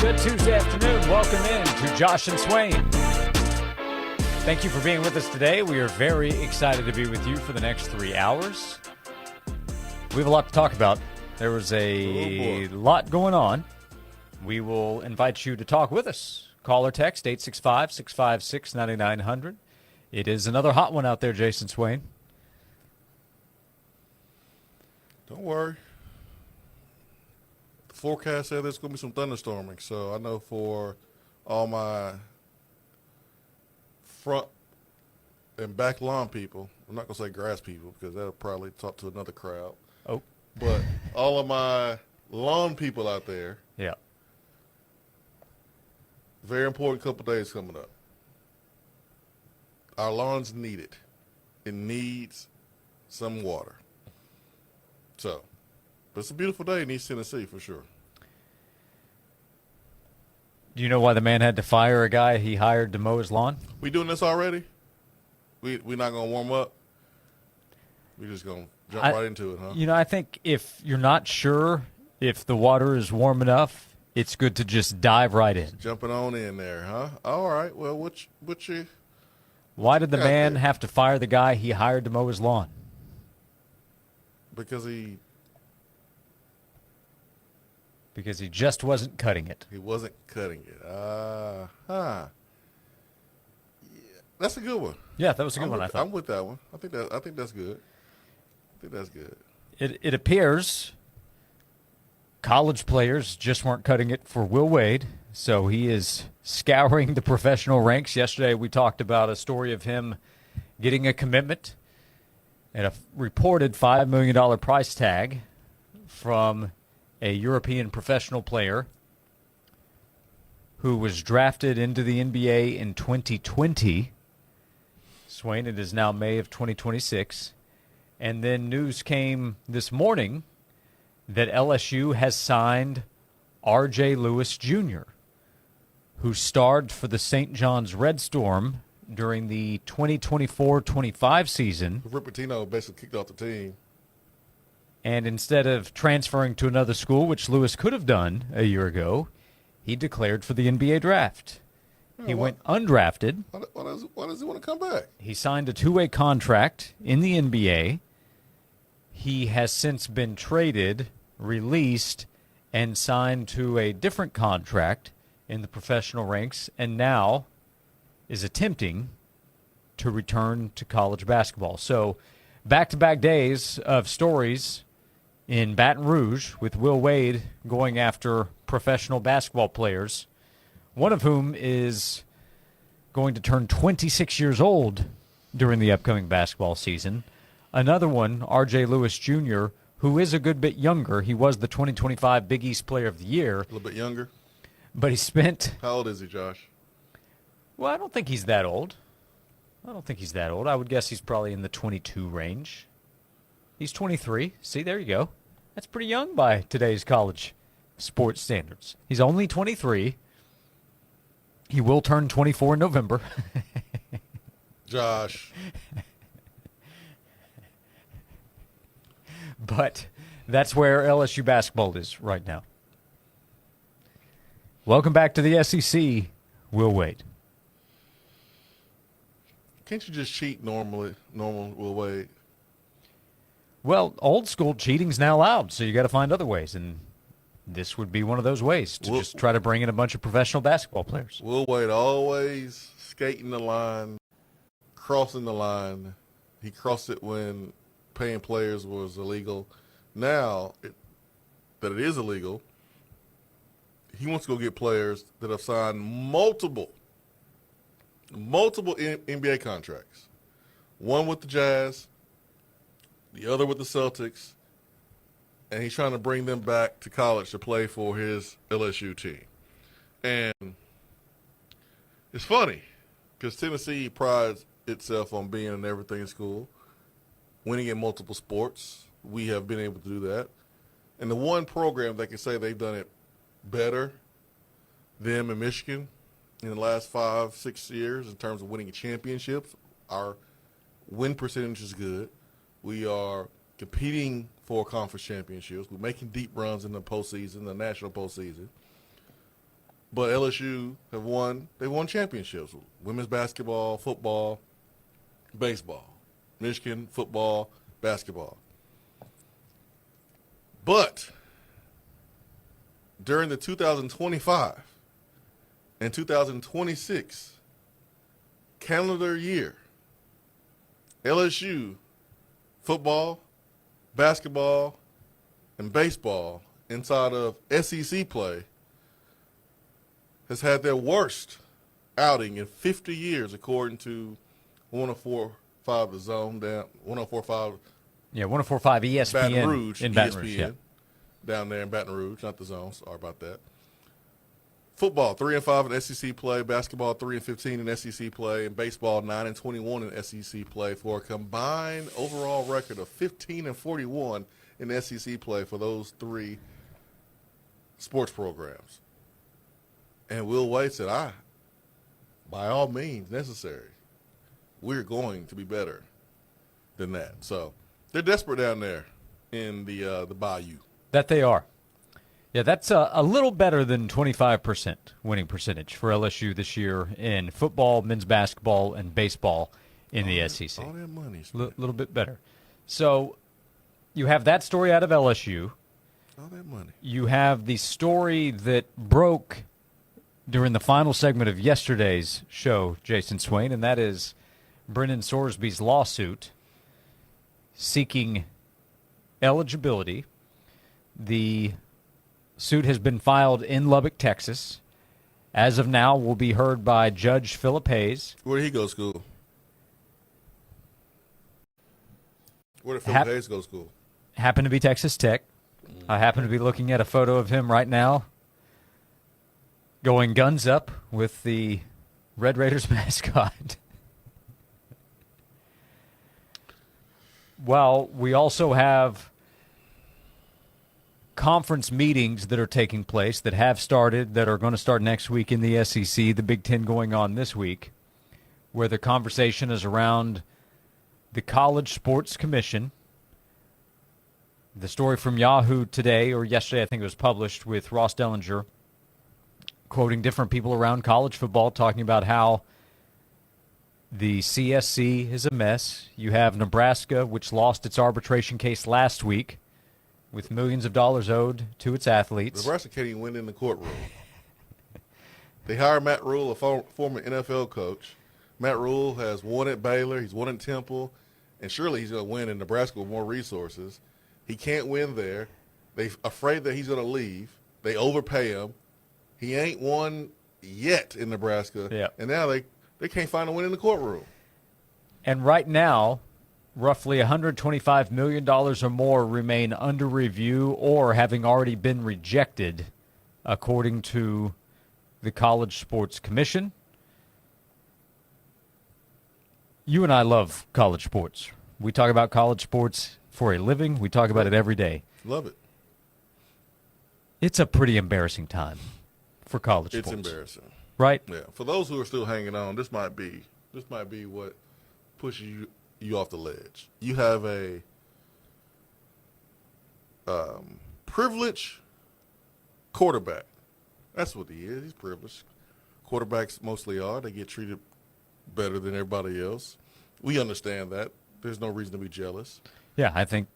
Good Tuesday afternoon. Welcome in to Josh and Swain. Thank you for being with us today. We are very excited to be with you for the next 3 hours. We have a lot to talk about. There was a lot going on. We will invite you to talk with us. Call or text 865-656-9900. It is another hot one out there, Jason Swain. Don't worry. The forecast said there's going to be some thunderstorming, so I know for all my front and back lawn people, I'm not going to say grass people because that'll probably talk to another crowd. Oh. But all of my lawn people out there, Yeah. very important couple days coming up. Our lawns need it. It needs some water. So, but it's a beautiful day in East Tennessee for sure. Do you know why the man had to fire a guy he hired to mow his lawn? We doing this already? We not going to warm up? We just going to jump right into it, huh? You know, I think if you're not sure if the water is warm enough, it's good to just dive right in. Jumping on in there, huh? All right. Well, Why did the man there? have to fire the guy he hired to mow his lawn? Because he just wasn't cutting it. wasn't cutting it. Yeah, that's a good one. Yeah, that was a good one, I thought. I'm with that one. I think that's good. It appears college players just weren't cutting it for Will Wade, so he is scouring the professional ranks. Yesterday we talked about a story of him getting a commitment and a reported $5 million price tag from a European professional player who was drafted into the NBA in 2020. Swain, it is now May of 2026. And then news came this morning that LSU has signed R.J. Lewis Jr., who starred for the St. John's Red Storm during the 2024-25 season. Rick Pitino basically kicked off the team. And instead of transferring to another school, which Lewis could have done a year ago, he declared for the NBA draft. He went undrafted. Why does he want to come back? He signed a two-way contract in the NBA. He has since been traded, released, and signed to a different contract in the professional ranks, and now is attempting to return to college basketball. So back-to-back days of stories in Baton Rouge with Will Wade going after professional basketball players, one of whom is going to turn 26 years old during the upcoming basketball season. Another one, R.J. Lewis Jr., who is a good bit younger. He was the 2025 Big East Player of the Year. A little bit younger? But he spent... How old is he, Josh? Well, I don't think he's that old. I would guess he's probably in the 22 range. He's 23. See, there you go. That's pretty young by today's college sports standards. He's only 23. He will turn 24 in November. Josh. But that's where LSU basketball is right now. Welcome back to the SEC, Will Wade. Can't you just cheat normal Will Wade? Well, old school cheating's now allowed, so you got to find other ways, and this would be one of those ways to just try to bring in a bunch of professional basketball players. Will Wade always skating the line, crossing the line. He crossed it when paying players was illegal. Now that it is illegal, he wants to go get players that have signed multiple NBA contracts. One with the Jazz, the other with the Celtics, and he's trying to bring them back to college to play for his LSU team. And it's funny because Tennessee prides itself on being an everything school, winning in multiple sports. We have been able to do that. And the one program that can say they've done it better, them in Michigan, in the last 5-6 years in terms of winning championships, our win percentage is good. We are competing for conference championships. We're making deep runs in the postseason, the national postseason. But LSU have won. They won championships: women's basketball, football, baseball. Michigan football, basketball. But during the 2025 and 2026 calendar year, LSU football, basketball, and baseball inside of SEC play has had their worst outing in 50 years, according to 104.5 The Zone, down 104.5. Yeah, 104.5 ESPN Baton Rouge, in Baton ESPN, Rouge, yeah. down there in Baton Rouge, not The Zone. Sorry about that. Football 3-5 in SEC play, basketball 3-15 in SEC play, and baseball 9-21 in SEC play for a combined overall record of 15-41 in SEC play for those three sports programs. And Will Wade said, by all means necessary, we're going to be better than that. So they're desperate down there in the Bayou. That they are. Yeah, that's a little better than 25% winning percentage for LSU this year in football, men's basketball, and baseball in the SEC. All that money. A little bit better. So you have that story out of LSU. All that money. You have the story that broke during the final segment of yesterday's show, Jason Swain, and that is Brennan Sorsby's lawsuit seeking eligibility. The suit has been filed in Lubbock, Texas. As of now, will be heard by Judge Philip Hayes. Where did he go to school? Where did Philip Hayes go to school? Happened to be Texas Tech. I happen to be looking at a photo of him right now going guns up with the Red Raiders mascot. Well, we also have conference meetings that are taking place, that have started, that are going to start next week in the SEC, the Big Ten going on this week, where the conversation is around the College Sports Commission. The story from Yahoo today, or yesterday I think it was published, with Ross Dellinger, quoting different people around college football, talking about how the CSC is a mess. You have Nebraska, which lost its arbitration case last week, with millions of dollars owed to its athletes. Nebraska can't even win in the courtroom. They hired Matt Rule, a former NFL coach. Matt Rule has won at Baylor. He's won at Temple. And surely he's going to win in Nebraska with more resources. He can't win there. They're afraid that he's going to leave. They overpay him. He ain't won yet in Nebraska. Yeah. And now they can't find a win in the courtroom. And right now, roughly $125 million or more remain under review or having already been rejected, according to the College Sports Commission. You and I love college sports. We talk about college sports for a living. We talk about it every day. Love it. It's a pretty embarrassing time for college It's sports. embarrassing. Right? Yeah. For those who are still hanging on, this might be what pushes you off the ledge. You have a privileged quarterback. That's what he is. He's privileged. Quarterbacks mostly are. They get treated better than everybody else. We understand that. There's no reason to be jealous. Yeah, I think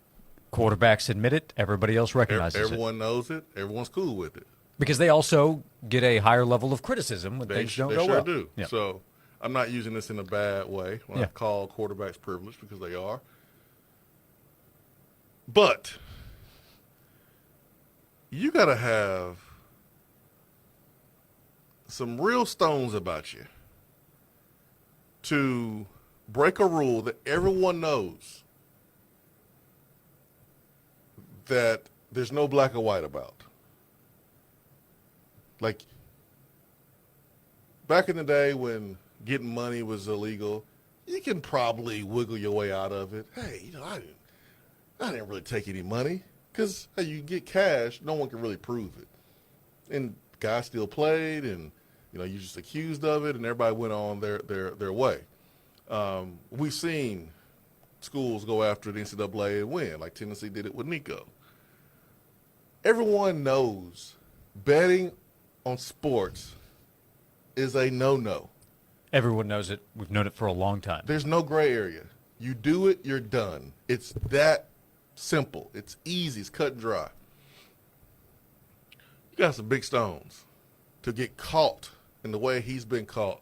quarterbacks admit it. Everybody else recognizes Everyone knows it. Everyone's cool with it. Because they also get a higher level of criticism when things don't go well. They sure do. Yeah. So I'm not using this in a bad way when I call quarterbacks privileged, because they are. But you got to have some real stones about you to break a rule that everyone knows that there's no black or white about. Like, back in the day when getting money was illegal, you can probably wiggle your way out of it. Hey, I didn't really take any money, because hey, you get cash, no one can really prove it. And guys still played, and you're just accused of it, and everybody went on their way. We've seen schools go after the NCAA and win, like Tennessee did it with Nico. Everyone knows betting on sports is a no-no. Everyone knows it. We've known it for a long time. There's no gray area. You do it, you're done. It's that simple. It's easy. It's cut and dry. You got some big stones to get caught in the way he's been caught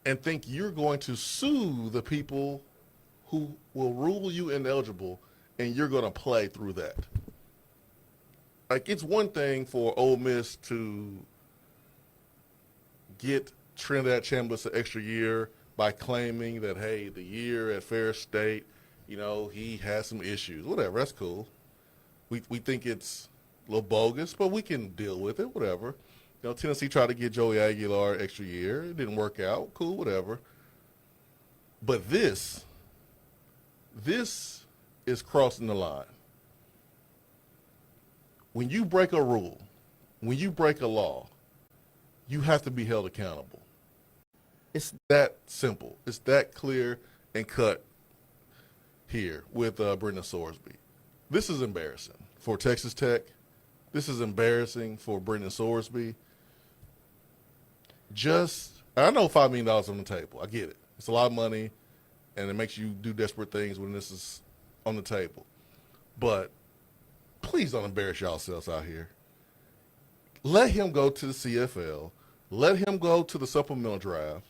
and think you're going to sue the people who will rule you ineligible and you're going to play through that. Like, it's one thing for Ole Miss to get Trinidad Chambliss an extra year by claiming that, hey, the year at Ferris State, you know, he has some issues. Whatever, that's cool. We think it's a little bogus, but we can deal with it, whatever. You know, Tennessee tried to get Joey Aguilar an extra year. It didn't work out. Cool, whatever. But this is crossing the line. When you break a rule, when you break a law, you have to be held accountable. It's that simple. It's that clear and cut here with Brendan Sorsby. This is embarrassing for Texas Tech. This is embarrassing for Brendan Sorsby. I know $5 million on the table. I get it. It's a lot of money, and it makes you do desperate things when this is on the table. But please don't embarrass yourselves out here. Let him go to the CFL. Let him go to the supplemental draft.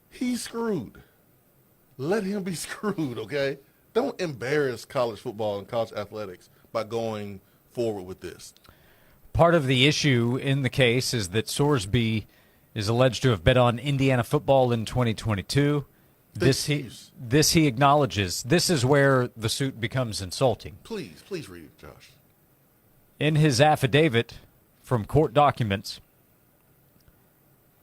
He's screwed. Let him be screwed, okay? Don't embarrass college football and college athletics by going forward with this. Part of the issue in the case is that Sorsby is alleged to have bet on Indiana football in 2022. This he acknowledges. This is where the suit becomes insulting. Please read it, Josh. In his affidavit from court documents,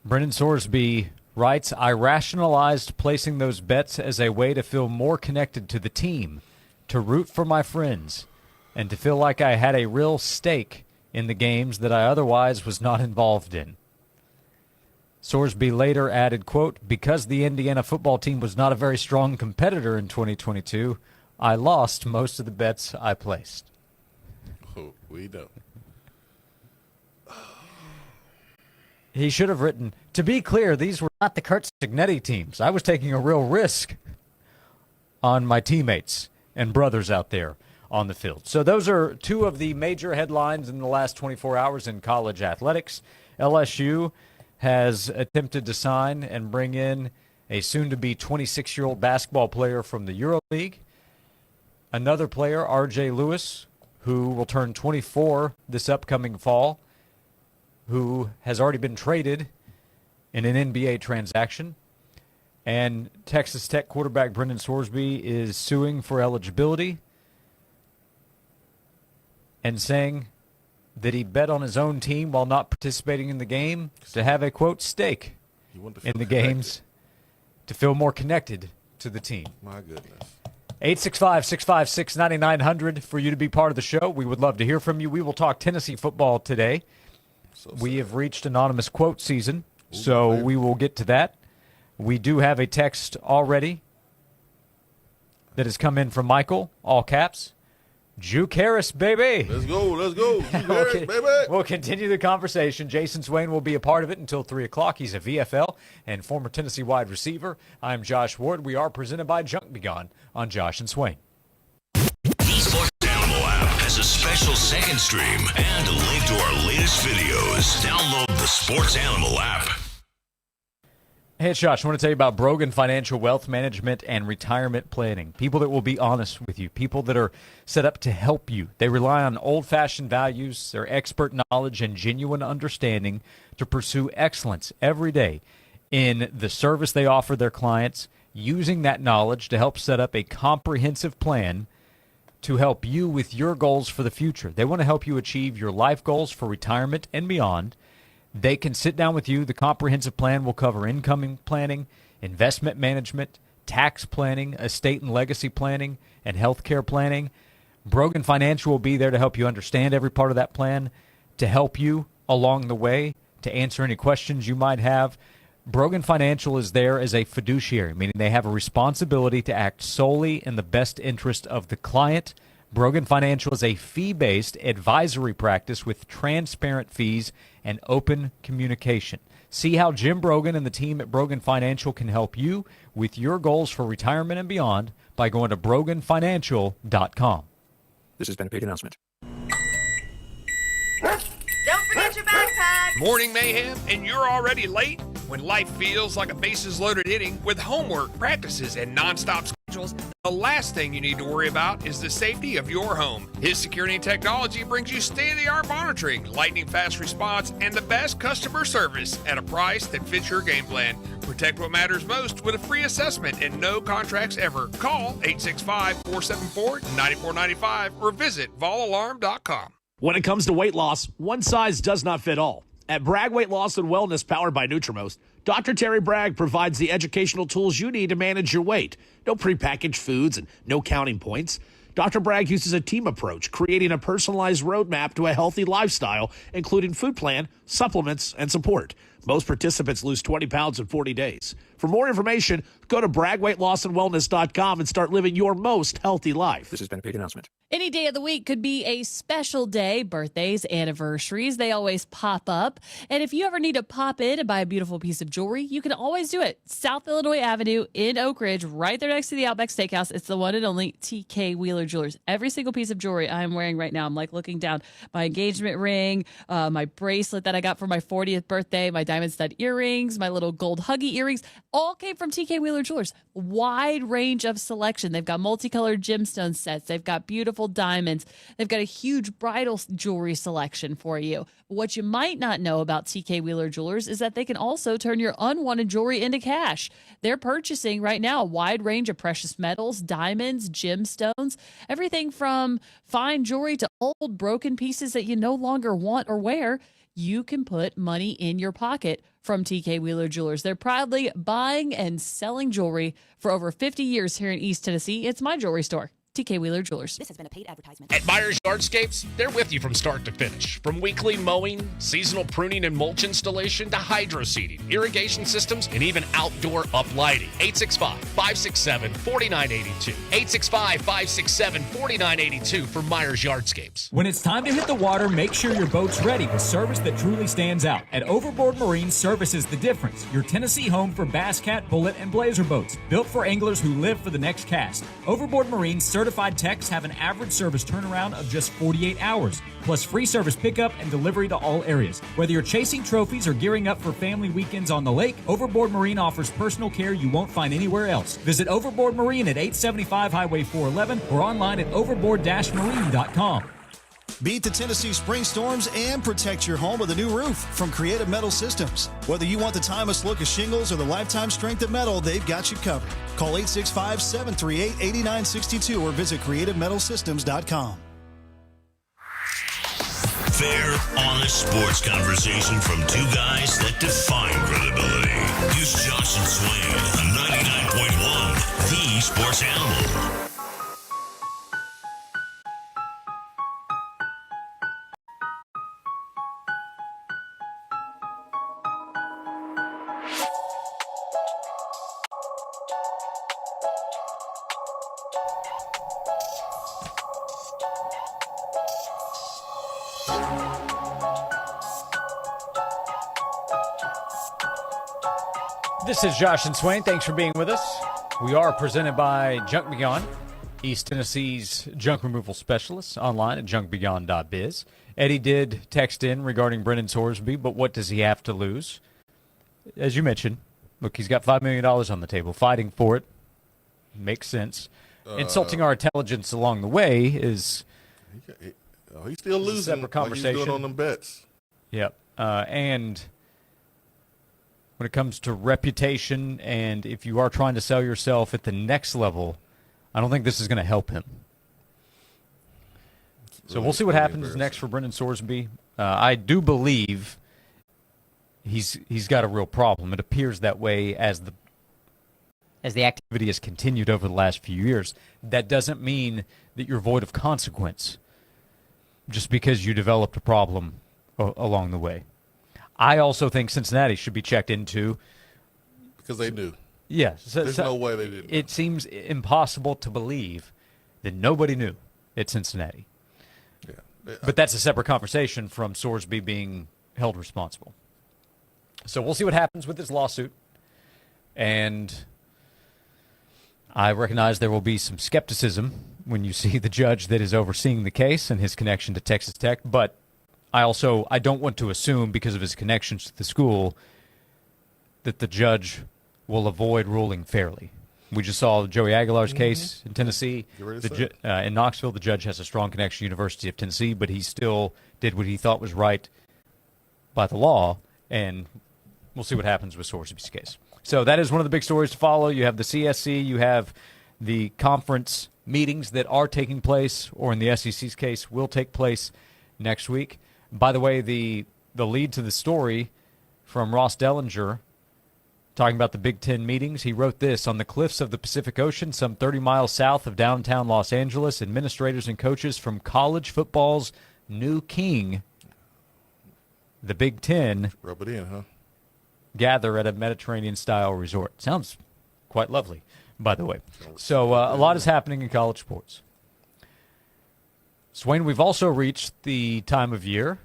Brendan Sorsby writes, I rationalized placing those bets as a way to feel more connected to the team, to root for my friends, and to feel like I had a real stake in the games that I otherwise was not involved in. Sorsby later added, quote, because the Indiana football team was not a very strong competitor in 2022, I lost most of the bets I placed. Oh, we don't. He should have written, to be clear, these were not the Kurt Signetti teams. I was taking a real risk on my teammates and brothers out there on the field. So those are two of the major headlines in the last 24 hours in college athletics. LSU has attempted to sign and bring in a soon-to-be 26-year-old basketball player from the EuroLeague. Another player, R.J. Lewis, who will turn 24 this upcoming fall, who has already been traded in an NBA transaction. And Texas Tech quarterback Brendan Sorsby is suing for eligibility and saying that he bet on his own team while not participating in the game to have a, quote, stake in the games to feel more connected to the team. My goodness. 865-656-9900 for you to be part of the show. We would love to hear from you. We will talk Tennessee football today. We have reached anonymous quote season, so we will get to that. We do have a text already that has come in from Michael, all caps. Juke Harris, baby. Let's go. Juke Harris, baby. We'll continue the conversation. Jason Swain will be a part of it until 3 o'clock. He's a VFL and former Tennessee wide receiver. I'm Josh Ward. We are presented by Junk Be Gone on Josh and Swain. The Sports Animal app has a special second stream and a link to our latest videos. Download the Sports Animal app. Hey, it's Josh. I want to tell you about Brogan Financial Wealth Management and Retirement Planning. People that will be honest with you. People that are set up to help you. They rely on old-fashioned values, their expert knowledge, and genuine understanding to pursue excellence every day in the service they offer their clients, using that knowledge to help set up a comprehensive plan to help you with your goals for the future. They want to help you achieve your life goals for retirement and beyond. They can sit down with you. The comprehensive plan will cover income planning, investment management, tax planning, estate and legacy planning, and healthcare planning. Brogan Financial will be there to help you understand every part of that plan, to help you along the way, to answer any questions you might have. Brogan Financial is there as a fiduciary, meaning they have a responsibility to act solely in the best interest of the client Brogan Financial is a fee-based advisory practice with transparent fees and open communication. See how Jim Brogan and the team at Brogan Financial can help you with your goals for retirement and beyond by going to broganfinancial.com. This has been a paid announcement. Don't forget your backpack. Morning mayhem, and you're already late? When life feels like a bases-loaded inning with homework, practices, and nonstop schedules, the last thing you need to worry about is the safety of your home. His Security and Technology brings you state-of-the-art monitoring, lightning-fast response, and the best customer service at a price that fits your game plan. Protect what matters most with a free assessment and no contracts ever. Call 865-474-9495 or visit valalarm.com. When it comes to weight loss, one size does not fit all. At Bragg Weight Loss and Wellness, powered by Nutrimost, Dr. Terry Bragg provides the educational tools you need to manage your weight. No prepackaged foods and no counting points. Dr. Bragg uses a team approach, creating a personalized roadmap to a healthy lifestyle, including food plan, supplements, and support. Most participants lose 20 pounds in 40 days. For more information, go to BraggWeightLossAndWellness.com and start living your most healthy life. This has been a paid announcement. Any day of the week could be a special day. Birthdays, anniversaries, they always pop up. And if you ever need to pop in and buy a beautiful piece of jewelry, you can always do it. South Illinois Avenue in Oak Ridge, right there next to the Outback Steakhouse. It's the one and only TK Wheeler Jewelers. Every single piece of jewelry I'm wearing right now, I'm like looking down. My engagement ring, my bracelet that I got for my 40th birthday, my diamond stud earrings, my little gold huggy earrings, all came from TK Wheeler Jewelers. Wide range of selection. They've got multicolored gemstone sets. They've got beautiful diamonds. They've got a huge bridal jewelry selection for you. What you might not know about TK Wheeler Jewelers is that they can also turn your unwanted jewelry into cash. They're purchasing right now a wide range of precious metals, diamonds, gemstones, everything from fine jewelry to old broken pieces that you no longer want or wear. You can put money in your pocket from TK Wheeler Jewelers. They're proudly buying and selling jewelry for over 50 years here in East Tennessee. It's my jewelry store, TK Wheeler Jewelers. This has been a paid advertisement. At Myers Yardscapes, they're with you from start to finish. From weekly mowing, seasonal pruning and mulch installation to hydro seeding, irrigation systems, and even outdoor uplighting. 865-567-4982. 865-567-4982 for Myers Yardscapes. When it's time to hit the water, make sure your boat's ready with service that truly stands out. At Overboard Marine, service is the difference. Your Tennessee home for Bass Cat, Bullet, and Blazer boats. Built for anglers who live for the next cast. Overboard Marine certified techs have an average service turnaround of just 48 hours, plus free service pickup and delivery to all areas. Whether you're chasing trophies or gearing up for family weekends on the lake, Overboard Marine offers personal care you won't find anywhere else. Visit Overboard Marine at 875 Highway 411 or online at overboard-marine.com. Beat the Tennessee spring storms and protect your home with a new roof from Creative Metal Systems. Whether you want the timeless look of shingles or the lifetime strength of metal, they've got you covered. Call 865-738-8962 or visit creativemetalsystems.com. Fair, honest sports conversation from two guys that define credibility. Here's Josh and Swain on 99.1, the Sports Animal. This is Josh and Swain. Thanks for being with us. We are presented by Junk Beyond, East Tennessee's junk removal specialists, online at junkbeyond.biz. Eddie did text in regarding Brendan Sorsby, but what does he have to lose? As you mentioned, look, he's got $5 million on the table. Fighting for it makes sense. Insulting our intelligence along the way is he's still losing. a separate conversation. Like he's doing on them bets. Yep. And when it comes to reputation, and if you are trying to sell yourself at the next level, I don't think this is going to help him. So we'll see what happens next for Brendan Sorsby. I do believe he's got a real problem. It appears that way as the activity has continued over the last few years. That doesn't mean that you're void of consequence just because you developed a problem along the way. I also think Cincinnati should be checked into. Because they knew. Yes. There's no way they didn't. It seems impossible to believe that nobody knew at Cincinnati. Yeah. But that's a separate conversation from Sorsby being held responsible. So we'll see what happens with this lawsuit. And I recognize there will be some skepticism when you see the judge that is overseeing the case and his connection to Texas Tech. But I don't want to assume, because of his connections to the school, that the judge will avoid ruling fairly. We just saw Joey Aguilar's case in Tennessee. In Knoxville, the judge has a strong connection to University of Tennessee, but he still did what he thought was right by the law, and we'll see what happens with Sorsby's case. So that is one of the big stories to follow. You have the CSC, you have the conference meetings that are taking place, or in the SEC's case, will take place next week. By the way, the lead to the story from Ross Dellinger, talking about the Big Ten meetings, he wrote this: on the cliffs of the Pacific Ocean, some 30 miles south of downtown Los Angeles, administrators and coaches from college football's new king, the Big Ten, rub it in, huh? gather at a Mediterranean-style resort. Sounds quite lovely, by the way. So a lot is happening in college sports. Swain, we've also reached the time of year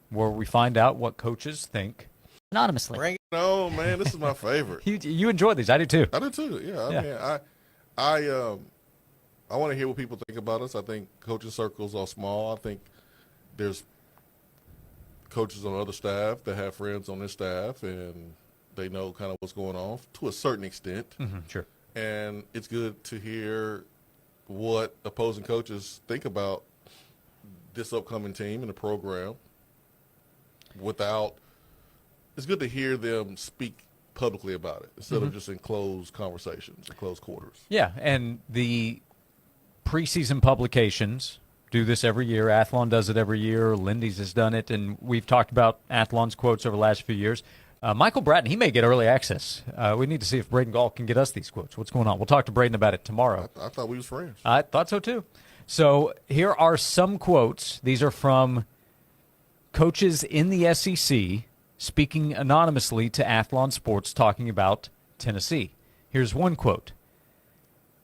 where we find out what coaches think anonymously. Bring it on, man. This is my favorite. You enjoy these. I do too. I do too. Yeah. I mean, I want to hear what people think about us. I think coaching circles are small. I think there's coaches on other staff that have friends on their staff, and they know kind of what's going on to a certain extent. Mm-hmm, sure. And it's good to hear what opposing coaches think about this upcoming team and the program. It's good to hear them speak publicly about it instead of just in closed conversations or closed quarters. Yeah, and the preseason publications do this every year. Athlon does it every year. Lindy's has done it, and we've talked about Athlon's quotes over the last few years. Michael Bratton, he may get early access. We need to see if Braden Gall can get us these quotes. What's going on? We'll talk to Braden about it tomorrow. I thought we was friends. I thought so too. So here are some quotes. These are from coaches in the SEC speaking anonymously to Athlon Sports talking about Tennessee. Here's one quote.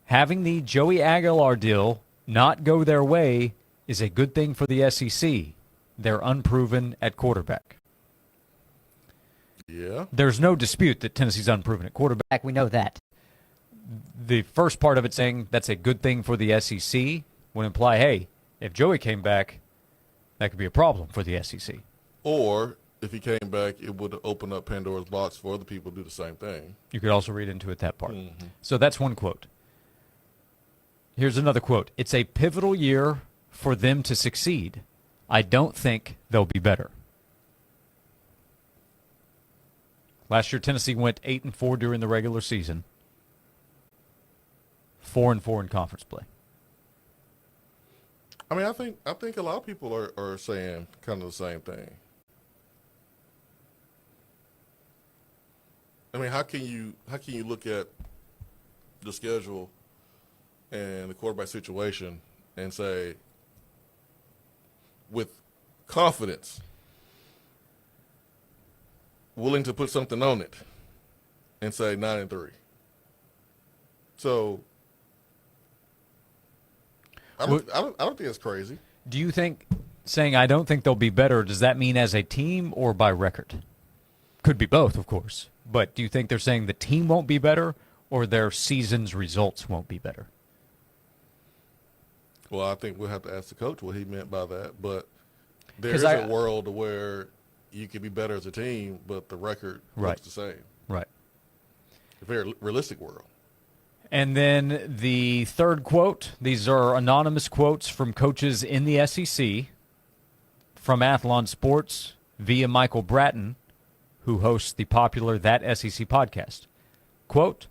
Having the Joey Aguilar deal not go their way is a good thing for the SEC. They're unproven at quarterback. Yeah. There's no dispute that Tennessee's unproven at quarterback. We know that. The first part of it saying that's a good thing for the SEC would imply, hey, if Joey came back, that could be a problem for the SEC. Or if he came back, it would open up Pandora's box for other people to do the same thing. You could also read into it that part. So that's one quote. Here's another quote. It's a pivotal year for them to succeed. I don't think they'll be better. Last year, Tennessee went 8-4 during the regular season. 4-4 in conference play. I mean, I think a lot of people are saying kind of the same thing. I mean, how can you look at the schedule and the quarterback situation and say with confidence, willing to put something on it, and say 9-3? So I don't think it's crazy. Do you think saying I don't think they'll be better, does that mean as a team or by record? Could be both, of course. But do you think they're saying the team won't be better or their season's results won't be better? Well, I think we'll have to ask the coach what he meant by that. But there is a world where you can be better as a team, but the record looks the same. Right. A very realistic world. And then the third quote, these are anonymous quotes from coaches in the SEC from Athlon Sports via Michael Bratton, who hosts the popular That SEC podcast. Quote,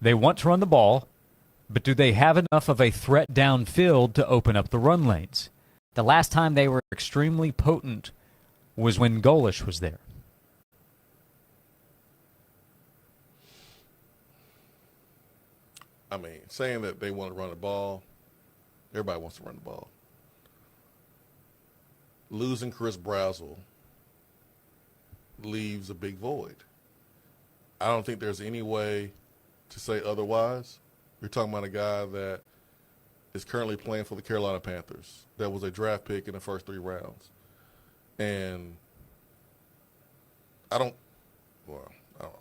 they want to run the ball, but do they have enough of a threat downfield to open up the run lanes? The last time they were extremely potent was when Golish was there. I mean, saying that they want to run the ball, everybody wants to run the ball. Losing Chris Brazzell leaves a big void. I don't think there's any way to say otherwise. You're talking about a guy that is currently playing for the Carolina Panthers. That was a draft pick in the first 3 rounds. And I'm not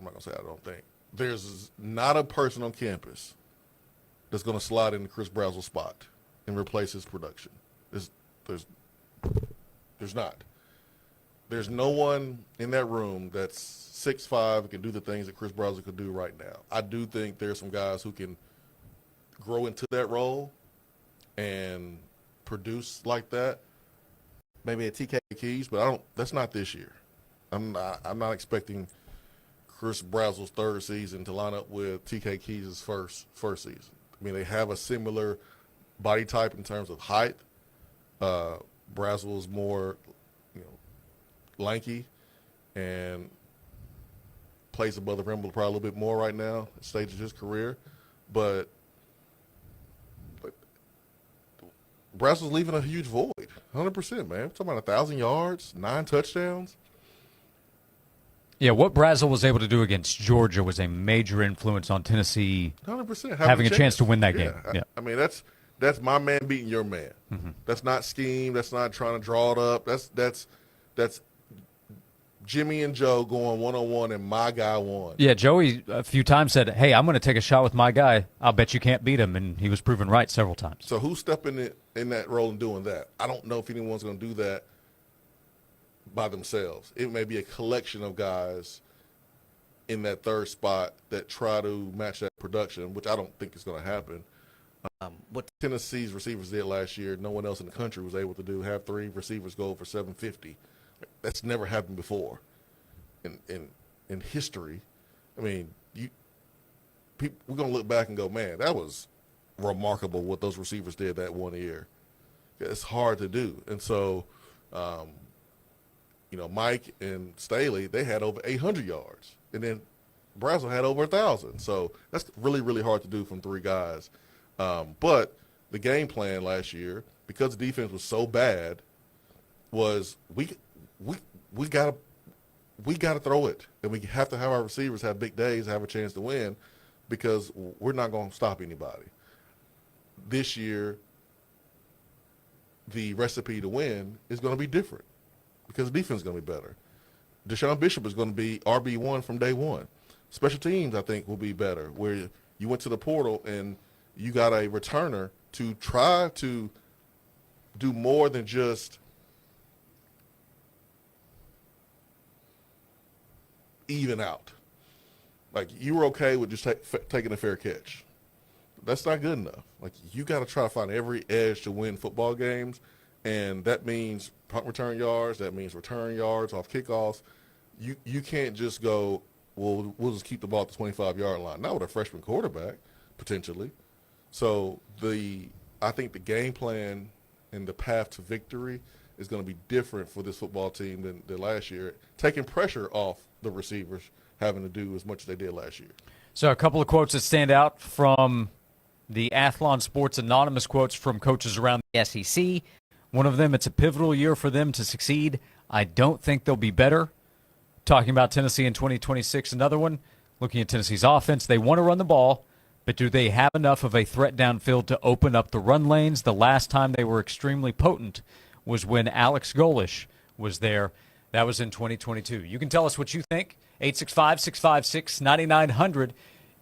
going to say I don't think. There's not a person on campus that's going to slide into Chris Brazel's spot and replace his production. There's not. There's no one in that room that's 6'5" and can do the things that Chris Brazel could do right now. I do think there's some guys who can grow into that role and produce like that. Maybe a TK Keys, but that's not this year. I'm not expecting Chris Brazel's 3rd season to line up with TK Keys' first season. I mean, they have a similar body type in terms of height. Brazel is more, lanky and plays above the rim probably a little bit more right now at the stage of his career. But Brazel's leaving a huge void, 100%, man. We're talking about 1,000 yards, 9 touchdowns. Yeah, what Brazel was able to do against Georgia was a major influence on Tennessee 100% having a chance to win that game. Yeah. I mean, that's my man beating your man. Mm-hmm. That's not scheme. That's not trying to draw it up. That's Jimmy and Joe going one-on-one, and my guy won. Yeah, Joey a few times said, hey, I'm going to take a shot with my guy. I'll bet you can't beat him, and he was proven right several times. So who's stepping in that role and doing that? I don't know if anyone's going to do that by themselves. It may be a collection of guys in that 3rd spot that try to match that production, which I don't think is going to happen. What Tennessee's receivers did last year, no one else in the country was able to do, have 3 receivers go for 750. That's never happened before in history. I mean, we're going to look back and go, man, that was remarkable what those receivers did that one year. It's hard to do. And so, Mike and Staley, they had over 800 yards. And then Brazel had over 1,000. So that's really, really hard to do from 3 guys. But the game plan last year, because the defense was so bad, was we gotta throw it, and we have to have our receivers have big days, have a chance to win, because we're not going to stop anybody. This year, the recipe to win is going to be different because the defense is going to be better. Deshaun Bishop is going to be RB1 from day one. Special teams, I think, will be better, where you went to the portal and you got a returner to try to do more than just even out. Like, you were okay with just taking a fair catch. That's not good enough. Like, you got to try to find every edge to win football games, and that means punt return yards. That means return yards off kickoffs. You can't just go, well, we'll just keep the ball at the 25-yard line. Not with a freshman quarterback, potentially. So I think the game plan and the path to victory is going to be different for this football team than last year, taking pressure off the receivers having to do as much as they did last year. So a couple of quotes that stand out from the Athlon Sports Anonymous quotes from coaches around the SEC. One of them, it's a pivotal year for them to succeed. I don't think they'll be better. Talking about Tennessee in 2026. Another one, looking at Tennessee's offense, they want to run the ball, but do they have enough of a threat downfield to open up the run lanes? The last time they were extremely potent was when Alex Golish was there. That was in 2022. You can tell us what you think. 865-656-9900.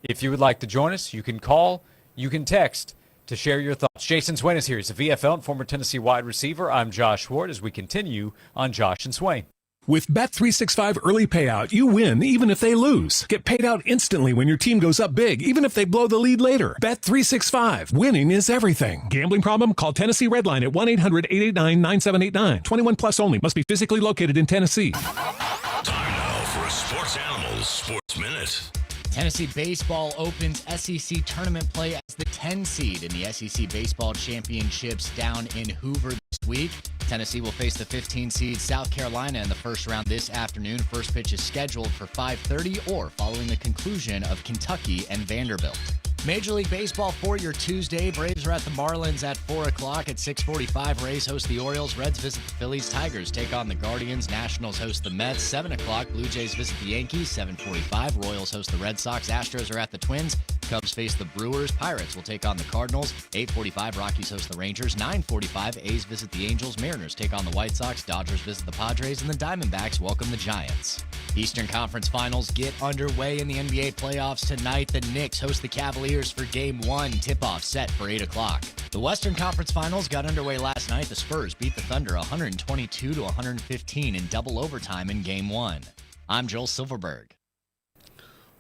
If you would like to join us, you can call, you can text to share your thoughts. Jason Swain is here. He's a VFL and former Tennessee wide receiver. I'm Josh Ward as we continue on Josh and Swain. With Bet365 early payout, you win even if they lose. Get paid out instantly when your team goes up big, even if they blow the lead later. Bet365. Winning is everything. Gambling problem? Call Tennessee Redline at 1-800-889-9789. 21 plus only. Must be physically located in Tennessee. Time now for a Sports Animals Sports Minute. Tennessee baseball opens SEC tournament play as the 10 seed in the SEC Baseball Championships down in Hoover this week. Tennessee will face the 15 seed South Carolina in the first round this afternoon. First pitch is scheduled for 5:30 or following the conclusion of Kentucky and Vanderbilt. Major League Baseball for your Tuesday. Braves are at the Marlins at 4 o'clock. At 6:45, Rays host the Orioles. Reds visit the Phillies. Tigers take on the Guardians. Nationals host the Mets. 7 o'clock, Blue Jays visit the Yankees. 7:45, Royals host the Red Sox. Astros are at the Twins. Cubs face the Brewers. Pirates will take on the Cardinals. 8:45, Rockies host the Rangers. 9:45, A's visit the Angels. Mariners take on the White Sox. Dodgers visit the Padres. And the Diamondbacks welcome the Giants. Eastern Conference Finals get underway in the NBA playoffs tonight. The Knicks host the Cavaliers for Game 1. Tip-off set for 8 o'clock. The Western Conference Finals got underway last night. The Spurs beat the Thunder 122-115 in double overtime in Game 1. I'm Joel Silverberg.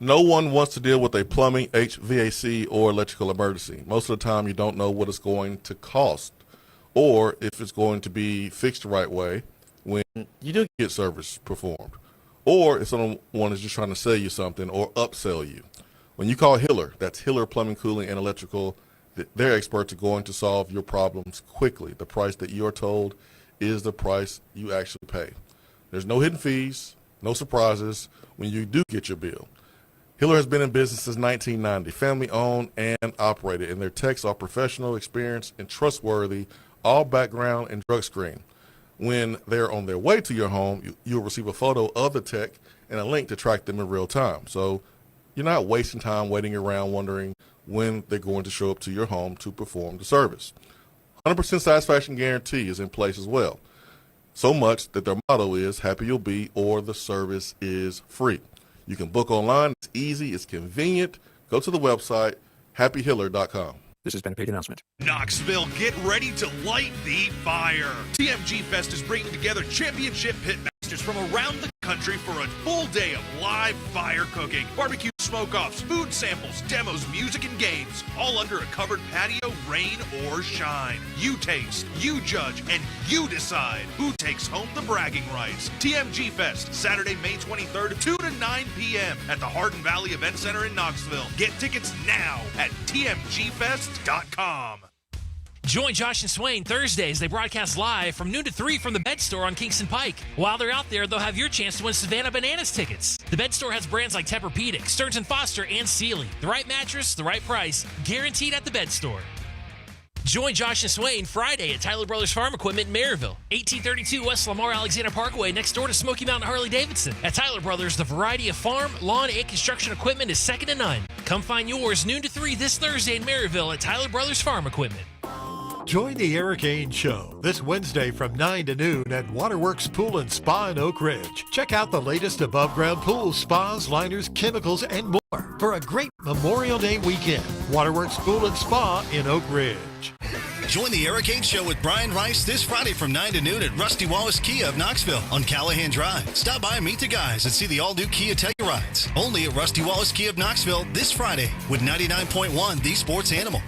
No one wants to deal with a plumbing, HVAC, or electrical emergency. Most of the time, you don't know what it's going to cost or if it's going to be fixed the right way when you do get service performed, or if someone is just trying to sell you something or upsell you. When you call Hiller, that's Hiller Plumbing, Cooling, and Electrical, their experts are going to solve your problems quickly. The price that you are told is the price you actually pay. There's no hidden fees, no surprises when you do get your bill. Hiller has been in business since 1990, family-owned and operated, and their techs are professional, experienced, and trustworthy, all background and drug screen. When they're on their way to your home, you'll receive a photo of the tech and a link to track them in real time. So you're not wasting time waiting around wondering when they're going to show up to your home to perform the service. 100% satisfaction guarantee is in place as well. So much that their motto is happy you'll be or the service is free. You can book online. It's easy. It's convenient. Go to the website, happyhiller.com. This has been a paid announcement. Knoxville, get ready to light the fire. TMG Fest is bringing together championship pit masters from around the country for a full day of live fire cooking, barbecue smoke-offs, food samples, demos, music, and games, all under a covered patio, rain or shine. You taste, you judge, and you decide who takes home the bragging rights. TMG Fest, Saturday, May 23rd, 2 to 9 p.m. at the Hardin Valley Event Center in Knoxville. Get tickets now at tmgfest.com. Join Josh and Swain Thursdays. They broadcast live from noon to 3 from the Bed Store on Kingston Pike. While they're out there, they'll have your chance to win Savannah Bananas tickets. The Bed Store has brands like Tempur-Pedic, Stearns & Foster, and Sealy. The right mattress, the right price, guaranteed at the Bed Store. Join Josh and Swain Friday at Tyler Brothers Farm Equipment in Maryville, 1832 West Lamar Alexander Parkway, next door to Smoky Mountain Harley-Davidson. At Tyler Brothers, the variety of farm, lawn, and construction equipment is second to none. Come find yours noon to 3 this Thursday in Maryville at Tyler Brothers Farm Equipment. Join the Eric Ains Show this Wednesday from 9 to noon at Waterworks Pool and Spa in Oak Ridge. Check out the latest above-ground pools, spas, liners, chemicals, and more for a great Memorial Day weekend. Waterworks Pool and Spa in Oak Ridge. Join the Eric Ains Show with Brian Rice this Friday from 9 to noon at Rusty Wallace Kia of Knoxville on Callahan Drive. Stop by and meet the guys and see the all-new Kia Tellurides. Only at Rusty Wallace Kia of Knoxville this Friday with 99.1 The Sports Animal.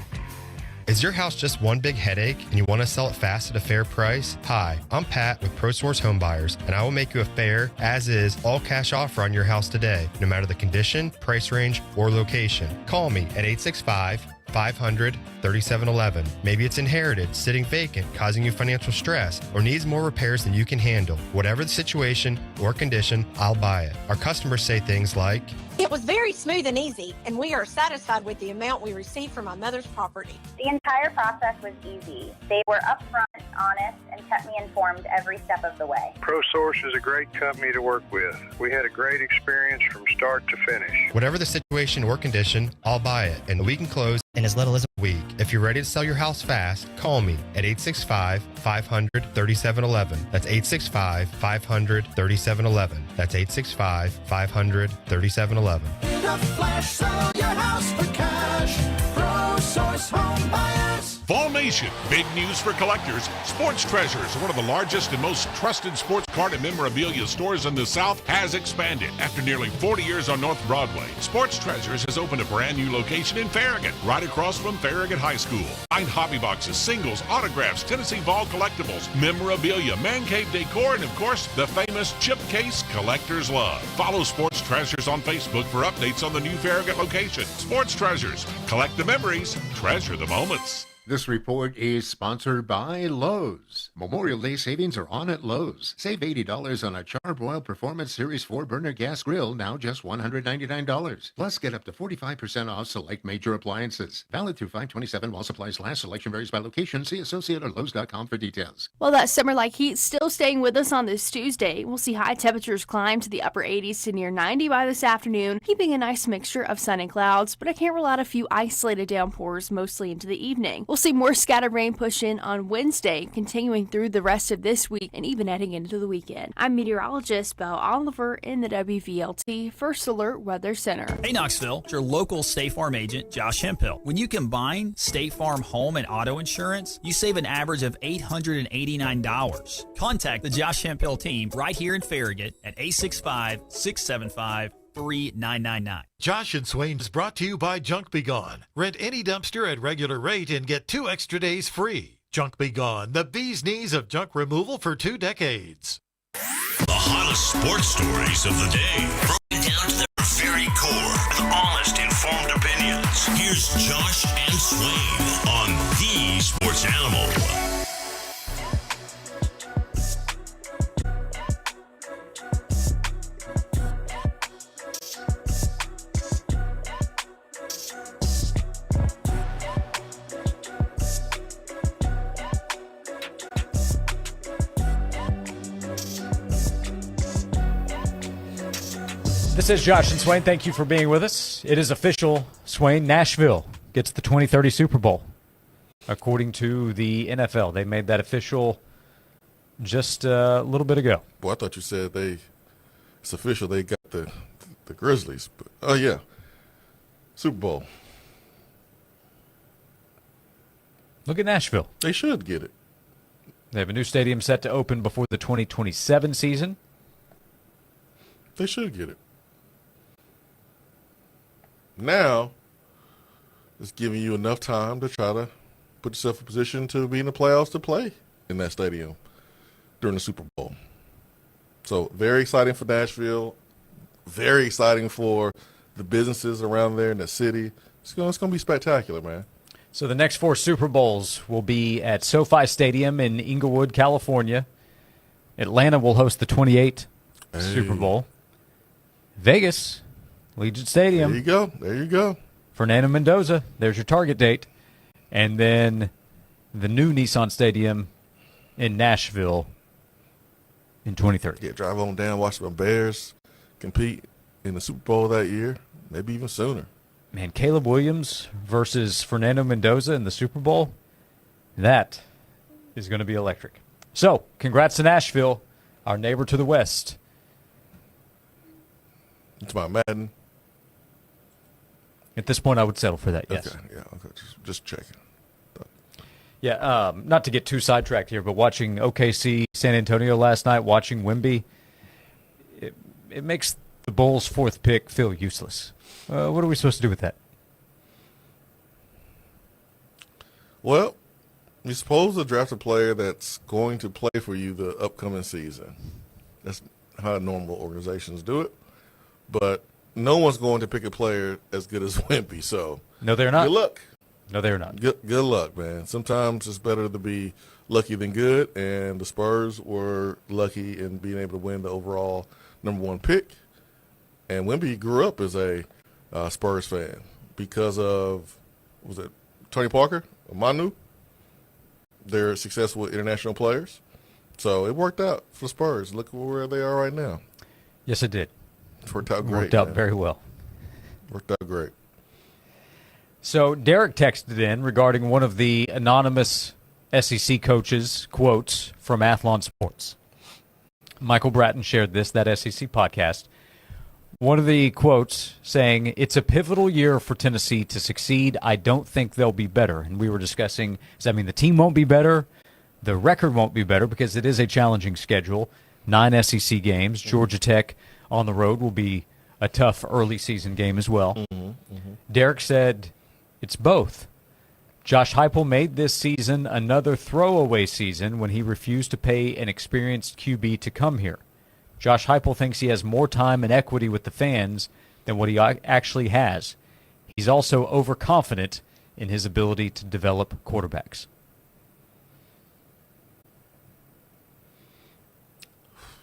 Is your house just one big headache and you want to sell it fast at a fair price? Hi, I'm Pat with ProSource Home Buyers, and I will make you a fair, as-is, all-cash offer on your house today, no matter the condition, price range, or location. Call me at 865-500-3711. Maybe it's inherited, sitting vacant, causing you financial stress, or needs more repairs than you can handle. Whatever the situation or condition, I'll buy it. Our customers say things like, "It was very smooth and easy, and we are satisfied with the amount we received from my mother's property." The entire process was easy. They were upfront, honest, and kept me informed every step of the way. ProSource is a great company to work with. We had a great experience from start to finish. whatever the situation or condition, I'll buy it, and we can close in as little as a week. If you're ready to sell your house fast, call me at 865-500-3711. That's 865-500-3711. That's 865-500-3711. In a flash, sell your house for cash. ProSource Home Buyers. Formation, big news for collectors. Sports Treasures, one of the largest and most trusted sports card and memorabilia stores in the South, has expanded. After nearly 40 years on North Broadway, Sports Treasures has opened a brand new location in Farragut, right across from Farragut High School. Find hobby boxes, singles, autographs, Tennessee Vol collectibles, memorabilia, man cave decor, and of course, the famous chip case collectors love. Follow Sports Treasures on Facebook for updates on the new Farragut location. Sports Treasures, collect the memories, treasure the moments. This report is sponsored by Lowe's. Memorial Day savings are on at Lowe's. Save $80 on a Charbroil Performance Series 4-burner gas grill, now just $199. Plus, get up to 45% off select major appliances. Valid through 5/27 while supplies last. Selection varies by location. See associate or Lowe's.com for details. Well, that summer-like heat's still staying with us on this Tuesday. We'll see high temperatures climb to the upper 80s to near 90 by this afternoon, keeping a nice mixture of sun and clouds, but I can't rule out a few isolated downpours mostly into the evening. We'll see more scattered rain push in on Wednesday, continuing through the rest of this week and even heading into the weekend. I'm meteorologist Belle Oliver in the WVLT First Alert Weather Center. Hey Knoxville, it's your local State Farm agent, Josh Hemphill. When you combine State Farm home and auto insurance, you save an average of $889. Contact the Josh Hemphill team right here in Farragut at 865-675-3999. Josh and Swain is brought to you by Junk Be Gone. Rent any dumpster at regular rate and get 2 extra days free. Junk Be Gone, the bee's knees of junk removal for 2 decades. The hottest sports stories of the day, broken down to their very core with honest, informed opinions. Here's Josh and Swain on The Sports Animal. This is Josh and Swain. Thank you for being with us. It is official, Swain. Nashville gets the 2030 Super Bowl. According to the NFL, they made that official just a little bit ago. Boy, I thought you said it's official. They got the Grizzlies. But, oh, yeah. Super Bowl. Look at Nashville. They should get it. They have a new stadium set to open before the 2027 season. They should get it. Now, it's giving you enough time to try to put yourself in a position to be in the playoffs to play in that stadium during the Super Bowl. So, very exciting for Nashville. Very exciting for the businesses around there in the city. It's going to be spectacular, man. So the next 4 Super Bowls will be at SoFi Stadium in Inglewood, California. Atlanta will host the 28th Super Bowl. Vegas, Legion Stadium. There you go. There you go. Fernando Mendoza, there's your target date. And then the new Nissan Stadium in Nashville in 2030. Yeah, drive on down, watch the Bears compete in the Super Bowl that year, maybe even sooner. Man, Caleb Williams versus Fernando Mendoza in the Super Bowl, that is going to be electric. So, congrats to Nashville, our neighbor to the west. It's my Madden. At this point, I would settle for that, yes. Okay, yeah, okay, just checking. Yeah, not to get too sidetracked here, but watching OKC San Antonio last night, watching Wemby, it makes the Bulls' 4th pick feel useless. What are we supposed to do with that? Well, you're supposed to draft a player that's going to play for you the upcoming season. That's how normal organizations do it. But no one's going to pick a player as good as Wemby, so no, they're not. Good luck. No, they're not. Good luck, man. Sometimes it's better to be lucky than good, and the Spurs were lucky in being able to win the overall number 1 pick. And Wemby grew up as a Spurs fan because of, was it Tony Parker, Manu? They're successful international players. So it worked out for the Spurs. Look where they are right now. Yes, it did. It worked out great. Worked out very well. Worked out great. So Derek texted in regarding one of the anonymous SEC coaches' quotes from Athlon Sports. Michael Bratton shared that SEC podcast. One of the quotes saying, "It's a pivotal year for Tennessee to succeed. I don't think they'll be better." And we were discussing, does that mean the team won't be better? The record won't be better because it is a challenging schedule. 9 SEC games. Georgia Tech on the road will be a tough early season game as well. Derek said, it's both. Josh Heupel made this season another throwaway season when he refused to pay an experienced QB to come here. Josh Heupel thinks he has more time and equity with the fans than what he actually has. He's also overconfident in his ability to develop quarterbacks?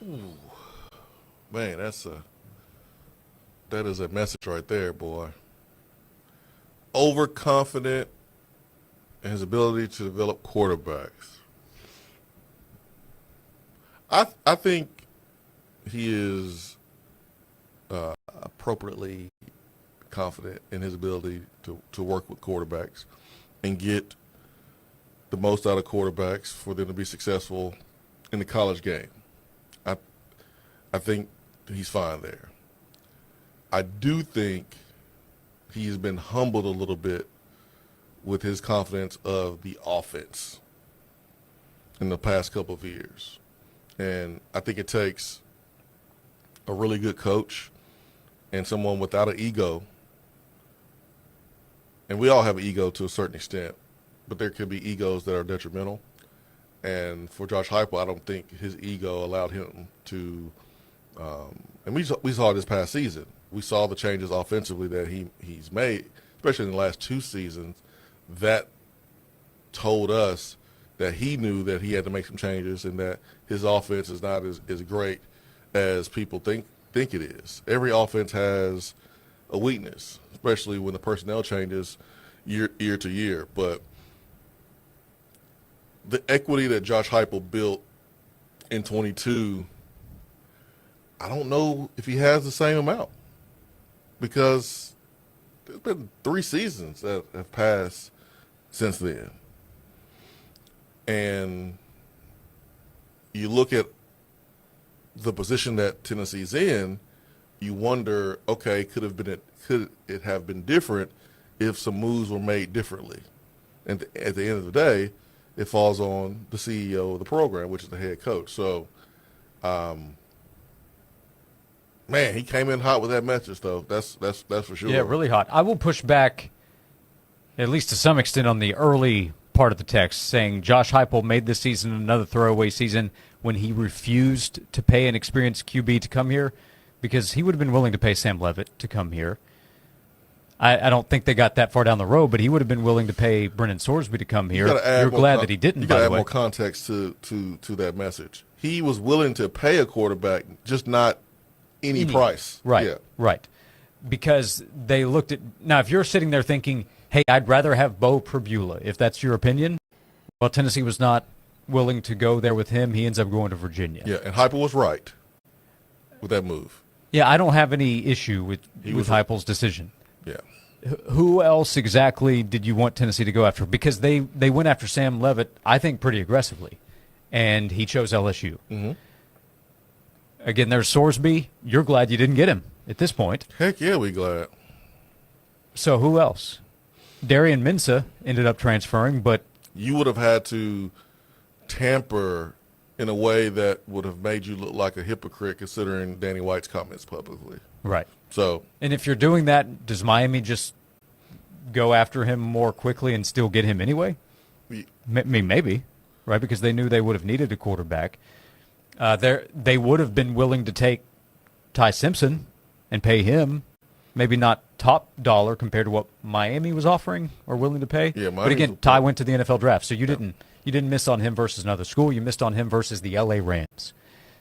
Ooh. Man, that is a message right there, boy. Overconfident in his ability to develop quarterbacks. I think he is appropriately confident in his ability to work with quarterbacks and get the most out of quarterbacks for them to be successful in the college game. I think he's fine there. I do think he's been humbled a little bit with his confidence of the offense in the past couple of years. And I think it takes a really good coach and someone without an ego. And we all have an ego to a certain extent, but there could be egos that are detrimental. And for Josh Heupel, I don't think his ego allowed him to and we saw this past season. We saw the changes offensively that he's made, especially in the last 2 seasons. That told us that he knew that he had to make some changes and that his offense is not as great as people think it is. Every offense has a weakness, especially when the personnel changes year to year. But the equity that Josh Heupel built in 22, I don't know if he has the same amount, because there's been 3 seasons that have passed since then. And you look at the position that Tennessee's in, you wonder, okay, could it have been different if some moves were made differently? And at the end of the day, it falls on the CEO of the program, which is the head coach. So, man, he came in hot with that message, though. That's for sure. Yeah, really hot. I will push back, at least to some extent, on the early part of the text, saying Josh Heupel made this season another throwaway season when he refused to pay an experienced QB to come here, because he would have been willing to pay Sam Leavitt to come here. I don't think they got that far down the road, but he would have been willing to pay Brennan Sorsby to come here. You're glad that he didn't, You by got to the add way. more context to that message. He was willing to pay a quarterback, just not any price. Right, Yeah. right. Because they looked at – now, if you're sitting there thinking, hey, I'd rather have Bo Prabula, if that's your opinion, well, Tennessee was not willing to go there with him. He ends up going to Virginia. Yeah, and Heupel was right with that move. Yeah, I don't have any issue with Heupel's decision. Yeah. Who else exactly did you want Tennessee to go after? Because they went after Sam Leavitt, I think, pretty aggressively, and he chose LSU. Mm-hmm. Again, there's Sorsby. You're glad you didn't get him at this point. Heck yeah, we glad. So who else? Darian Mensah ended up transferring, but you would have had to tamper in a way that would have made you look like a hypocrite, considering Danny White's comments publicly. Right. So, and if you're doing that, does Miami just go after him more quickly and still get him anyway? Maybe, right? Because they knew they would have needed a quarterback. They would have been willing to take Ty Simpson and pay him, maybe not top dollar compared to what Miami was offering or willing to pay. Yeah, but again, Ty went to the NFL draft, so you didn't miss on him versus another school. You missed on him versus the LA Rams.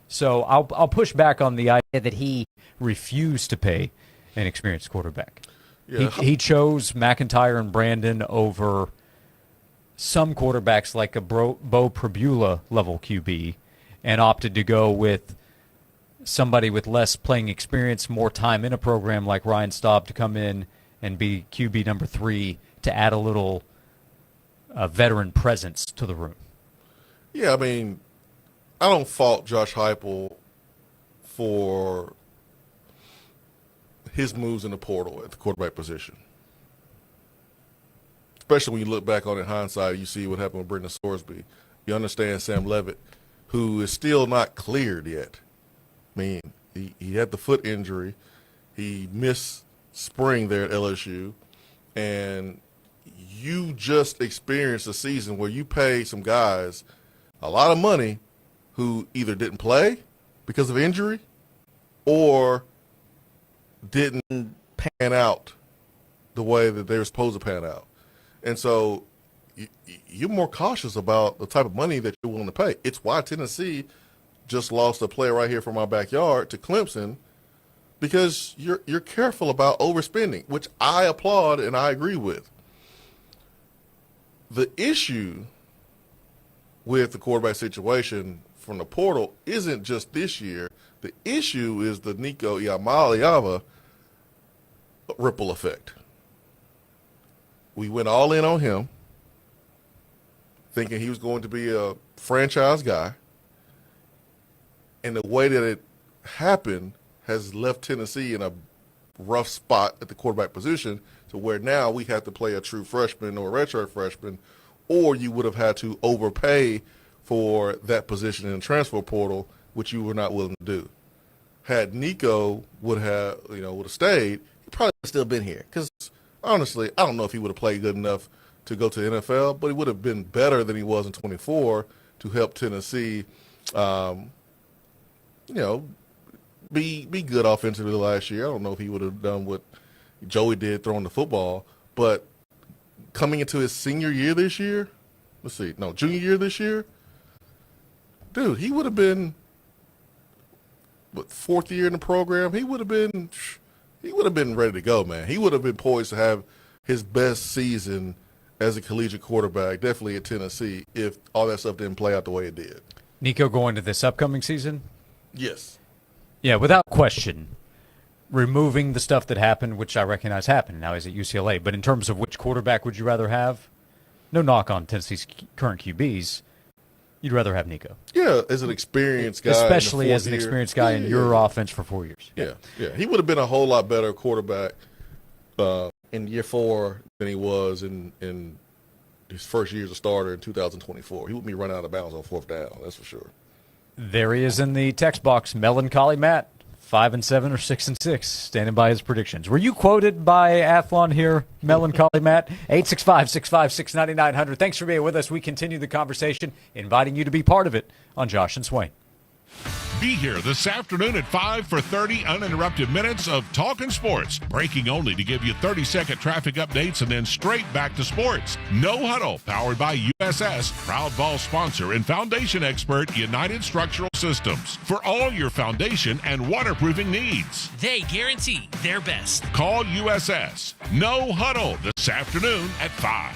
So I'll push back on the idea that he refused to pay an experienced quarterback. Yeah. He chose McIntyre and Brandon over some quarterbacks like a Bo Prabula level QB, and opted to go with somebody with less playing experience, more time in a program like Ryan Staub to come in and be QB number 3 to add a little veteran presence to the room. Yeah, I mean, I don't fault Josh Heupel for his moves in the portal at the quarterback position. Especially when you look back on it in hindsight, you see what happened with Brendan Sorsby. You understand Sam Leavitt, who is still not cleared yet. I mean, he had the foot injury. He missed spring there at LSU. And you just experienced a season where you pay some guys a lot of money who either didn't play because of injury or didn't pan out the way that they were supposed to pan out. And so you're more cautious about the type of money that you're willing to pay. It's why Tennessee just lost a player right here from our backyard to Clemson, because you're careful about overspending, which I applaud and I agree with. The issue with the quarterback situation from the portal isn't just this year. The issue is the Nico Iamaleava ripple effect. We went all in on him, thinking he was going to be a franchise guy. And the way that it happened has left Tennessee in a rough spot at the quarterback position, to where now we have to play a true freshman or a redshirt freshman, or you would have had to overpay for that position in the transfer portal, which you were not willing to do. Had Nico would have stayed, he probably would have still been here. Because honestly, I don't know if he would have played good enough to go to the NFL, but he would have been better than he was in 24 to help Tennessee, be good offensively last year. I don't know if he would have done what Joey did throwing the football, but coming into his senior year this year, junior year this year, dude, he would have been, fourth year in the program, he would have been ready to go, man. He would have been poised to have his best season as a collegiate quarterback, definitely at Tennessee, if all that stuff didn't play out the way it did. Nico going to this upcoming season? Yes. Yeah, without question. Removing the stuff that happened, which I recognize happened. Now he's at UCLA. But in terms of which quarterback would you rather have? No knock on Tennessee's current QBs. You'd rather have Nico. Yeah, as an experienced guy. Especially as an experienced guy in your offense for 4 years. Yeah. He would have been a whole lot better quarterback in year 4 than he was in his first year as a starter in 2024. He wouldn't be running out of bounds on 4th down, that's for sure. There he is in the text box. Melancholy Matt, 5-7 or 6-6, standing by his predictions. Were you quoted by Athlon here, Melancholy Matt? 865-656-9900. Thanks for being with us. We continue the conversation, inviting you to be part of it on Josh and Swain. Be here this afternoon at 5 for 30 uninterrupted minutes of talking sports. Breaking only to give you 30-second traffic updates and then straight back to sports. No Huddle, powered by USS, proud ball sponsor and foundation expert United Structural Systems. For all your foundation and waterproofing needs. They guarantee their best. Call USS. No Huddle this afternoon at 5.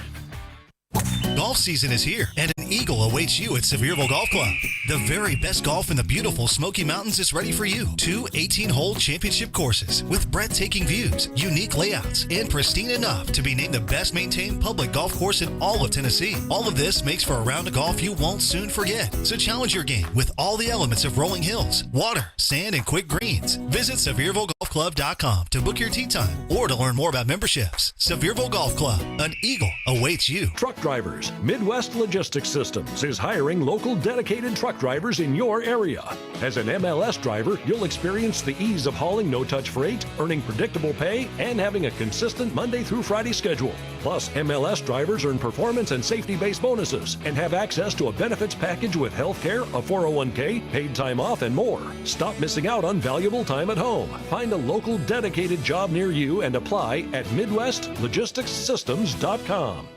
Golf season is here, and an eagle awaits you at Sevierville Golf Club. The very best golf in the beautiful Smoky Mountains is ready for you. 2 18-hole championship courses with breathtaking views, unique layouts, and pristine enough to be named the best maintained public golf course in all of Tennessee. All of this makes for a round of golf you won't soon forget. So challenge your game with all the elements of rolling hills, water, sand, and quick greens. Visit SeviervilleGolfClub.com to book your tee time or to learn more about memberships. Sevierville Golf Club, an eagle awaits you. Truck drivers. Midwest Logistics Systems is hiring local dedicated truck drivers in your area. As an MLS driver, you'll experience the ease of hauling no-touch freight, earning predictable pay, and having a consistent Monday through Friday schedule. Plus, MLS drivers earn performance and safety-based bonuses and have access to a benefits package with health care, a 401k, paid time off, and more. Stop missing out on valuable time at home. Find a local dedicated job near you and apply at MidwestLogisticsSystems.com.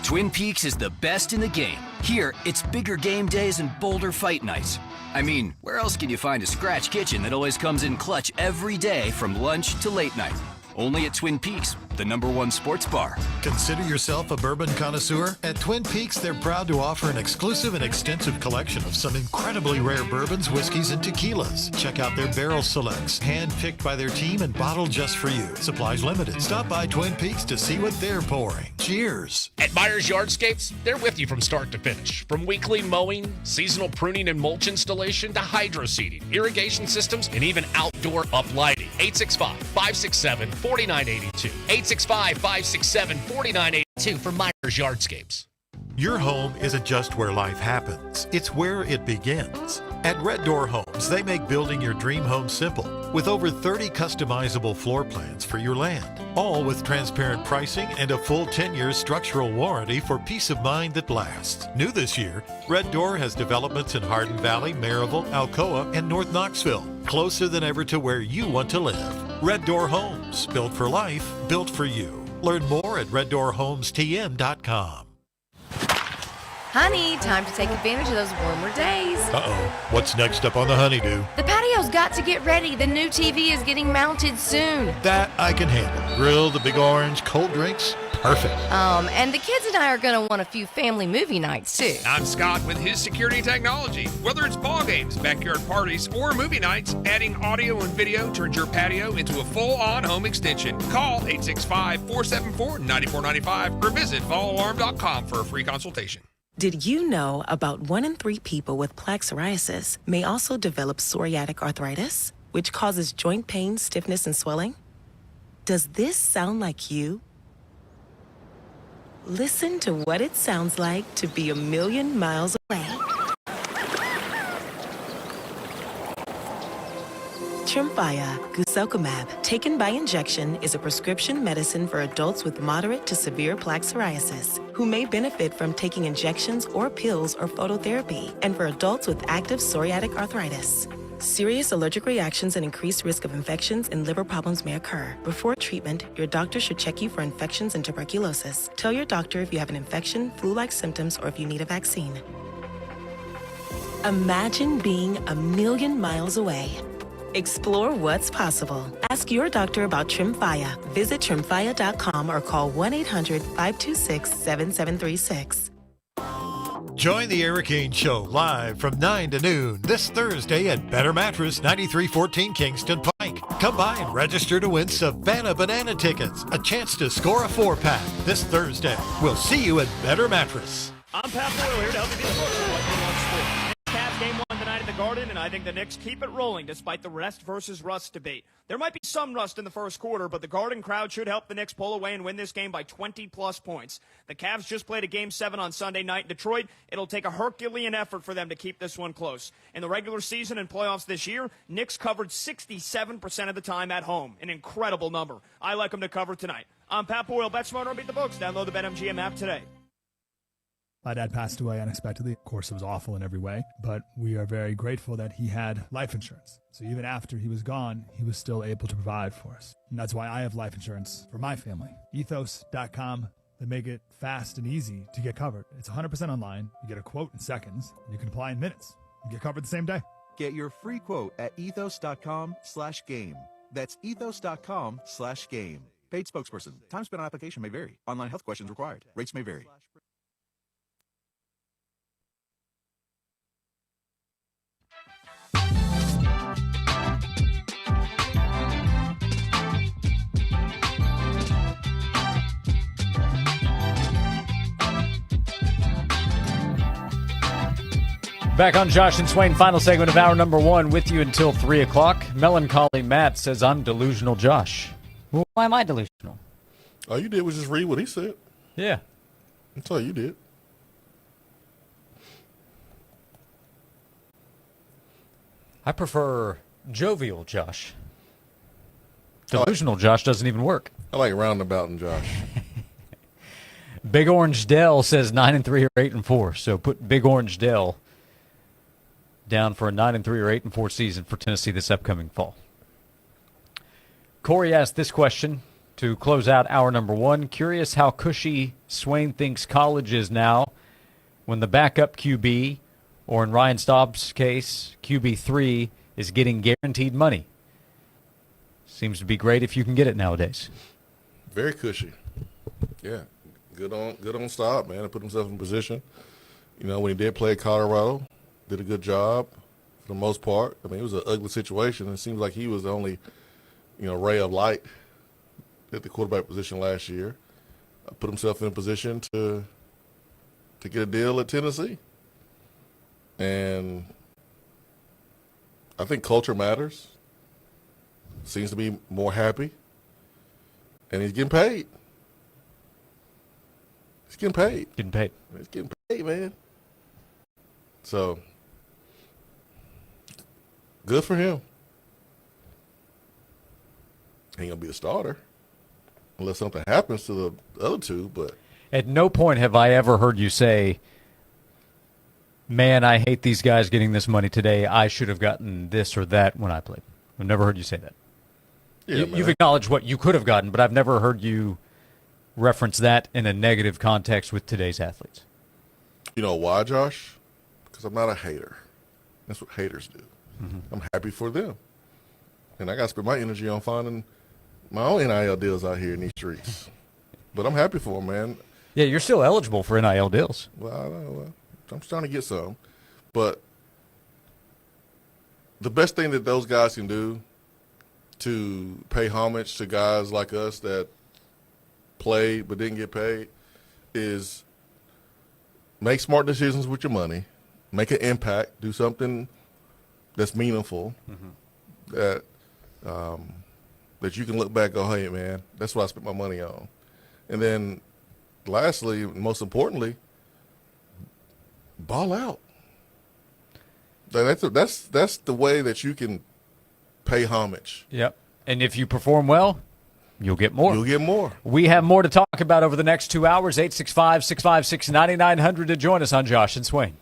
Twin Peaks is the best in the game. Here, it's bigger game days and bolder fight nights. I mean, where else can you find a scratch kitchen that always comes in clutch every day from lunch to late night? Only at Twin Peaks, the #1 sports bar. Consider yourself a bourbon connoisseur? At Twin Peaks, they're proud to offer an exclusive and extensive collection of some incredibly rare bourbons, whiskeys, and tequilas. Check out their barrel selects, hand-picked by their team and bottled just for you. Supplies limited. Stop by Twin Peaks to see what they're pouring. Cheers. At Myers Yardscapes, they're with you from start to finish. From weekly mowing, seasonal pruning and mulch installation to hydro seeding, irrigation systems, and even outdoor uplighting. 865-567-4982. 865-567-4982 for Myers Yardscapes. Your home isn't just where life happens, it's where it begins. At Red Door Homes, they make building your dream home simple with over 30 customizable floor plans for your land, all with transparent pricing and a full 10-year structural warranty for peace of mind that lasts. New this year, Red Door has developments in Hardin Valley, Maryville, Alcoa, and North Knoxville, closer than ever to where you want to live. Red Door Homes, built for life, built for you. Learn more at reddoorhomestm.com. Honey, time to take advantage of those warmer days. Uh-oh. What's next up on the honeydew? The patio's got to get ready. The new TV is getting mounted soon. That I can handle. Grill, the big orange, cold drinks. Perfect. And the kids and I are going to want a few family movie nights, too. I'm Scott with his security technology. Whether it's ball games, backyard parties, or movie nights, adding audio and video turns your patio into a full-on home extension. Call 865-474-9495 or visit vallalarm.com for a free consultation. Did you know about 1 in 3 people with plaque psoriasis may also develop psoriatic arthritis, which causes joint pain, stiffness, and swelling? Does this sound like you? Listen to what it sounds like to be a million miles away. Tremfya guselkumab, taken by injection, is a prescription medicine for adults with moderate to severe plaque psoriasis who may benefit from taking injections or pills or phototherapy, and for adults with active psoriatic arthritis. Serious allergic reactions and increased risk of infections and liver problems may occur. Before treatment, your doctor should check you for infections and tuberculosis. Tell your doctor if you have an infection, flu-like symptoms, or if you need a vaccine. Imagine being a million miles away. Explore what's possible. Ask your doctor about Tremfya. Visit tremfya.com or call 1-800-526-7736. Join the Eric Kane Show live from 9 to noon this Thursday at Better Mattress, 9314 Kingston Pike. Come by and register to win Savannah Banana tickets, a chance to score a 4-pack this Thursday. We'll see you at Better Mattress. I'm Pat Boyle here to help you be the first to watch sports. Cavs game 1 tonight at the Garden, and I think the Knicks keep it rolling despite the rest versus rust debate. There might be some rust in the first quarter, but the Garden crowd should help the Knicks pull away and win this game by 20-plus points. The Cavs just played a Game 7 on Sunday night in Detroit. It'll take a Herculean effort for them to keep this one close. In the regular season and playoffs this year, Knicks covered 67% of the time at home, an incredible number. I like them to cover tonight. I'm Pat Boyle, Bet Smarter, Beat the Books. Download the BetMGM app today. My dad passed away unexpectedly. Of course, it was awful in every way, but we are very grateful that he had life insurance. So even after he was gone, he was still able to provide for us. And that's why I have life insurance for my family. Ethos.com. They make it fast and easy to get covered. It's 100% online. You get a quote in seconds, and you can apply in minutes. You get covered the same day. Get your free quote at ethos.com/game. That's ethos.com/game. Paid spokesperson. Time spent on application may vary. Online health questions required. Rates may vary. Back on Josh and Swain, final segment of hour number 1 with you until 3 o'clock. Melancholy Matt says, I'm delusional Josh. Well, why am I delusional? All you did was just read what he said. Yeah. That's all you did. I prefer jovial Josh. Delusional Josh doesn't even work. I like roundabout and Josh. Big Orange Dell says 9-3 or 8-4. So put Big Orange Dell down for a 9-3 or 8-4 season for Tennessee this upcoming fall. Corey asked this question to close out hour number 1. Curious how cushy Swain thinks college is now when the backup QB, or in Ryan Staub's case, QB3, is getting guaranteed money. Seems to be great if you can get it nowadays. Very cushy. Yeah. Good on Staub, man. To put himself in position. You know, when he did play at Colorado, did a good job for the most part. I mean, it was an ugly situation. It seems like he was the only, ray of light at the quarterback position last year. Put himself in a position to get a deal at Tennessee. And I think culture matters. Seems to be more happy. And he's getting paid. He's getting paid. Getting paid. He's getting paid, man. So, good for him. He ain't going to be a starter unless something happens to the other two. But at no point have I ever heard you say, man, I hate these guys getting this money today. I should have gotten this or that when I played. I've never heard you say that. Yeah, You've acknowledged what you could have gotten, but I've never heard you reference that in a negative context with today's athletes. You know why, Josh? Because I'm not a hater. That's what haters do. I'm happy for them. And I got to spend my energy on finding my own NIL deals out here in these streets. But I'm happy for them, man. Yeah, you're still eligible for NIL deals. Well, I'm trying to get some. But the best thing that those guys can do to pay homage to guys like us that played but didn't get paid is make smart decisions with your money, make an impact, do something that's meaningful, that that you can look back and go, hey, man, that's what I spent my money on. And then lastly, most importantly, ball out. That's the way that you can pay homage. Yep. And if you perform well, you'll get more. You'll get more. We have more to talk about over the next 2 hours. 865-656-9900 to join us on Josh and Swain.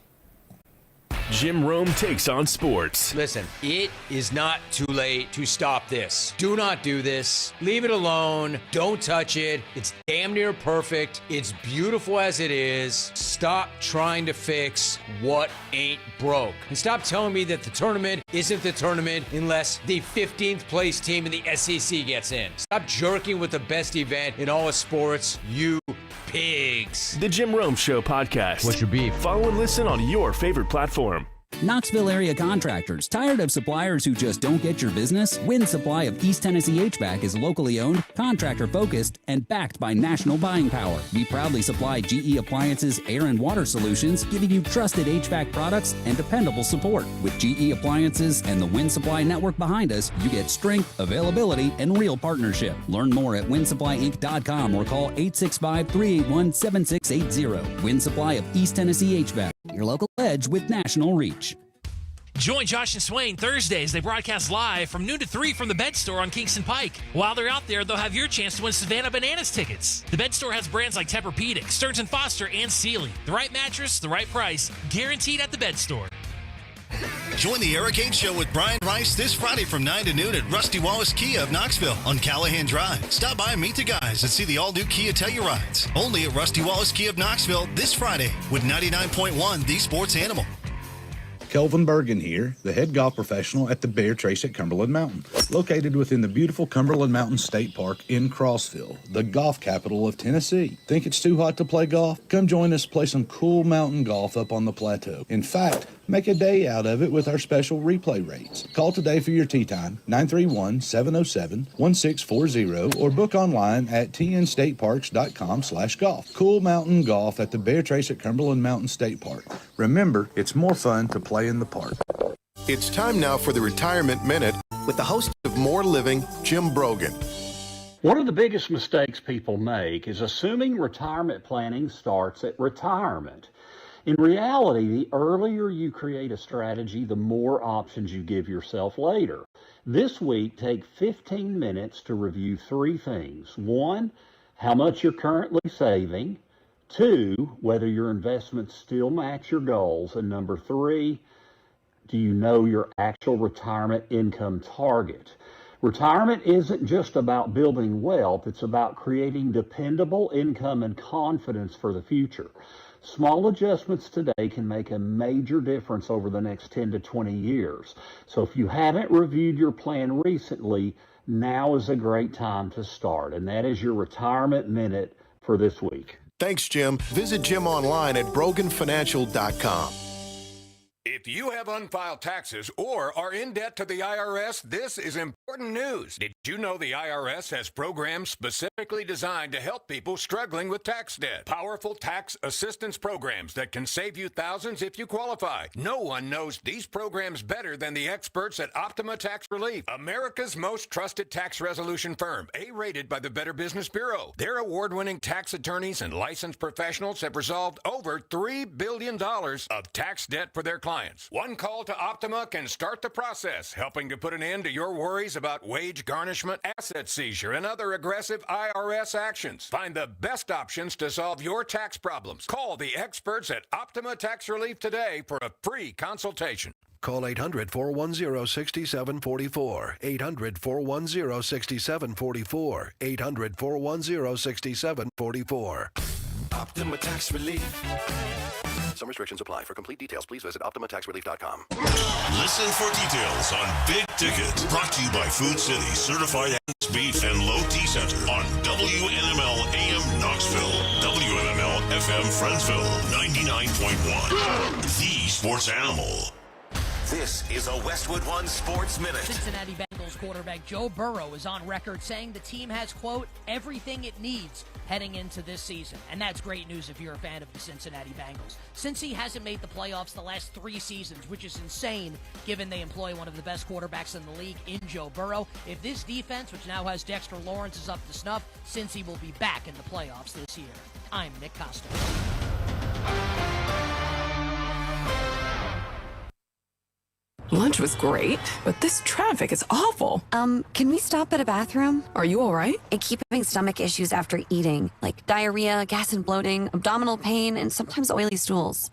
Jim Rome takes on sports. Listen, it is not too late to stop this. Do not do this. Leave it alone. Don't touch it. It's damn near perfect. It's beautiful as it is. Stop trying to fix what ain't broke. And stop telling me that the tournament isn't the tournament unless the 15th place team in the SEC gets in. Stop jerking with the best event in all of sports, you pigs. The Jim Rome Show podcast. What's your beef? Follow and listen on your favorite platform. Knoxville area contractors, tired of suppliers who just don't get your business? Win Supply of East Tennessee HVAC is locally owned, contractor-focused, and backed by national buying power. We proudly supply GE Appliances air and water solutions, giving you trusted HVAC products and dependable support. With GE Appliances and the Win Supply network behind us, you get strength, availability, and real partnership. Learn more at winsupplyinc.com or call 865-381-7680. Win Supply of East Tennessee HVAC, your local edge with national reach. Join Josh and Swain Thursdays. They broadcast live from noon to 3 from the Bed Store on Kingston Pike. While they're out there, they'll have your chance to win Savannah Bananas tickets. The Bed Store has brands like Tempur-Pedic, Stearns & Foster, and Sealy. The right mattress, the right price, guaranteed at the Bed Store. Join the Eric H. Show with Brian Rice this Friday from 9 to noon at Rusty Wallace Kia of Knoxville on Callahan Drive. Stop by and meet the guys and see the all-new Kia Tellurides. Only at Rusty Wallace Kia of Knoxville this Friday with 99.1 The Sports Animal. Kelvin Bergen here, the head golf professional at the Bear Trace at Cumberland Mountain. Located within the beautiful Cumberland Mountain State Park in Crossville, the golf capital of Tennessee. Think it's too hot to play golf? Come join us play some cool mountain golf up on the plateau. In fact, make a day out of it with our special replay rates. Call today for your tee time, 931-707-1640, or book online at tnstateparks.com/golf. Cool mountain golf at the Bear Trace at Cumberland Mountain State Park. Remember, it's more fun to play in the park. It's time now for the Retirement Minute with the host of More Living, Jim Brogan. One of the biggest mistakes people make is assuming retirement planning starts at retirement. In reality, the earlier you create a strategy, the more options you give yourself later. This week, take 15 minutes to review 3 things. 1, how much you're currently saving. 2, whether your investments still match your goals. And number 3, do you know your actual retirement income target? Retirement isn't just about building wealth, it's about creating dependable income and confidence for the future. Small adjustments today can make a major difference over the next 10 to 20 years. So if you haven't reviewed your plan recently, now is a great time to start. And that is your Retirement Minute for this week. Thanks, Jim. Visit Jim online at broganfinancial.com. If you have unfiled taxes or are in debt to the IRS, this is important news. Did you know the IRS has programs specifically designed to help people struggling with tax debt? Powerful tax assistance programs that can save you thousands if you qualify. No one knows these programs better than the experts at Optima Tax Relief, America's most trusted tax resolution firm, A-rated by the Better Business Bureau. Their award-winning tax attorneys and licensed professionals have resolved over $3 billion of tax debt for their clients. One call to Optima can start the process, helping to put an end to your worries about wage garnishment, asset seizure, and other aggressive IRS actions. Find the best options to solve your tax problems. Call the experts at Optima Tax Relief today for a free consultation. Call 800-410-6744. 800-410-6744. 800-410-6744. Optima Tax Relief. Some restrictions apply. For complete details, please visit OptimaTaxRelief.com. Listen for details on Big Ticket. Brought to you by Food City, Certified Angus Beef and Low T Center on WNML AM Knoxville, WNML FM Friendsville, 99.1. The Sports Animal. This is a Westwood One Sports Minute. Cincinnati Bengals quarterback Joe Burrow is on record saying the team has, quote, everything it needs heading into this season. And that's great news if you're a fan of the Cincinnati Bengals. Since he hasn't made the playoffs the last 3 seasons, which is insane given they employ one of the best quarterbacks in the league in Joe Burrow, if this defense, which now has Dexter Lawrence, is up to snuff, Cincy will be back in the playoffs this year. I'm Nick Costa. Lunch was great, but this traffic is awful. Can we stop at a bathroom? Are you all right? I keep having stomach issues after eating, like diarrhea, gas and bloating, abdominal pain, and sometimes oily stools.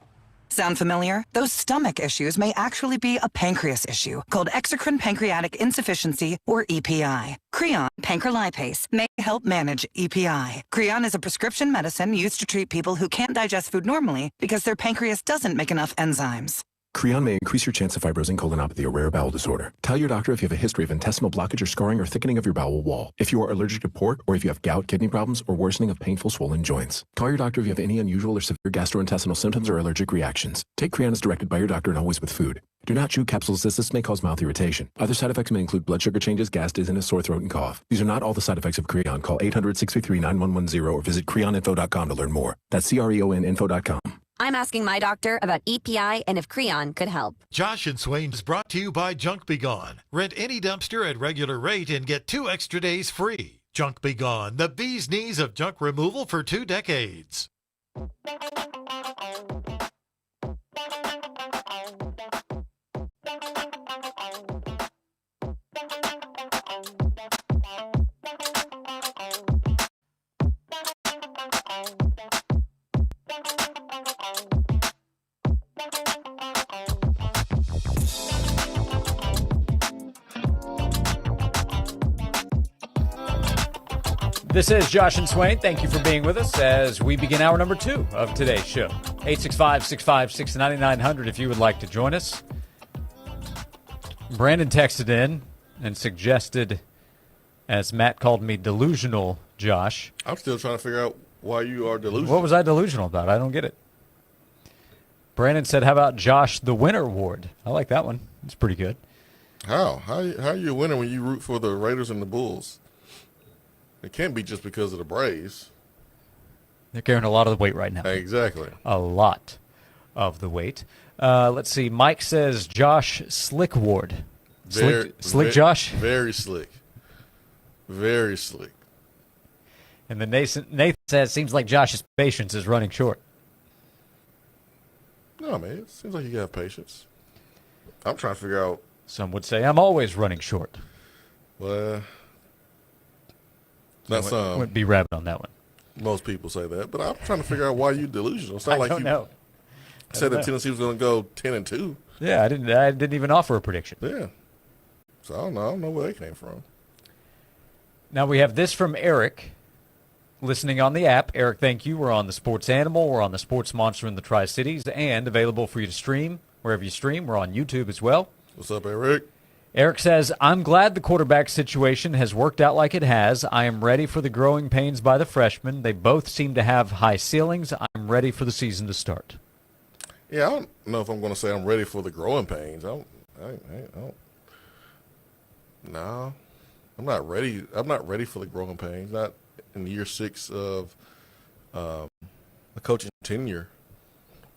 Sound familiar? Those stomach issues may actually be a pancreas issue called exocrine pancreatic insufficiency, or EPI. Creon pancrelipase may help manage EPI. Creon is a prescription medicine used to treat people who can't digest food normally because their pancreas doesn't make enough enzymes. Creon may increase your chance of fibrosing colonopathy, a rare bowel disorder. Tell your doctor if you have a history of intestinal blockage or scarring or thickening of your bowel wall, if you are allergic to pork, or if you have gout, kidney problems, or worsening of painful swollen joints. Call your doctor if you have any unusual or severe gastrointestinal symptoms or allergic reactions. Take Creon as directed by your doctor and always with food. Do not chew capsules as this may cause mouth irritation. Other side effects may include blood sugar changes, gas, dizziness, sore throat, and cough. These are not all the side effects of Creon. Call 800-633-9110 or visit creoninfo.com to learn more. That's creoninfo.com. I'm asking my doctor about EPI and if Creon could help. Josh and Swain is brought to you by Junk Be Gone. Rent any dumpster at regular rate and get 2 extra days free. Junk Be Gone, the bee's knees of junk removal for 2 decades. This is Josh and Swain. Thank you for being with us as we begin hour number 2 of today's show. 865-656-9900 if you would like to join us. Brandon texted in and suggested, as Matt called me, delusional Josh. I'm still trying to figure out why you are delusional. What was I delusional about? I don't get it. Brandon said, how about Josh the Winner Award? I like that one. It's pretty good. How are you a winner when you root for the Raiders and the Bulls? It can't be just because of the Braves. They're carrying a lot of the weight right now. Exactly. A lot of the weight. Let's see. Mike says Josh Slick Ward. Slick Josh? Very slick. Very slick. And then Nathan says, seems like Josh's patience is running short. No, man. It seems like you got patience. I'm trying to figure out. Some would say I'm always running short. Well, that's wouldn't be rabbit on that one. Most people say that, but I'm trying to figure out why you delusional. It's not like you know. said that Tennessee was going to go 10-2. Yeah, I didn't even offer a prediction. Yeah, so I don't know where they came from. Now we have this from Eric, listening on the app. Eric, thank you. We're on the Sports Animal. We're on the Sports Monster in the Tri-Cities, and available for you to stream wherever you stream. We're on YouTube as well. What's up, Eric? Eric says, I'm glad the quarterback situation has worked out like it has. I am ready for the growing pains by the freshmen. They both seem to have high ceilings. I'm ready for the season to start. Yeah, I don't know if I'm going to say I'm ready for the growing pains. No, I'm not ready. I'm not ready for the growing pains. Not in year 6 of a coaching tenure.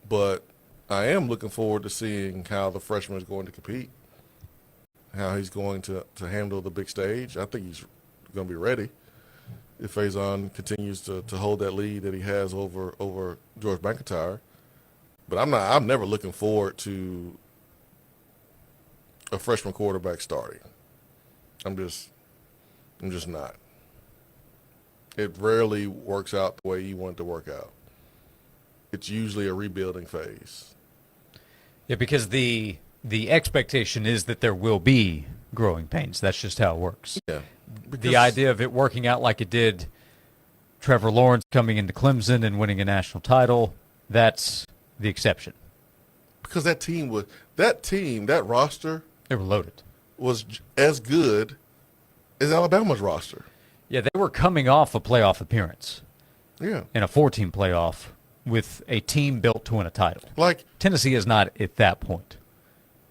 But I am looking forward to seeing how the freshman is going to compete. How he's going to handle the big stage. I think he's going to be ready if Faison continues to hold that lead that he has over George McIntyre. But I'm never looking forward to a freshman quarterback starting. I'm just not. It rarely works out the way you want it to work out. It's usually a rebuilding phase. Yeah, because the the expectation is that there will be growing pains. That's just how it works. Yeah. The idea of it working out like it did Trevor Lawrence coming into Clemson and winning a national title, that's the exception. Because that roster, they were loaded, was as good as Alabama's roster. Yeah, they were coming off a playoff appearance. Yeah. In a 14 playoff with a team built to win a title. Like Tennessee is not at that point.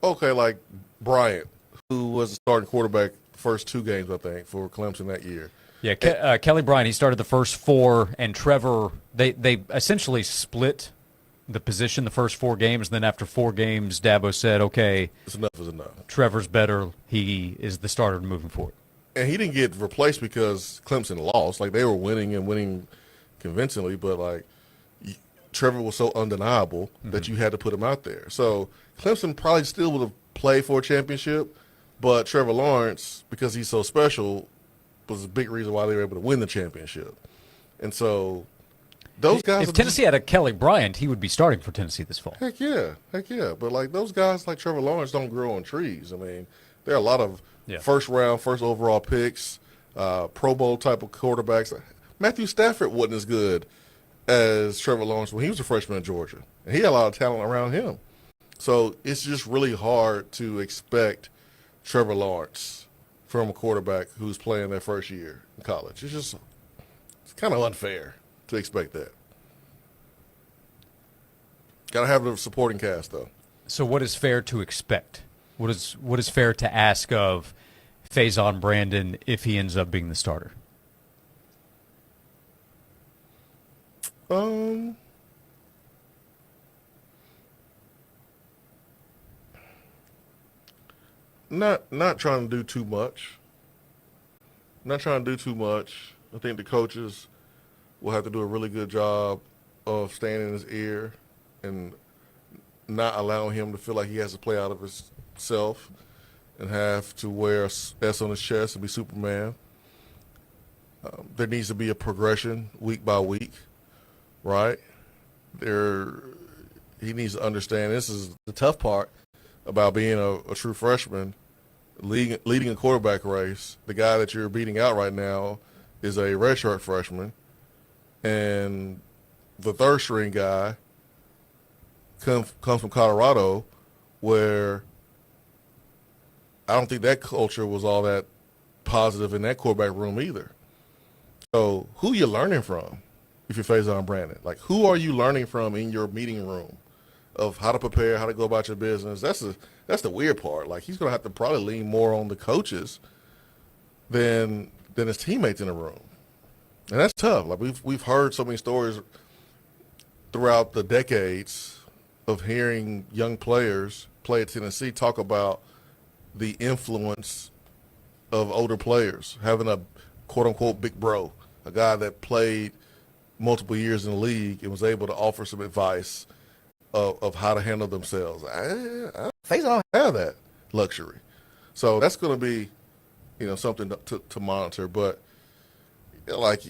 Okay, like Bryant, who was the starting quarterback the first 2 games, I think, for Clemson that year. Yeah, Kelly Bryant, he started the first 4, and Trevor, they essentially split the position the first 4 games, and then after 4 games, Dabo said, okay, enough is enough. Trevor's better. He is the starter moving forward. And he didn't get replaced because Clemson lost. Like, they were winning convincingly, but, like, Trevor was so undeniable that you had to put him out there. So Clemson probably still would have played for a championship, but Trevor Lawrence, because he's so special, was a big reason why they were able to win the championship. And so those guys. If Tennessee had a Kelly Bryant, he would be starting for Tennessee this fall. Heck yeah. But like those guys like Trevor Lawrence don't grow on trees. I mean, there are a lot of first round, first overall picks, Pro Bowl type of quarterbacks. Matthew Stafford wasn't as good as Trevor Lawrence when he was a freshman in Georgia, and he had a lot of talent around him. So it's just really hard to expect Trevor Lawrence from a quarterback who's playing their first year in college. It's kind of unfair to expect that. Got to have the supporting cast, though. So what is fair to expect? What is fair to ask of Faison Brandon if he ends up being the starter? Not trying to do too much. I think the coaches will have to do a really good job of staying in his ear and not allowing him to feel like he has to play out of himself and have to wear a S on his chest and be Superman. There needs to be a progression week by week, right? He needs to understand this is the tough part about being a true freshman, leading a quarterback race. The guy that you're beating out right now is a redshirt freshman, and the third string guy comes from Colorado, where I don't think that culture was all that positive in that quarterback room either. So who you learning from if you're Faison Brandon? Like, who are you learning from in your meeting room of how to prepare, how to go about your business? That's the weird part. Like, he's going to have to probably lean more on the coaches than his teammates in the room. And that's tough. Like, we've heard so many stories throughout the decades of hearing young players play at Tennessee talk about the influence of older players, having a quote-unquote big bro, a guy that played multiple years in the league and was able to offer some advice of how to handle themselves. Faison don't have that luxury. So that's going to be, something to monitor. But, like,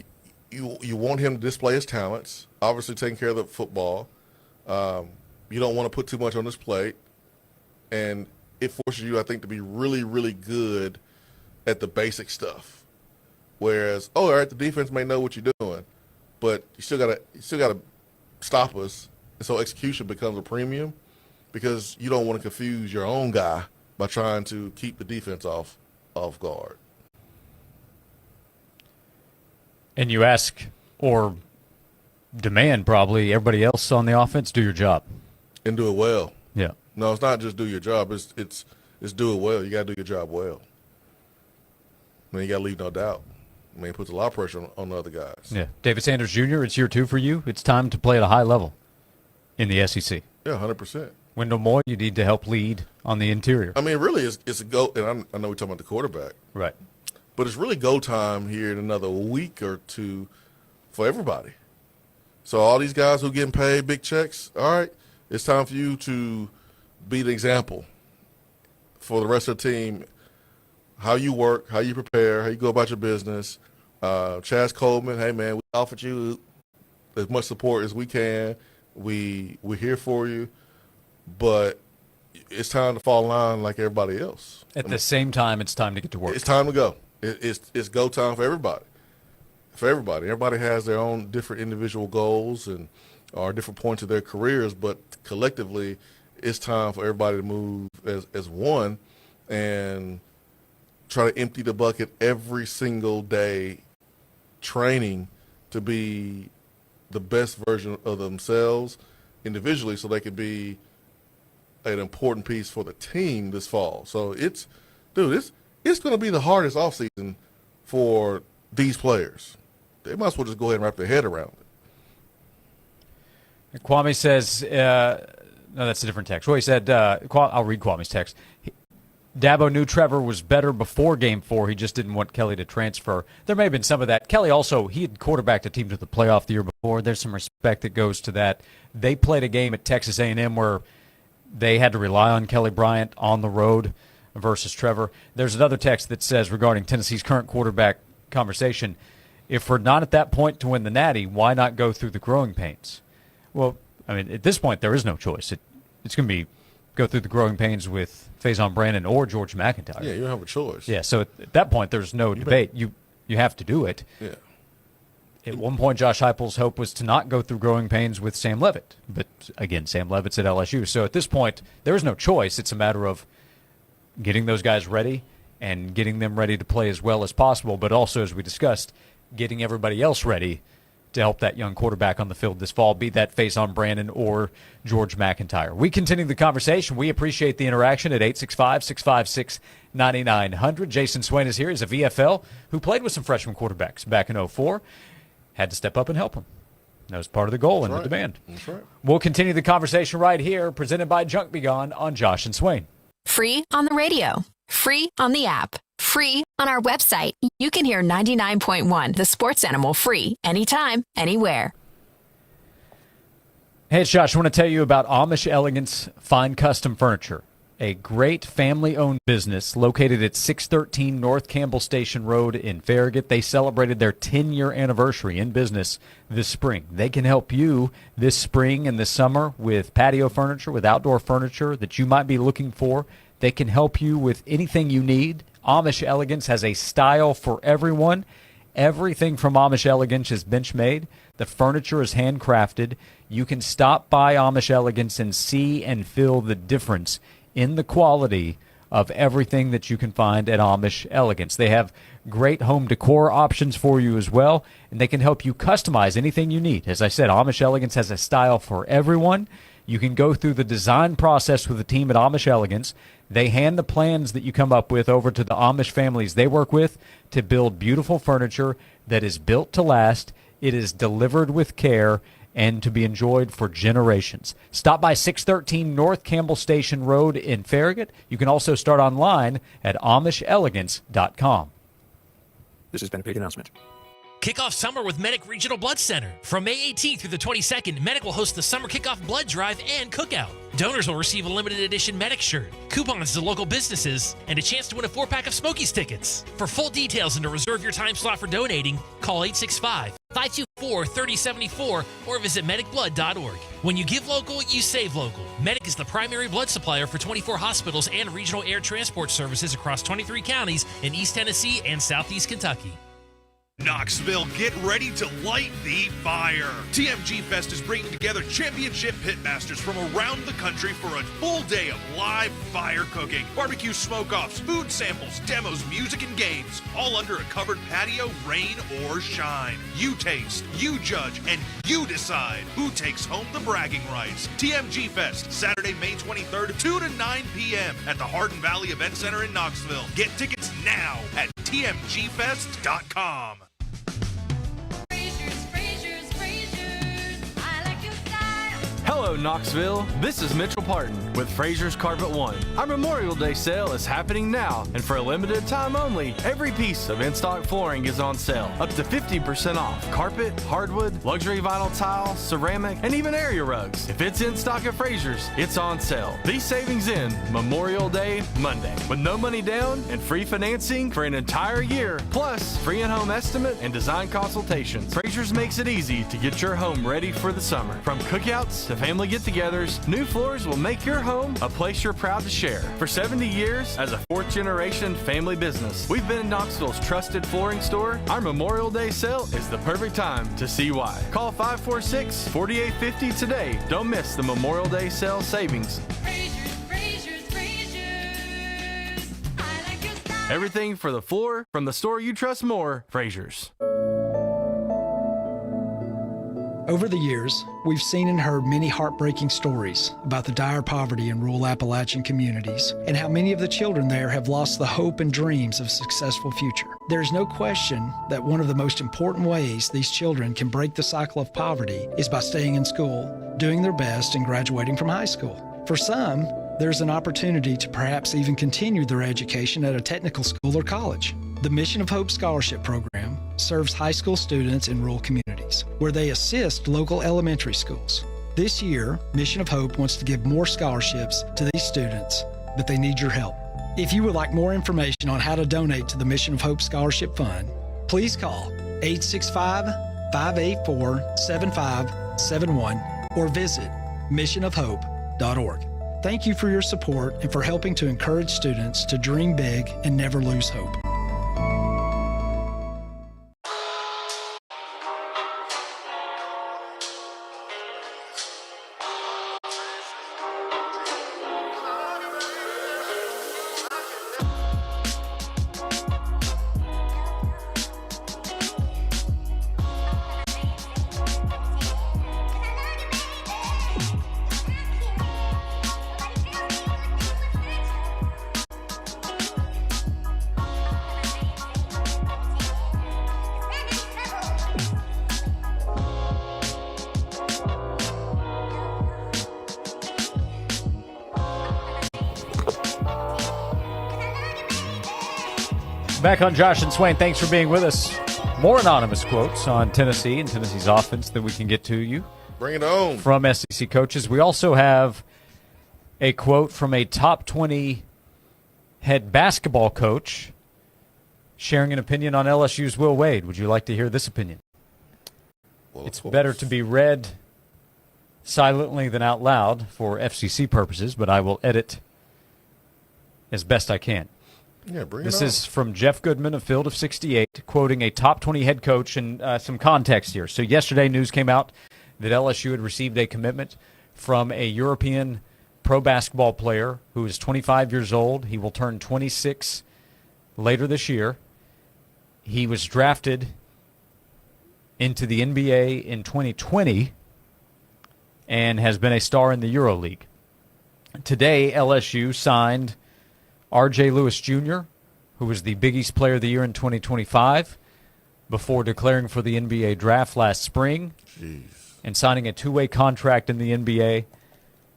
you want him to display his talents, obviously taking care of the football. You don't want to put too much on his plate. And it forces you, I think, to be really, really good at the basic stuff. Whereas, all right, the defense may know what you're doing, but you still gotta stop us. And so execution becomes a premium because you don't want to confuse your own guy by trying to keep the defense off guard. And you ask or demand probably everybody else on the offense do your job and do it well. Yeah. No, it's not just do your job. It's do it well. You got to do your job well. I mean, you got to leave no doubt. I mean, it puts a lot of pressure on the other guys. Yeah. David Sanders Jr., it's year 2 for you. It's time to play at a high level in the SEC. Yeah, 100%. Wendell Moore, you need to help lead on the interior. I mean, really, it's a go. And I know we're talking about the quarterback. Right. But it's really go time here in another week or two for everybody. So all these guys who are getting paid big checks, all right, it's time for you to be the example for the rest of the team, how you work, how you prepare, how you go about your business. Chaz Coleman, hey, man, we offered you as much support as we can. We're here for you, but it's time to fall in line like everybody else. At the same time, it's time to get to work. It's time to go. It's go time for everybody. Everybody has their own different individual goals and are different points of their careers, but collectively, it's time for everybody to move as one and try to empty the bucket every single day, training to be the best version of themselves individually so they can be an important piece for the team this fall. So it's going to be the hardest offseason for these players. They might as well just go ahead and wrap their head around it. Kwame says, no, that's a different text. Well, he said, I'll read Kwame's text. Dabo knew Trevor was better before Game 4. He just didn't want Kelly to transfer. There may have been some of that. Kelly also, he had quarterbacked a team to the playoff the year before. There's some respect that goes to that. They played a game at Texas A&M where they had to rely on Kelly Bryant on the road versus Trevor. There's another text that says regarding Tennessee's current quarterback conversation, if we're not at that point to win the Natty, why not go through the growing pains? Well, I mean, at this point, there is no choice. It's going to be go through the growing pains with Faison Brandon or George McIntyre. Yeah, you don't have a choice. Yeah, so at that point, there's no debate. You have to do it. Yeah. At one point, Josh Heupel's hope was to not go through growing pains with Sam Leavitt. But, again, Sam Leavitt's at LSU. So at this point, there is no choice. It's a matter of getting those guys ready and getting them ready to play as well as possible, but also, as we discussed, getting everybody else ready to help that young quarterback on the field this fall, be that Faison Brandon or George McIntyre. We continue the conversation. We appreciate the interaction at 865-656-9900. Jason Swain is here. He's a VFL who played with some freshman quarterbacks back in 2004. Had to step up and help them. That was part of the goal and the demand. That's right. We'll continue the conversation right here, presented by Junk Be Gone on Josh and Swain. Free on the radio. Free on the app. Free on our website. You can hear 99.1 The Sports Animal free anytime, anywhere. Hey, it's Josh. I want to tell you about Amish Elegance Fine Custom Furniture, a great family-owned business located at 613 North Campbell Station Road in Farragut. They celebrated their 10-year anniversary in business this spring. They can help you this spring and this summer with patio furniture, with outdoor furniture that you might be looking for. They can help you with anything you need. Amish Elegance has a style for everyone. Everything from Amish Elegance is bench-made. The furniture is handcrafted. You can stop by Amish Elegance and see and feel the difference in the quality of everything that you can find at Amish Elegance. They have great home decor options for you as well, and they can help you customize anything you need. As I said, Amish Elegance has a style for everyone. You can go through the design process with the team at Amish Elegance. They hand the plans that you come up with over to the Amish families they work with to build beautiful furniture that is built to last. It is delivered with care and to be enjoyed for generations. Stop by 613 North Campbell Station Road in Farragut. You can also start online at AmishElegance.com. This has been a paid announcement. Kick off summer with Medic Regional Blood Center. From May 18th through the 22nd, Medic will host the Summer Kickoff Blood Drive and Cookout. Donors will receive a limited edition Medic shirt, coupons to local businesses, and a chance to win a 4-pack of Smokies tickets. For full details and to reserve your time slot for donating, call 865-524-3074 or visit medicblood.org. When you give local, you save local. Medic is the primary blood supplier for 24 hospitals and regional air transport services across 23 counties in East Tennessee and Southeast Kentucky. Knoxville, get ready to light the fire. TMG Fest is bringing together championship pitmasters from around the country for a full day of live fire cooking, barbecue smoke-offs, food samples, demos, music, and games, all under a covered patio, rain or shine. You taste, you judge, and you decide who takes home the bragging rights. TMG Fest, Saturday, May 23rd, 2 to 9 p.m. at the Hardin Valley Event Center in Knoxville. Get tickets now at tmgfest.com. Hello, Knoxville. This is Mitchell Parton with Fraser's Carpet One. Our Memorial Day sale is happening now, and for a limited time only, every piece of in-stock flooring is on sale, up to 50% off. Carpet, hardwood, luxury vinyl tile, ceramic, and even area rugs. If it's in stock at Fraser's, it's on sale. These savings end Memorial Day Monday, with no money down and free financing for an entire year, plus free in-home estimate and design consultations. Fraser's makes it easy to get your home ready for the summer. From cookouts to to family get-togethers, new floors will make your home a place you're proud to share. For 70 years, as a fourth-generation family business, we've been Knoxville's trusted flooring store. Our Memorial Day sale is the perfect time to see why. Call 546-4850 today. Don't miss the Memorial Day sale savings. Everything for the floor from the store you trust more, Fraser's. Over the years, we've seen and heard many heartbreaking stories about the dire poverty in rural Appalachian communities and how many of the children there have lost the hope and dreams of a successful future. There is no question that one of the most important ways these children can break the cycle of poverty is by staying in school, doing their best, and graduating from high school. For some, there's an opportunity to perhaps even continue their education at a technical school or college. The Mission of Hope Scholarship Program serves high school students in rural communities, where they assist local elementary schools. This year, Mission of Hope wants to give more scholarships to these students, but they need your help. If you would like more information on how to donate to the Mission of Hope Scholarship Fund, please call 865-584-7571 or visit missionofhope.org. Thank you for your support and for helping to encourage students to dream big and never lose hope. Back on Josh and Swain. Thanks for being with us. More anonymous quotes on Tennessee and Tennessee's offense that we can get to you. Bring it on. From SEC coaches. We also have a quote from a top 20 head basketball coach sharing an opinion on LSU's Will Wade. Would you like to hear this opinion? Well, it's better to be read silently than out loud for FCC purposes, but I will edit as best I can. Yeah, bring this it on. is from Jeff Goodman of Field of 68, quoting a top 20 head coach, and some context here. So yesterday news came out that LSU had received a commitment from a European pro basketball player who is 25 years old. He will turn 26 later this year. He was drafted into the NBA in 2020 and has been a star in the EuroLeague. Today, LSU signed R.J. Lewis Jr., who was the Big East Player of the Year in 2025, before declaring for the NBA draft last spring. Jeez. And signing a two-way contract in the NBA.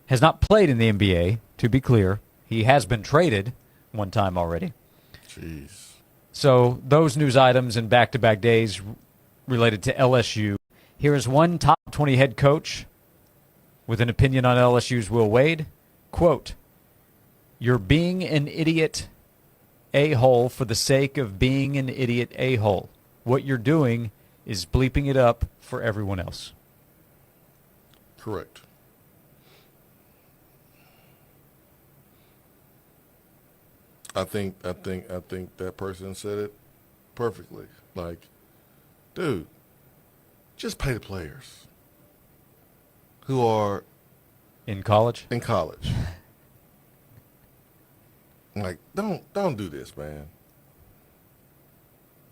Has not played in the NBA, to be clear. He has been traded one time already. Jeez. So those news items in back-to-back days related to LSU. Here is one top 20 head coach with an opinion on LSU's Will Wade. Quote, "You're being an idiot a-hole for the sake of being an idiot a-hole. What you're doing is bleeping it up for everyone else." Correct. I think that person said it perfectly. Like, dude, just pay the players who are in college. Like, don't do this, man.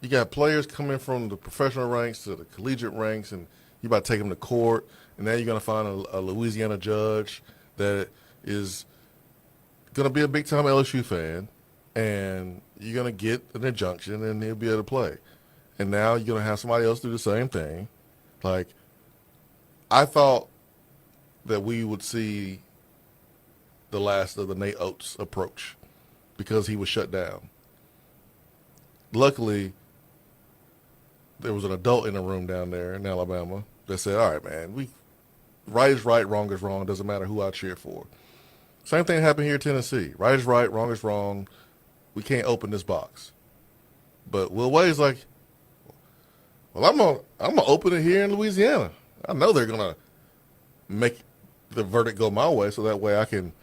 You got players coming from the professional ranks to the collegiate ranks, and you about to take them to court, and now you're going to find a Louisiana judge that is going to be a big-time LSU fan, and you're going to get an injunction, and he'll be able to play. And now you're going to have somebody else do the same thing. Like, I thought that we would see the last of the Nate Oates approach because he was shut down. Luckily, there was an adult in the room down there in Alabama that said, all right, man, right is right, wrong is wrong. It doesn't matter who I cheer for. Same thing happened here in Tennessee. Right is right, wrong is wrong. We can't open this box. But Will Wade's like, well, I'm gonna open it here in Louisiana. I know they're gonna make the verdict go my way, so that way I can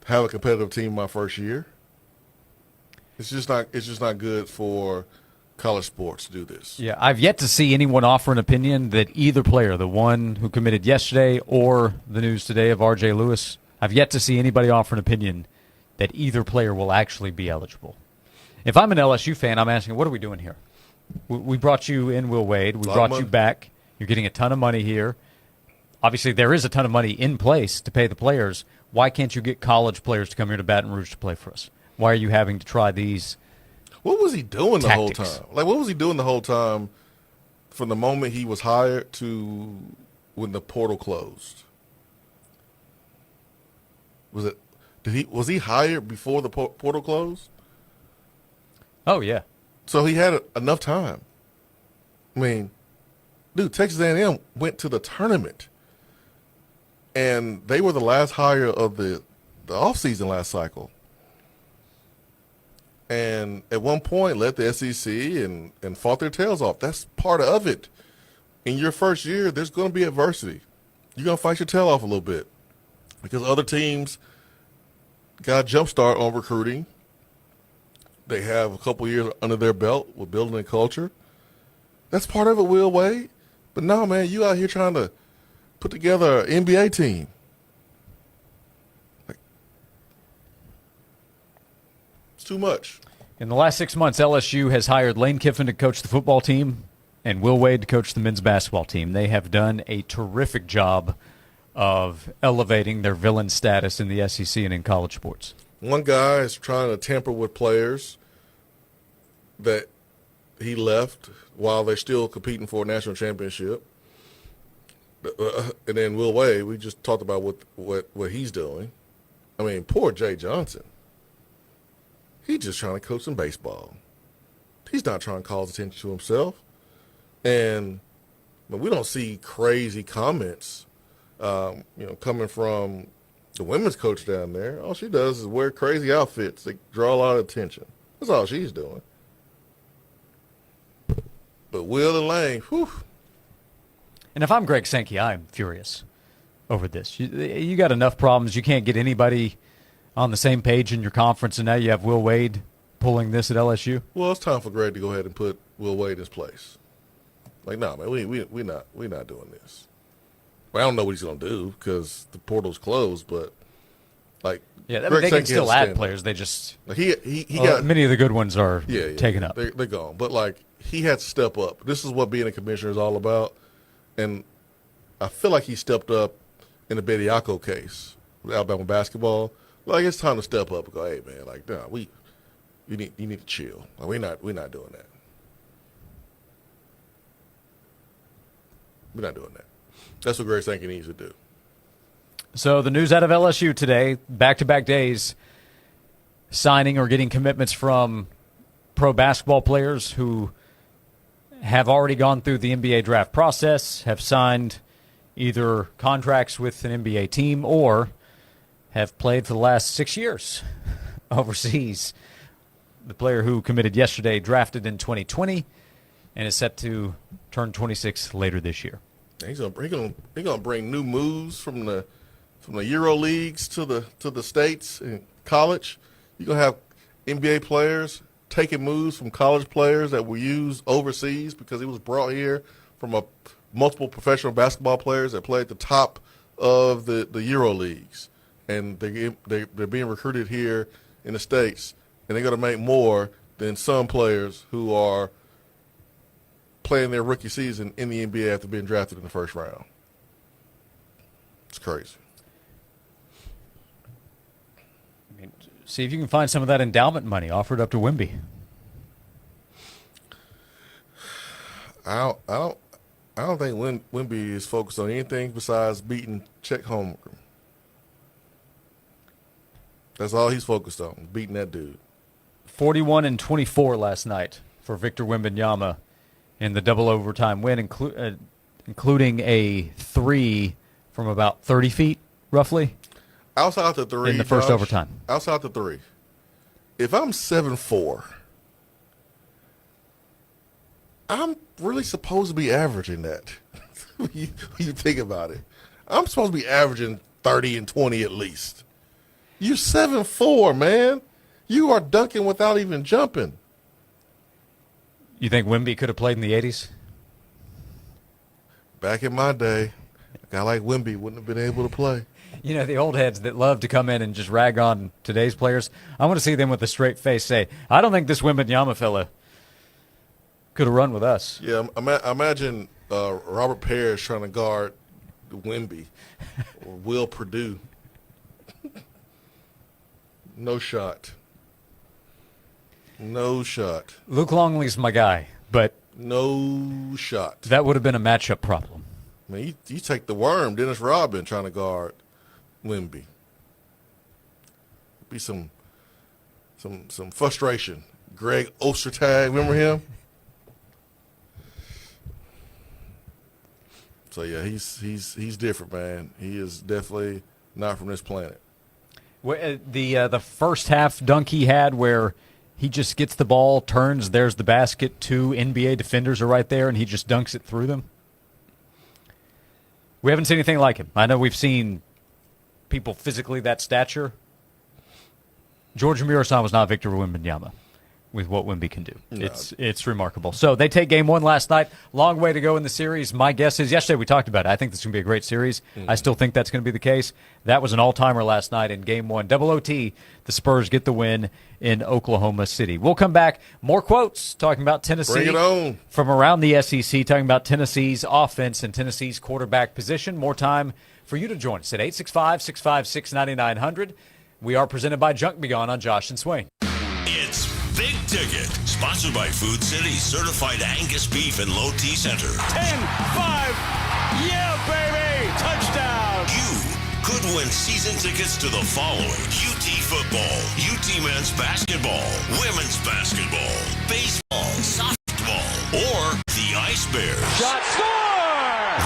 have a competitive team my first year. It's just not good for college sports to do this. Yeah, I've yet to see anyone offer an opinion that either player, the one who committed yesterday or the news today of R.J. Lewis, I've yet to see anybody offer an opinion that either player will actually be eligible. If I'm an LSU fan, I'm asking, what are we doing here? We brought you in, Will Wade. We brought you back. You're getting a ton of money here. Obviously, there is a ton of money in place to pay the players. Why can't you get college players to come here to Baton Rouge to play for us? Why are you having to try these What was he doing tactics? the whole time? Like, what was he doing the whole time from the moment he was hired to when the portal closed? Was he hired before the portal closed? Oh, yeah. So he had enough time. I mean, dude, Texas A&M went to the tournament, and they were the last hire of the offseason last cycle. And at one point led the SEC and fought their tails off. That's part of it. In your first year, there's going to be adversity. You're going to fight your tail off a little bit because other teams got a jump start on recruiting. They have a couple years under their belt with building a culture. That's part of it, Will Wade. But no, man, you out here trying to put together an NBA team. It's too much. In the last 6 months, LSU has hired Lane Kiffin to coach the football team and Will Wade to coach the men's basketball team. They have done a terrific job of elevating their villain status in the SEC and in college sports. One guy is trying to tamper with players that he left while they're still competing for a national championship. And then Will Wade, we just talked about what he's doing. I mean, poor Jay Johnson. He's just trying to coach some baseball. He's not trying to cause attention to himself. And we don't see crazy comments, coming from the women's coach down there. All she does is wear crazy outfits that draw a lot of attention. That's all she's doing. But Will and Lane, whew. And if I'm Greg Sankey, I'm furious over this. You got enough problems. You can't get anybody on the same page in your conference, and now you have Will Wade pulling this at LSU. Well, it's time for Greg to go ahead and put Will Wade in his place. Like, no, man, we're not doing this. Well, I don't know what he's going to do because the portal's closed, but like, yeah, Greg they can Sankey still has to add stand players. up. They just like he got many of the good ones are taken up. They're gone. But like, he had to step up. This is what being a commissioner is all about, and I feel like he stepped up in the Bediako case with Alabama basketball. Like, it's time to step up and go, hey man, like, nah, you need to chill. Like, we're not doing that. We're not doing that. That's what Greg Sankey needs to do. So the news out of LSU today, back-to-back days, signing or getting commitments from pro basketball players who have already gone through the NBA draft process, have signed either contracts with an NBA team or have played for the last 6 years overseas. The player who committed yesterday drafted in 2020 and is set to turn 26 later this year. He's gonna bring new moves from the Euro leagues to the States in college. You're gonna have NBA players taking moves from college players that were used overseas because he was brought here from multiple professional basketball players that play at the top of the Euro leagues, and they're being recruited here in the States, and they're gonna make more than some players who are playing their rookie season in the NBA after being drafted in the first round. It's crazy. I mean, see if you can find some of that endowment money offered up to Wemby. I don't think Wemby is focused on anything besides beating Chet Holmgren. That's all he's focused on, beating that dude. 41 and 24 last night for Victor Wembanyama in the double overtime win, including a three from about 30 feet, roughly. Outside the three. In the first overtime. Outside the three. If I'm 7'4", I'm really supposed to be averaging that when you think about it. I'm supposed to be averaging 30 and 20 at least. You're 7'4", man. You are dunking without even jumping. You think Wemby could have played in the 80s? Back in my day, a guy like Wemby wouldn't have been able to play. You know, the old heads that love to come in and just rag on today's players, I want to see them with a straight face say, I don't think this Wembanyama fella could have run with us. Yeah, imagine Robert Parrish trying to guard Wemby or Will Perdue. No shot. No shot. Luke Longley's my guy, but no shot. That would have been a matchup problem. I mean, you take the worm, Dennis Rodman trying to guard Wemby. Be some frustration. Greg Ostertag, remember him? So yeah, he's different, man. He is definitely not from this planet. The first half dunk he had where he just gets the ball, turns, there's the basket, 2 NBA defenders are right there, and he just dunks it through them. We haven't seen anything like him. I know we've seen people physically that stature. George Murasan was not Victor Wembanyama with what Wemby can do. No. It's remarkable. So they take game 1 last night. Long way to go in the series. My guess is, yesterday we talked about it, I think this is going to be a great series. I still think that's going to be the case. That was an all-timer last night in game 1. Double OT, the Spurs get the win in Oklahoma City. We'll come back. More quotes talking about Tennessee. Bring it on. From around the SEC, talking about Tennessee's offense and Tennessee's quarterback position. More time for you to join us at 865-656-9900. We are presented by Junk Be Gone on Josh and Swain. It's Big Ticket, sponsored by Food City, certified Angus beef and low T center. 10-5, yeah, baby, touchdown. You could win season tickets to the following: UT football, UT men's basketball, women's basketball, baseball, softball, or the Ice Bears. Shot, score!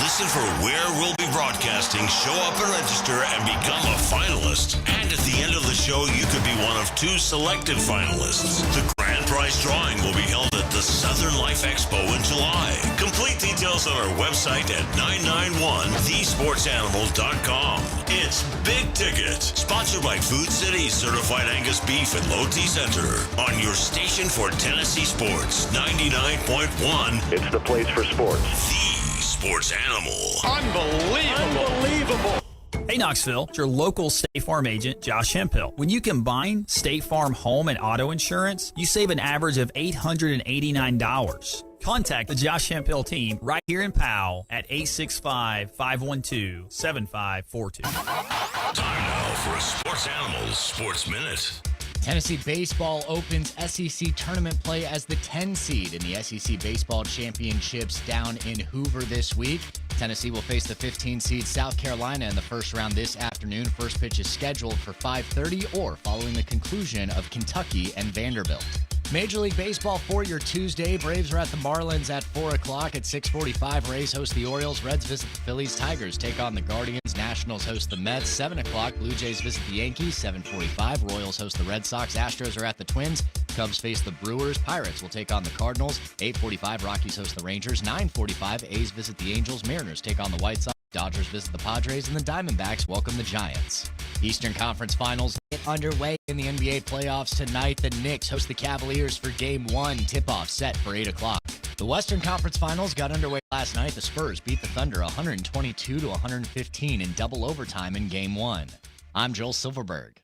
Listen for where we'll be broadcasting, show up and register, and become a finalist. And at the end of the show, you could be one of 2 selected finalists. The grand prize drawing will be held at the Southern Life Expo in July. Complete details on our website at 991thesportsanimals.com. It's Big Ticket, sponsored by Food City, certified Angus beef and low T center. On your station for Tennessee sports, 99.1. It's the place for sports. The Sports Animal. Unbelievable. Hey Knoxville, it's your local State Farm agent, Josh Hemphill. When you combine State Farm home and auto insurance, you save an average of $889. Contact the Josh Hemphill team right here in Powell at 865-512-7542. Time now for a Sports Animals Sports Minute. Tennessee baseball opens SEC tournament play as the 10 seed in the SEC Baseball Championships down in Hoover this week. Tennessee will face the 15 seed South Carolina in the first round this afternoon. First pitch is scheduled for 5:30 or following the conclusion of Kentucky and Vanderbilt. Major League Baseball for your Tuesday. Braves are at the Marlins at 4 o'clock. At 6:45, Rays host the Orioles. Reds visit the Phillies. Tigers take on the Guardians. Nationals host the Mets. 7 o'clock, Blue Jays visit the Yankees. 7:45, Royals host the Red Sox. Astros are at the Twins. Cubs face the Brewers. Pirates will take on the Cardinals. 8:45, Rockies host the Rangers. 9:45, A's visit the Angels. Mariners take on the White Sox. Dodgers visit the Padres, and the Diamondbacks welcome the Giants. Eastern Conference Finals get underway in the NBA playoffs tonight. The Knicks host the Cavaliers for Game 1. Tip-off set for 8 o'clock. The Western Conference Finals got underway last night. The Spurs beat the Thunder 122-115 in double overtime in Game 1. I'm Joel Silverberg.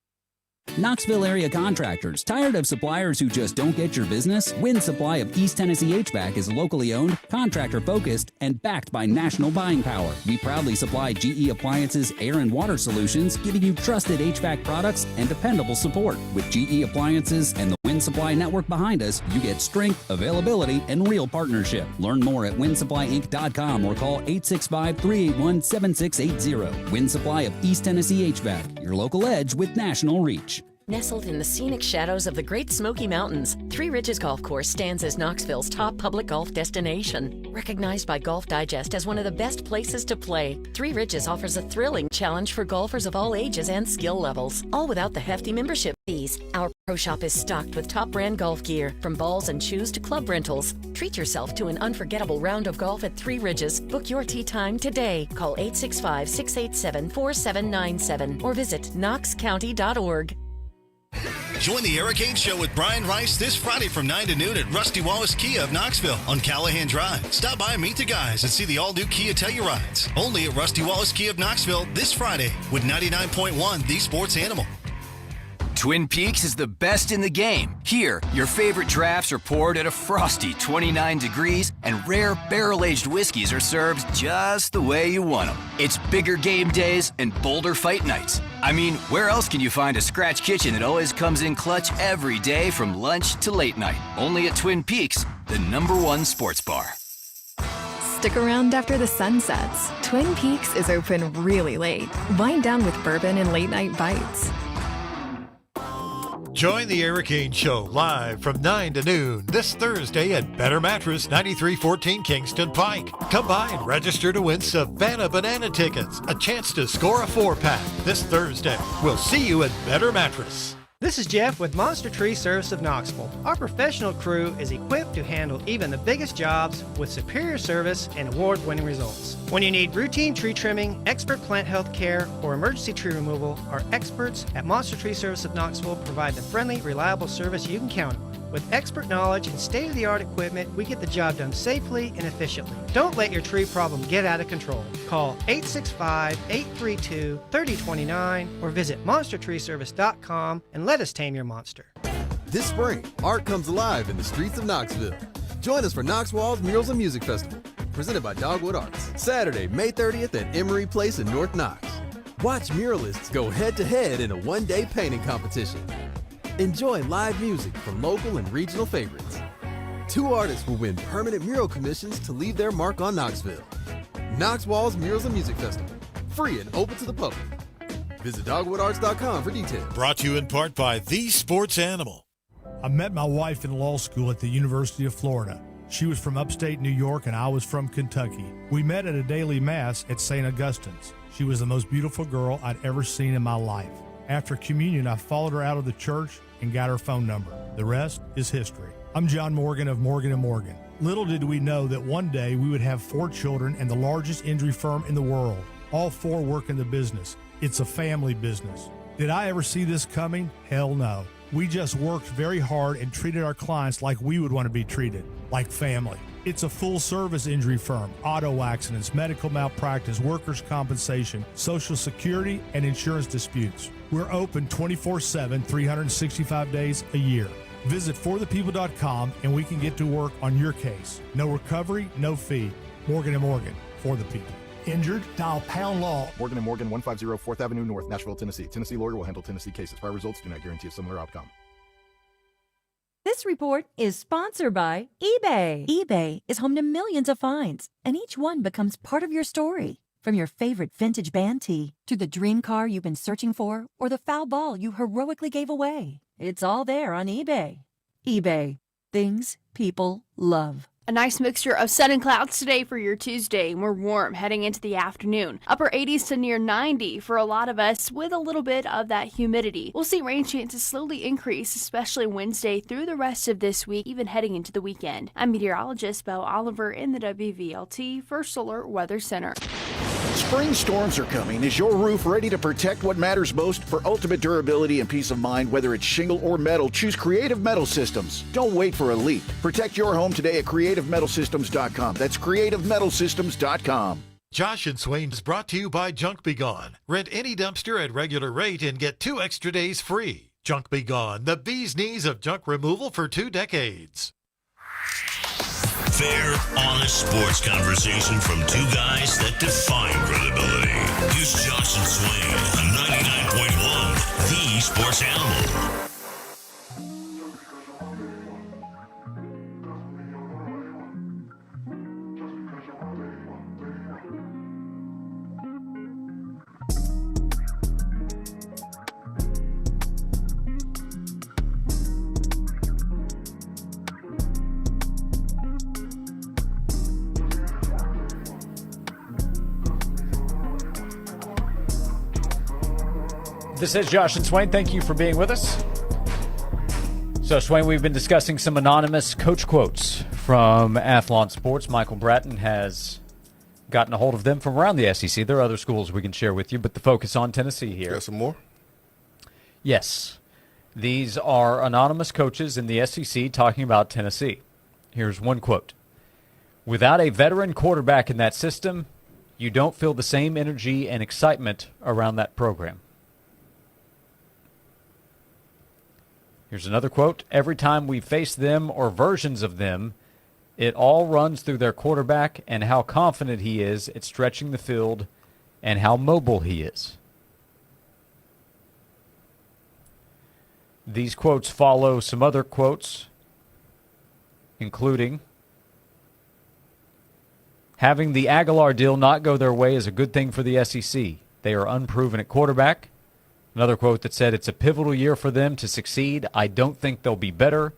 Knoxville area contractors, tired of suppliers who just don't get your business? Win Supply of East Tennessee HVAC is locally owned, contractor-focused, and backed by national buying power. We proudly supply GE Appliances air and water solutions, giving you trusted HVAC products and dependable support. With GE Appliances and the Win Supply network behind us, you get strength, availability, and real partnership. Learn more at winsupplyinc.com or call 865-381-7680. Win Supply of East Tennessee HVAC, your local edge with national reach. Nestled in the scenic shadows of the Great Smoky Mountains, Three Ridges Golf Course stands as Knoxville's top public golf destination. Recognized by Golf Digest as one of the best places to play, Three Ridges offers a thrilling challenge for golfers of all ages and skill levels, all without the hefty membership fees. Our pro shop is stocked with top brand golf gear, from balls and shoes to club rentals. Treat yourself to an unforgettable round of golf at Three Ridges. Book your tee time today. Call 865-687-4797 or visit knoxcounty.org. Join the Hurricane Show with Brian Rice this Friday from 9 to noon at Rusty Wallace Kia of Knoxville on Callahan Drive. Stop by and meet the guys and see the all-new Kia Tellurides. Only at Rusty Wallace Kia of Knoxville this Friday with 99.1 The Sports Animal. Twin Peaks is the best in the game. Here, your favorite drafts are poured at a frosty 29 degrees, and rare barrel-aged whiskeys are served just the way you want them. It's bigger game days and bolder fight nights. I mean, where else can you find a scratch kitchen that always comes in clutch every day from lunch to late night? Only at Twin Peaks, the #1 sports bar. Stick around after the sun sets. Twin Peaks is open really late. Wind down with bourbon and late-night bites. Join the Hurricane Show live from 9 to noon this Thursday at Better Mattress, 9314 Kingston Pike. Come by and register to win Savannah Banana tickets, a chance to score a 4-pack this Thursday. We'll see you at Better Mattress. This is Jeff with Monster Tree Service of Knoxville. Our professional crew is equipped to handle even the biggest jobs with superior service and award-winning results. When you need routine tree trimming, expert plant health care, or emergency tree removal, our experts at Monster Tree Service of Knoxville provide the friendly, reliable service you can count on. With expert knowledge and state-of-the-art equipment, we get the job done safely and efficiently. Don't let your tree problem get out of control. Call 865-832-3029 or visit monstertreeservice.com and let us tame your monster. This spring, art comes alive in the streets of Knoxville. Join us for Knox Walls Murals and Music Festival, presented by Dogwood Arts, Saturday, May 30th at Emery Place in North Knox. Watch muralists go head-to-head in a one-day painting competition. Enjoy live music from local and regional favorites. 2 artists will win permanent mural commissions to leave their mark on Knoxville. Knox Walls Murals and Music Festival, free and open to the public. Visit dogwoodarts.com for details. Brought to you in part by The Sports Animal. I met my wife in law school at the University of Florida. She was from upstate New York and I was from Kentucky. We met at a daily mass at St. Augustine's. She was the most beautiful girl I'd ever seen in my life. After communion, I followed her out of the church and got her phone number. The rest is history. I'm John Morgan of Morgan & Morgan. Little did we know that one day we would have 4 children and the largest injury firm in the world. All 4 work in the business. It's a family business. Did I ever see this coming? Hell no. We just worked very hard and treated our clients like we would want to be treated, like family. It's a full-service injury firm, auto accidents, medical malpractice, workers' compensation, Social Security, and insurance disputes. We're open 24/7, 365 days a year. Visit forthepeople.com and we can get to work on your case. No recovery, no fee. Morgan & Morgan, for the people. Injured? Dial Pound Law. Morgan & Morgan, 150 4th Avenue North, Nashville, Tennessee. Tennessee lawyer will handle Tennessee cases. Prior results do not guarantee a similar outcome. This report is sponsored by eBay. eBay is home to millions of finds, and each one becomes part of your story. From your favorite vintage band tee to the dream car you've been searching for or the foul ball you heroically gave away. It's all there on eBay. eBay. Things people love. A nice mixture of sun and clouds today for your Tuesday. We're warm heading into the afternoon. Upper 80s to near 90 for a lot of us with a little bit of that humidity. We'll see rain chances slowly increase, especially Wednesday through the rest of this week, even heading into the weekend. I'm meteorologist Belle Oliver in the WVLT First Alert Weather Center. Spring storms are coming. Is your roof ready to protect what matters most? For ultimate durability and peace of mind, whether it's shingle or metal, choose Creative Metal Systems. Don't wait for a leak. Protect your home today at CreativeMetalSystems.com. That's CreativeMetalSystems.com. Josh and Swain is brought to you by Junk Be Gone. Rent any dumpster at regular rate and get 2 extra days free. Junk Be Gone, the bee's knees of junk removal for 2 decades. Fair, honest sports conversation from 2 guys that define credibility. Here's Josh and Swain on 99.1, The Sports Animal. This is Josh and Swain. Thank you for being with us. So, Swain, we've been discussing some anonymous coach quotes from Athlon Sports. Michael Bratton has gotten a hold of them from around the SEC. There are other schools we can share with you, but the focus on Tennessee here. Got some more? Yes. These are anonymous coaches in the SEC talking about Tennessee. Here's one quote. Without a veteran quarterback in that system, you don't feel the same energy and excitement around that program. Here's another quote. Every time we face them or versions of them, it all runs through their quarterback and how confident he is at stretching the field and how mobile he is. These quotes follow some other quotes, including, having the Aguilar deal not go their way is a good thing for the SEC. They are unproven at quarterback. Another quote that said, it's a pivotal year for them to succeed. I don't think they'll be better.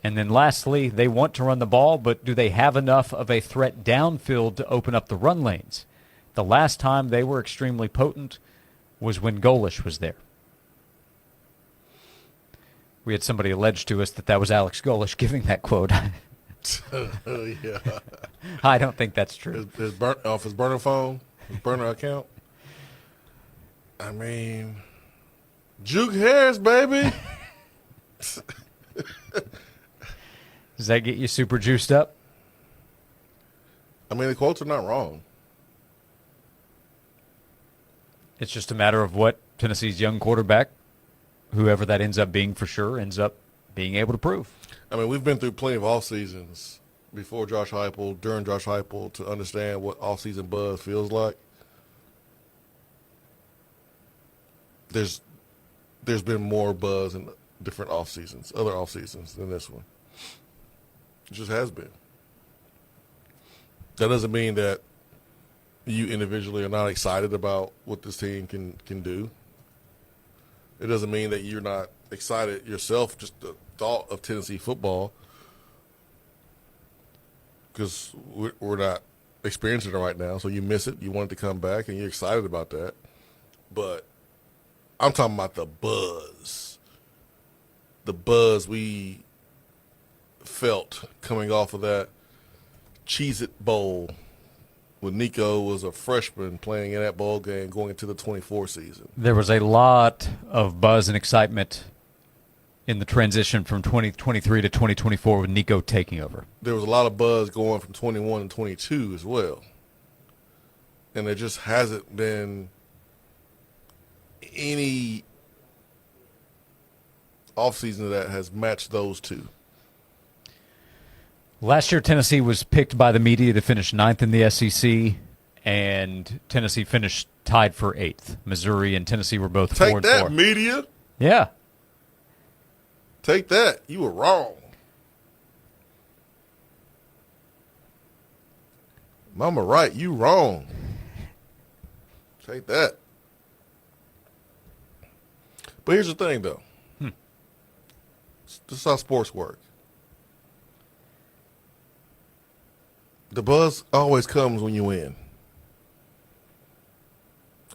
And then lastly, they want to run the ball, but do they have enough of a threat downfield to open up the run lanes? The last time they were extremely potent was when Golish was there. We had somebody allege to us that was Alex Golish giving that quote. Yeah. I don't think that's true. Off his burner phone, his burner account. I mean, Juke Harris, baby. Does that get you super juiced up? I mean, the quotes are not wrong. It's just a matter of what Tennessee's young quarterback, whoever that ends up being for sure, ends up being able to prove. I mean, we've been through plenty of off seasons before Josh Heupel, during Josh Heupel, to understand what off-season buzz feels like. There's been more buzz in different off seasons, other off seasons than this one. It just has been. That doesn't mean that you individually are not excited about what this team can do. It doesn't mean that you're not excited yourself, just the thought of Tennessee football, because we're not experiencing it right now. So you miss it. You want it to come back, and you're excited about that. But I'm talking about the buzz. The buzz we felt coming off of that Cheez-It Bowl when Nico was a freshman playing in that bowl game going into the 24 season. There was a lot of buzz and excitement in the transition from 2023 to 2024 with Nico taking over. There was a lot of buzz going from 21 and 22 as well. And there just hasn't been any offseason that has matched those two. Last year, Tennessee was picked by the media to finish 9th in the SEC, and Tennessee finished tied for 8th. Missouri and Tennessee were both 4 and 4. Take that, media. Yeah. Take that. You were wrong. Mama right, you wrong. Take that. But here's the thing, though. This is how sports work. The buzz always comes when you win.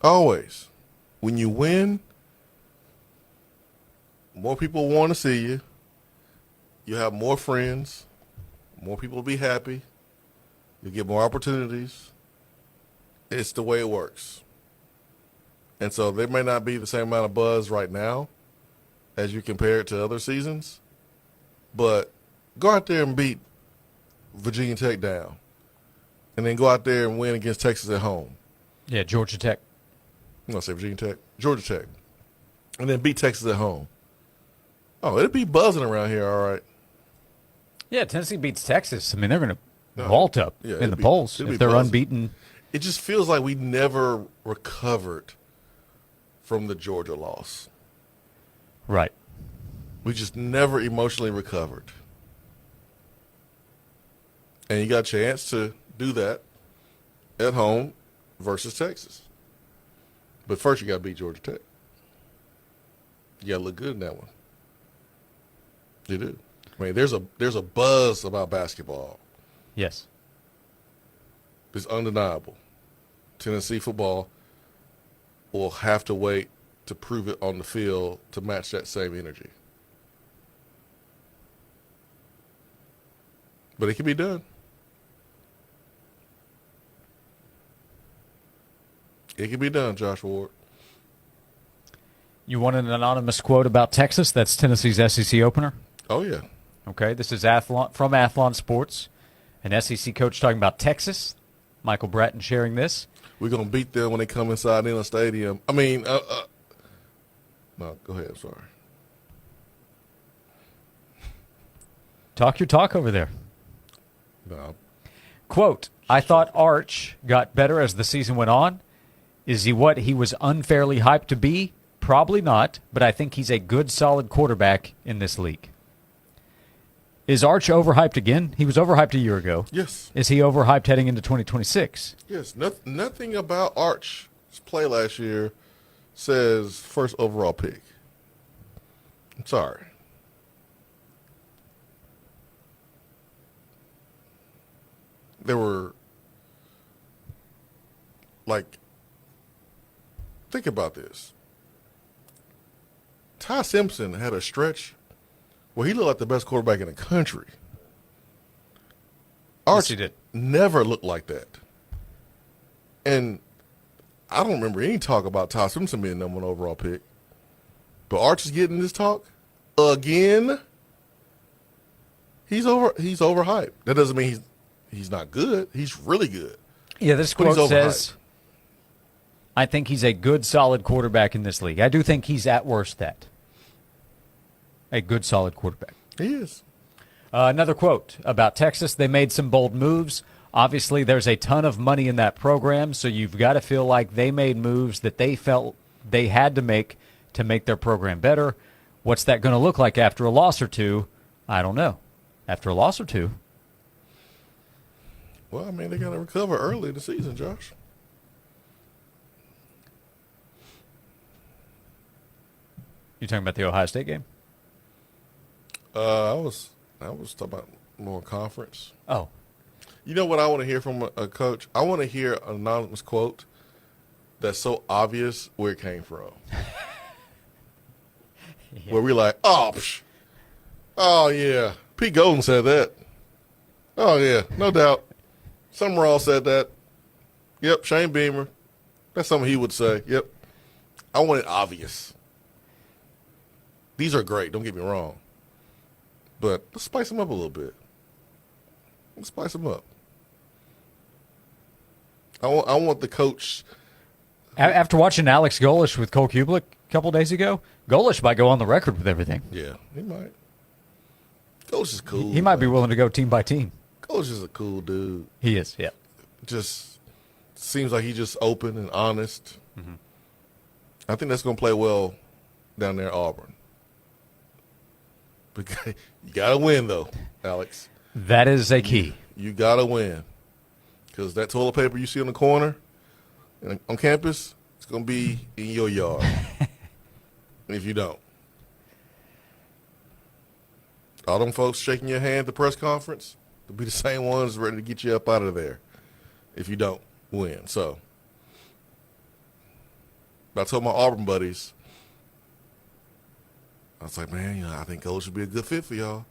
Always. When you win, more people want to see you. You have more friends. More people will be happy. You get more opportunities. It's the way it works. And so there may not be the same amount of buzz right now as you compare it to other seasons, but go out there and beat Virginia Tech down, and then go out there and win against Texas at home. Yeah, Georgia Tech. I'm going to say Virginia Tech. Georgia Tech. And then beat Texas at home. Oh, it'll be buzzing around here, all right. Yeah, Tennessee beats Texas. I mean, they're going to vault up in the polls if they're buzzing. unbeaten. It just feels like we never recovered from the Georgia loss. Right. We just never emotionally recovered. And you got a chance to do that at home versus Texas. But first you got to beat Georgia Tech. You got to look good in that one. You do. I mean, there's a buzz about basketball. Yes. It's undeniable. Tennessee football will have to wait to prove it on the field to match that same energy. But it can be done. It can be done, Josh Ward. You want an anonymous quote about Texas? That's Tennessee's SEC opener? Oh, yeah. Okay, this is from Athlon Sports. An SEC coach talking about Texas. Michael Bratton sharing this. We're going to beat them when they come inside in a stadium. I mean, no, go ahead. I'm sorry. Talk your talk over there. No. Quote, I thought Arch got better as the season went on. Is he what he was unfairly hyped to be? Probably not, but I think he's a good, solid quarterback in this league. Is Arch overhyped again? He was overhyped a year ago. Yes. Is he overhyped heading into 2026? Yes. Nothing about Arch's play last year says first overall pick. I'm sorry. There were, think about this. Ty Simpson had a stretch where he looked like the best quarterback in the country. Arch he did. Never looked like that. And I don't remember any talk about Ty Simpson being the number one overall pick. But Arch is getting this talk again. He's overhyped. That doesn't mean he's not good. He's really good. Yeah, this quote says, I think he's a good, solid quarterback in this league. I do think he's at worst that. A good, solid quarterback. He is. Another quote about Texas. They made some bold moves. Obviously, there's a ton of money in that program, so you've got to feel like they made moves that they felt they had to make their program better. What's that going to look like after a loss or two? I don't know. After a loss or two. Well, I mean, they got to recover early in the season, Josh. You talking about the Ohio State game? I was talking about more conference. Oh. You know what I want to hear from a coach? I want to hear an anonymous quote that's so obvious where it came from. Yeah. Where we're like, oh, yeah. Pete Golden said that. Oh, yeah, no doubt. Summerall said that. Yep, Shane Beamer. That's something he would say. Yep. I want it obvious. These are great, don't get me wrong. But let's spice them up a little bit. Let's spice them up. I want the coach. After watching Alex Golish with Cole Kublik a couple days ago, Golish might go on the record with everything. Yeah, he might. Golish is cool. He might be willing to go team by team. Golish is a cool dude. He is, yeah. Just seems like he's just open and honest. Mm-hmm. I think that's going to play well down there at Auburn. But you got to win, though, Alex. That is a key. You got to win. Because that toilet paper you see on the corner on campus, it's going to be in your yard if you don't. All them folks shaking your hand at the press conference, they'll be the same ones ready to get you up out of there if you don't win. So I told my Auburn buddies, I was like, man, I think Coach would be a good fit for y'all.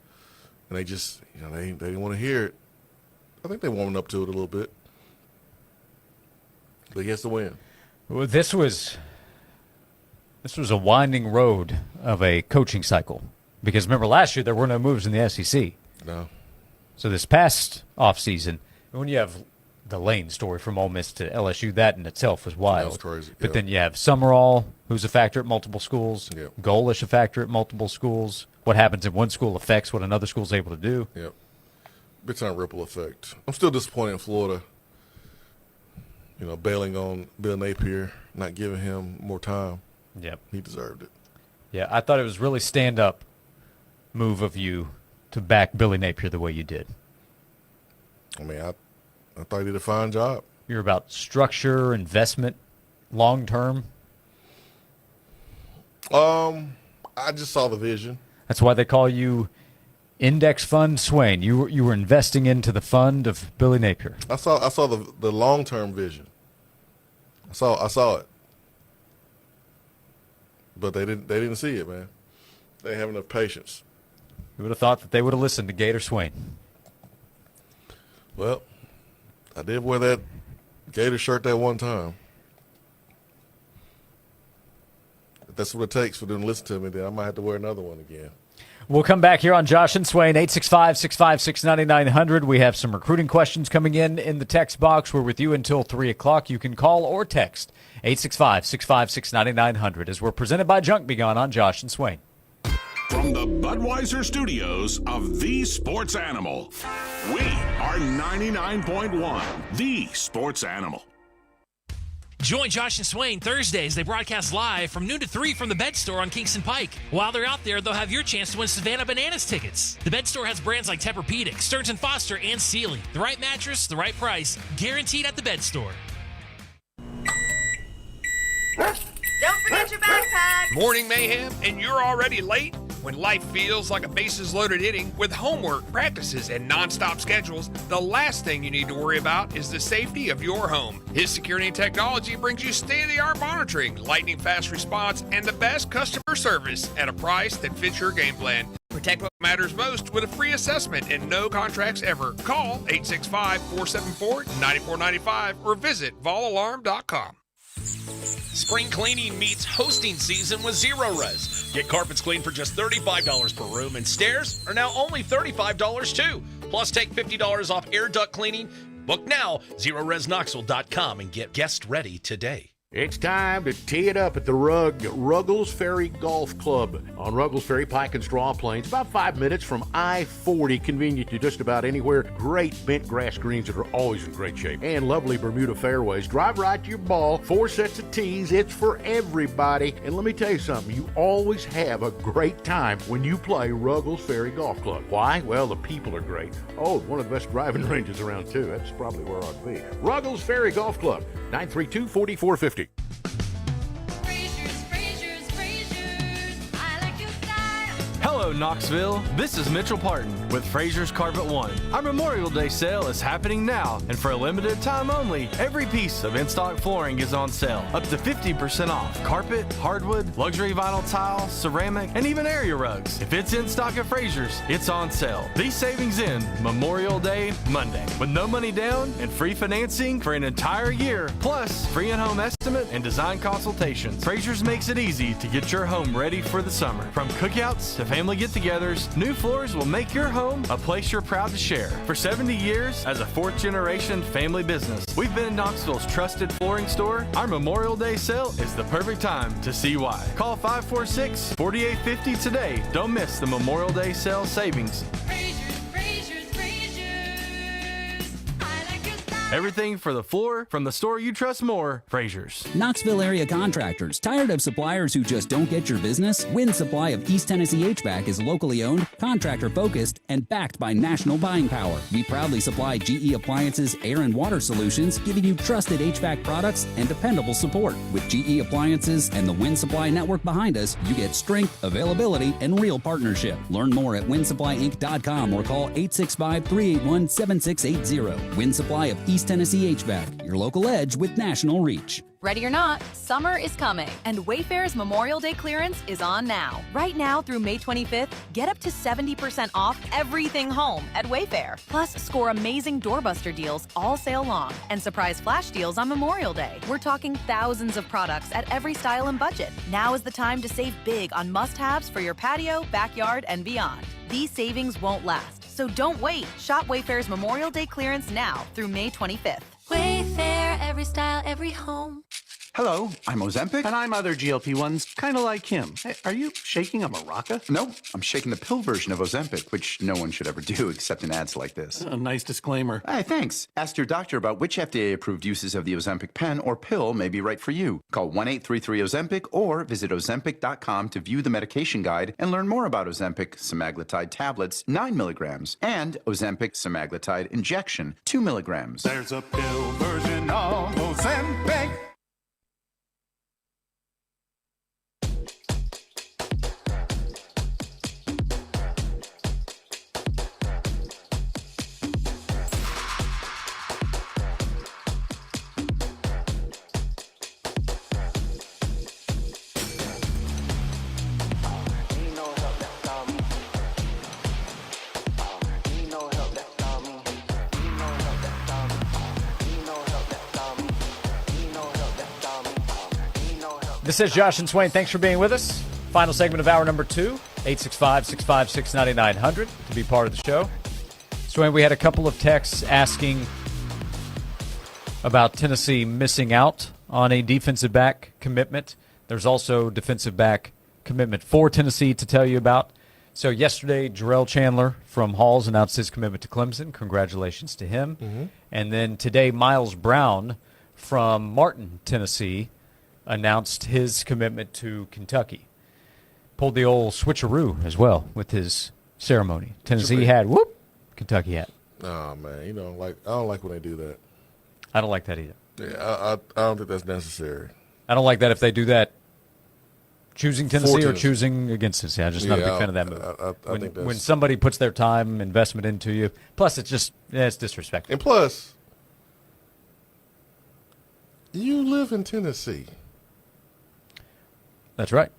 And they just, they didn't want to hear it. I think they warming up to it a little bit. But he has to win. Well, this was a winding road of a coaching cycle. Because remember, last year there were no moves in the SEC. No. So this past offseason, when you have the Lane story from Ole Miss to LSU, that in itself was wild. That was crazy. But then you have Summerall, who's a factor at multiple schools. Yep. Golish, a factor at multiple schools. What happens in one school affects what another school's able to do. Yep. Big time ripple effect. I'm still disappointed in Florida. Bailing on Bill Napier, not giving him more time. Yep. He deserved it. Yeah, I thought it was really stand-up move of you to back Billy Napier the way you did. I mean, I thought he did a fine job. You're about structure, investment, long-term. I just saw the vision. That's why they call you Index Fund Swain. You were investing into the fund of Billy Napier. I saw the long-term vision. I saw it. but they didn't see it, man. They didn't have enough patience. You would have thought that they would have listened to Gator Swain. Well, I did wear that Gator shirt that one time. If that's what it takes for them to listen to me, then I might have to wear another one again. We'll come back here on Josh and Swain, 865-656-9900. We have some recruiting questions coming in the text box. We're with you until 3 o'clock. You can call or text 865-656-9900 as we're presented by Junk Be Gone on Josh and Swain. From the Budweiser studios of The Sports Animal, we are 99.1 The Sports Animal. Join Josh and Swain Thursdays. They broadcast live from noon to 3 from the Bed Store on Kingston Pike. While they're out there, they'll have your chance to win Savannah Bananas tickets. The Bed Store has brands like Tempur-Pedic, Stearns & Foster, and Sealy. The right mattress, the right price, guaranteed at the Bed Store. Don't forget your backpack. Morning mayhem, and you're already late? When life feels like a bases-loaded inning with homework, practices, and nonstop schedules, the last thing you need to worry about is the safety of your home. His Security and Technology brings you state-of-the-art monitoring, lightning-fast response, and the best customer service at a price that fits your game plan. Protect what matters most with a free assessment and no contracts ever. Call 865-474-9495 or visit valalarm.com. Spring cleaning meets hosting season with Zero Res. Get carpets cleaned for just $35 per room, and stairs are now only $35 too. Plus, take $50 off air duct cleaning. Book now, ZeroResKnoxville.com, and get guest ready today. It's time to tee it up at the Ruggles Ferry Golf Club on Ruggles Ferry, Pike and Straw Plains, about 5 minutes from I-40, convenient to just about anywhere. Great bent grass greens that are always in great shape, and lovely Bermuda fairways. Drive right to your ball, 4 sets of tees. It's for everybody. And let me tell you something, you always have a great time when you play Ruggles Ferry Golf Club. Why? Well, the people are great. Oh, one of the best driving ranges around too. That's probably where I'd be. Ruggles Ferry Golf Club, 932-4450. Hello, Knoxville. This is Mitchell Parton with Fraser's Carpet One. Our Memorial Day sale is happening now, and for a limited time only, every piece of in-stock flooring is on sale. Up to 50% off. Carpet, hardwood, luxury vinyl tile, ceramic, and even area rugs. If it's in stock at Fraser's, it's on sale. These savings end Memorial Day Monday with no money down and free financing for an entire year. Plus, free in-home estimate and design consultations. Fraser's makes it easy to get your home ready for the summer. From cookouts to family get-togethers, new floors will make your home a place you're proud to share. For 70 years, as a fourth-generation family business, we've been Knoxville's trusted flooring store. Our Memorial Day sale is the perfect time to see why. Call 546-4850 today. Don't miss the Memorial Day sale savings. Everything for the floor, from the store you trust more, Fraser's. Knoxville area contractors. Tired of suppliers who just don't get your business? Win Supply of East Tennessee HVAC is locally owned, contractor-focused, and backed by national buying power. We proudly supply GE Appliances air and water solutions, giving you trusted HVAC products and dependable support. With GE Appliances and the Win Supply network behind us, you get strength, availability, and real partnership. Learn more at winsupplyinc.com or call 865-381-7680. Win Supply of East Tennessee HVAC, your local edge with national reach. Ready or not, summer is coming, and Wayfair's Memorial Day clearance is on now. Right now through May 25th, get up to 70% off everything home at Wayfair. Plus, score amazing doorbuster deals all sale long and surprise flash deals on Memorial Day. We're talking thousands of products at every style and budget. Now is the time to save big on must-haves for your patio, backyard, and beyond. These savings won't last, so don't wait. Shop Wayfair's Memorial Day clearance now through May 25th. Wayfair, every style, every home. Hello, I'm Ozempic. And I'm other GLP-1s, kind of like him. Hey, are you shaking a maraca? No, I'm shaking the pill version of Ozempic, which no one should ever do except in ads like this. A nice disclaimer. Hey, thanks. Ask your doctor about which FDA-approved uses of the Ozempic pen or pill may be right for you. Call 1-833-OZEMPIC or visit Ozempic.com to view the medication guide and learn more about Ozempic semaglutide tablets, 9 milligrams, and Ozempic semaglutide injection, 2 milligrams. There's a pill version of Ozempic. This is Josh and Swain. Thanks for being with us. Final segment of hour number 2, 865-656-9900 to be part of the show. Swain, we had a couple of texts asking about Tennessee missing out on a defensive back commitment. There's also defensive back commitment for Tennessee to tell you about. So yesterday, Jarrell Chandler from Halls announced his commitment to Clemson. Congratulations to him. Mm-hmm. And then today, Miles Brown from Martin, Tennessee, announced his commitment to Kentucky. Pulled the old switcheroo as well with his ceremony. Tennessee had whoop, Kentucky had. Oh man, I don't like when they do that. I don't like that either. Yeah, I don't think that's necessary. I don't like that if they do that choosing Tennessee or Tennessee. choosing against Tennessee. I'm just not a big fan of that move. I think that's... When somebody puts their time, investment into you, plus it's just, it's disrespectful. And plus, you live in Tennessee. That's right.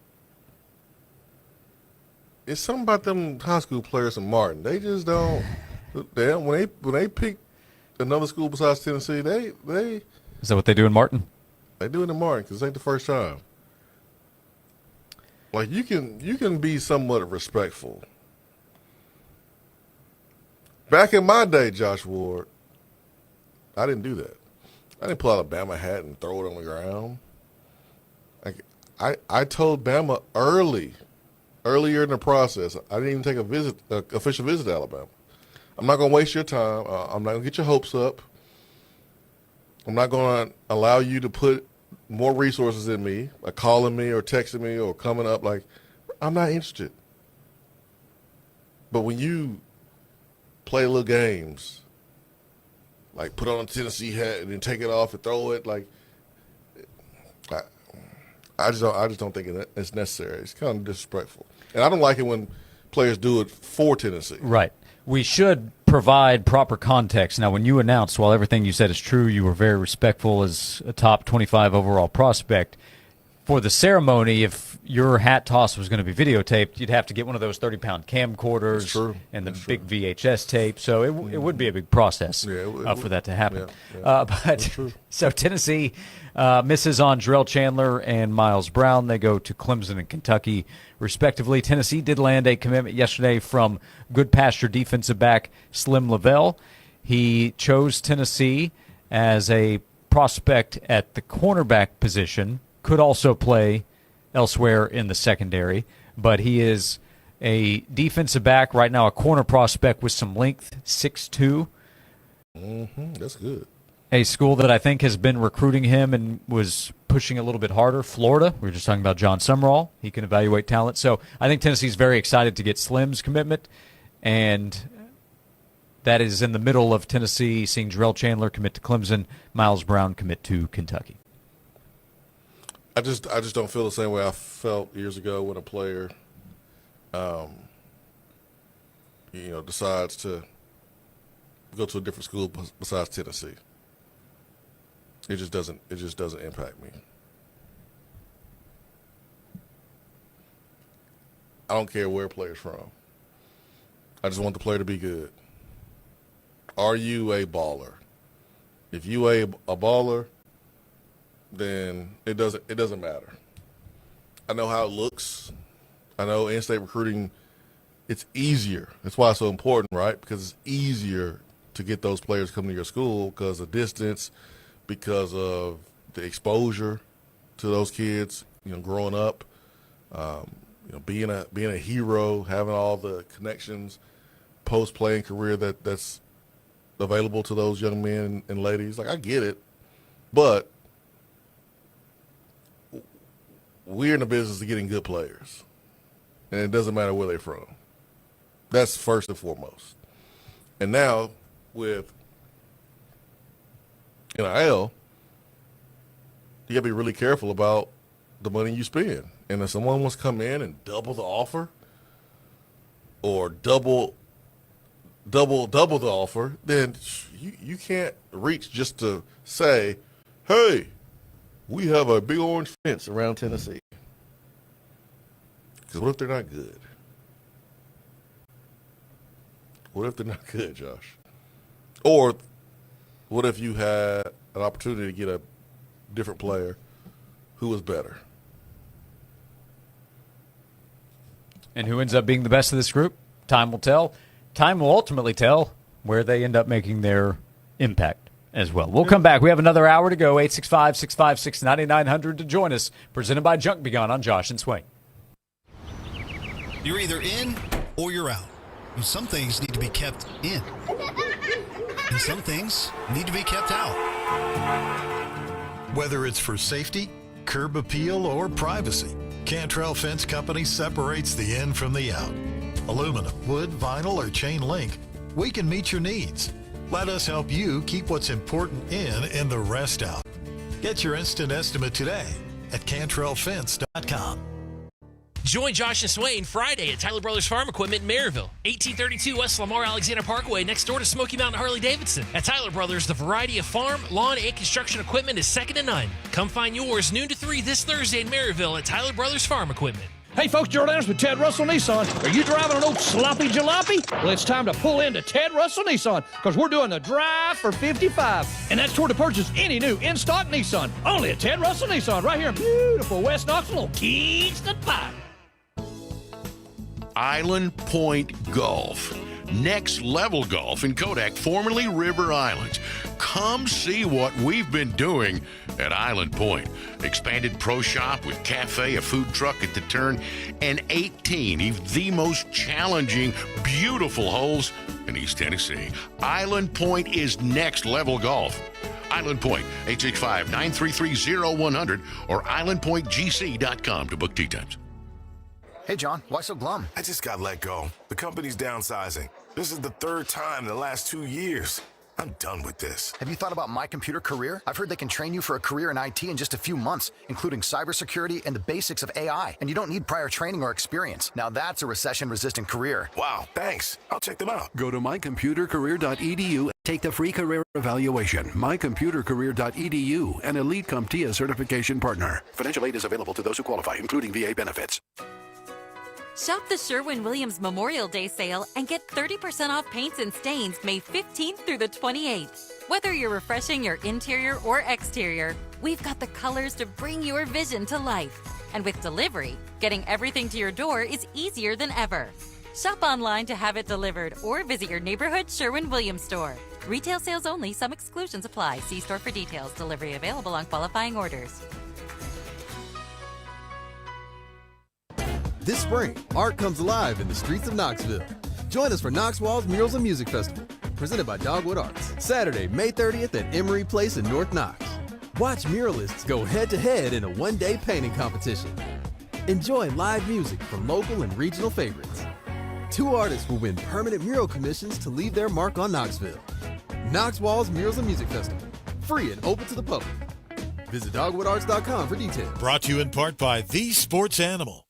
It's something about them high school players in Martin. They just don't. When they pick another school besides Tennessee, they Is that what they do in Martin? They do it in Martin because it ain't the first time. Like you can be somewhat respectful. Back in my day, Josh Ward, I didn't do that. I didn't pull out a Bama hat and throw it on the ground. I told Bama earlier in the process. I didn't even take a official visit to Alabama. I'm not going to waste your time. I'm not going to get your hopes up. I'm not going to allow you to put more resources in me, like calling me or texting me or coming up. Like, I'm not interested. But when you play little games, like put on a Tennessee hat and then take it off and throw it, like, I just don't think it's necessary. It's kind of disrespectful, and I don't like it when players do it for Tennessee. Right. We should provide proper context. Now, when you announced, while everything you said is true, you were very respectful as a top 25 overall prospect. For the ceremony, if your hat toss was going to be videotaped, you'd have to get one of those 30-pound camcorders and the big VHS tape. So it would be a big process for that to happen. So Tennessee misses on Jarrell Chandler and Miles Brown. They go to Clemson and Kentucky, respectively. Tennessee did land a commitment yesterday from good pasture defensive back Slim Lavelle. He chose Tennessee as a prospect at the cornerback position. Could also play elsewhere in the secondary, but he is a defensive back right now, a corner prospect with some length, 6'2". That's good. A school that I think has been recruiting him and was pushing a little bit harder, Florida. We were just talking about John Summerall. He can evaluate talent. So I think Tennessee's very excited to get Slim's commitment, and that is in the middle of Tennessee seeing Jarrell Chandler commit to Clemson, Miles Brown commit to Kentucky. I just don't feel the same way I felt years ago when a player, decides to go to a different school besides Tennessee. It just doesn't impact me. I don't care where a player's from. I just want the player to be good. Are you a baller? If you a baller, then it doesn't matter. I know how it looks. I know in-state recruiting, it's easier. That's why it's so important, right? Because it's easier to get those players coming to your school because of distance, because of the exposure to those kids, growing up, being a hero, having all the connections post-playing career that's available to those young men and ladies. Like, I get it, but we're in the business of getting good players, and it doesn't matter where they're from. That's first and foremost. And now with NIL, you got to be really careful about the money you spend. And if someone wants to come in and double the offer or double the offer, then you can't reach just to say, hey, we have a big orange fence around Tennessee. Because what if they're not good? What if they're not good, Josh? Or what if you had an opportunity to get a different player who was better? And who ends up being the best of this group? Time will tell. Time will ultimately tell where they end up making their impact as well. We'll come back. We have another hour to go. 865-656-9900 to join us. Presented by Junk Begun on Josh and Swain. You're either in or you're out. And some things need to be kept in. And some things need to be kept out. Whether it's for safety, curb appeal, or privacy, Cantrell Fence Company separates the in from the out. Aluminum, wood, vinyl, or chain link, we can meet your needs. Let us help you keep what's important in and the rest out. Get your instant estimate today at CantrellFence.com. Join Josh and Swain Friday at Tyler Brothers Farm Equipment in Maryville, 1832 West Lamar Alexander Parkway, next door to Smoky Mountain Harley-Davidson. At Tyler Brothers, the variety of farm, lawn, and construction equipment is second to none. Come find yours noon to 3 this Thursday in Maryville at Tyler Brothers Farm Equipment. Hey folks, Gerald Adams with Ted Russell Nissan. Are you driving an old sloppy jalopy? Well, it's time to pull into Ted Russell Nissan because we're doing the drive for 55. And that's toward to purchase any new in-stock Nissan. Only at Ted Russell Nissan right here in beautiful West Knoxville, Kingston Pike. Island Point Golf. Next Level Golf in Kodak, formerly River Islands. Come see what we've been doing at Island Point. Expanded pro shop with cafe, a food truck at the turn, and 18 of the most challenging, beautiful holes in East Tennessee. Island Point is Next Level Golf. Island Point, 865-933-0100 or islandpointgc.com to book tee times. Hey, John, why so glum? I just got let go. The company's downsizing. This is the third time in the last 2 years. I'm done with this. Have you thought about My Computer Career? I've heard they can train you for a career in IT in just a few months, including cybersecurity and the basics of AI. And you don't need prior training or experience. Now that's a recession-resistant career. Wow, thanks. I'll check them out. Go to mycomputercareer.edu and take the free career evaluation. mycomputercareer.edu, an Elite CompTIA certification partner. Financial aid is available to those who qualify, including VA benefits. Shop the Sherwin-Williams Memorial Day sale and get 30% off paints and stains May 15th through the 28th. Whether you're refreshing your interior or exterior, we've got the colors to bring your vision to life. And with delivery, getting everything to your door is easier than ever. Shop online to have it delivered or visit your neighborhood Sherwin-Williams store. Retail sales only. Some exclusions apply. See store for details. Delivery available on qualifying orders. This spring, art comes alive in the streets of Knoxville. Join us for Knox Wall's Murals and Music Festival, presented by Dogwood Arts, Saturday, May 30th at Emery Place in North Knox. Watch muralists go head-to-head in a one-day painting competition. Enjoy live music from local and regional favorites. 2 artists will win permanent mural commissions to leave their mark on Knoxville. Knox Wall's Murals and Music Festival, free and open to the public. Visit dogwoodarts.com for details. Brought to you in part by The Sports Animal.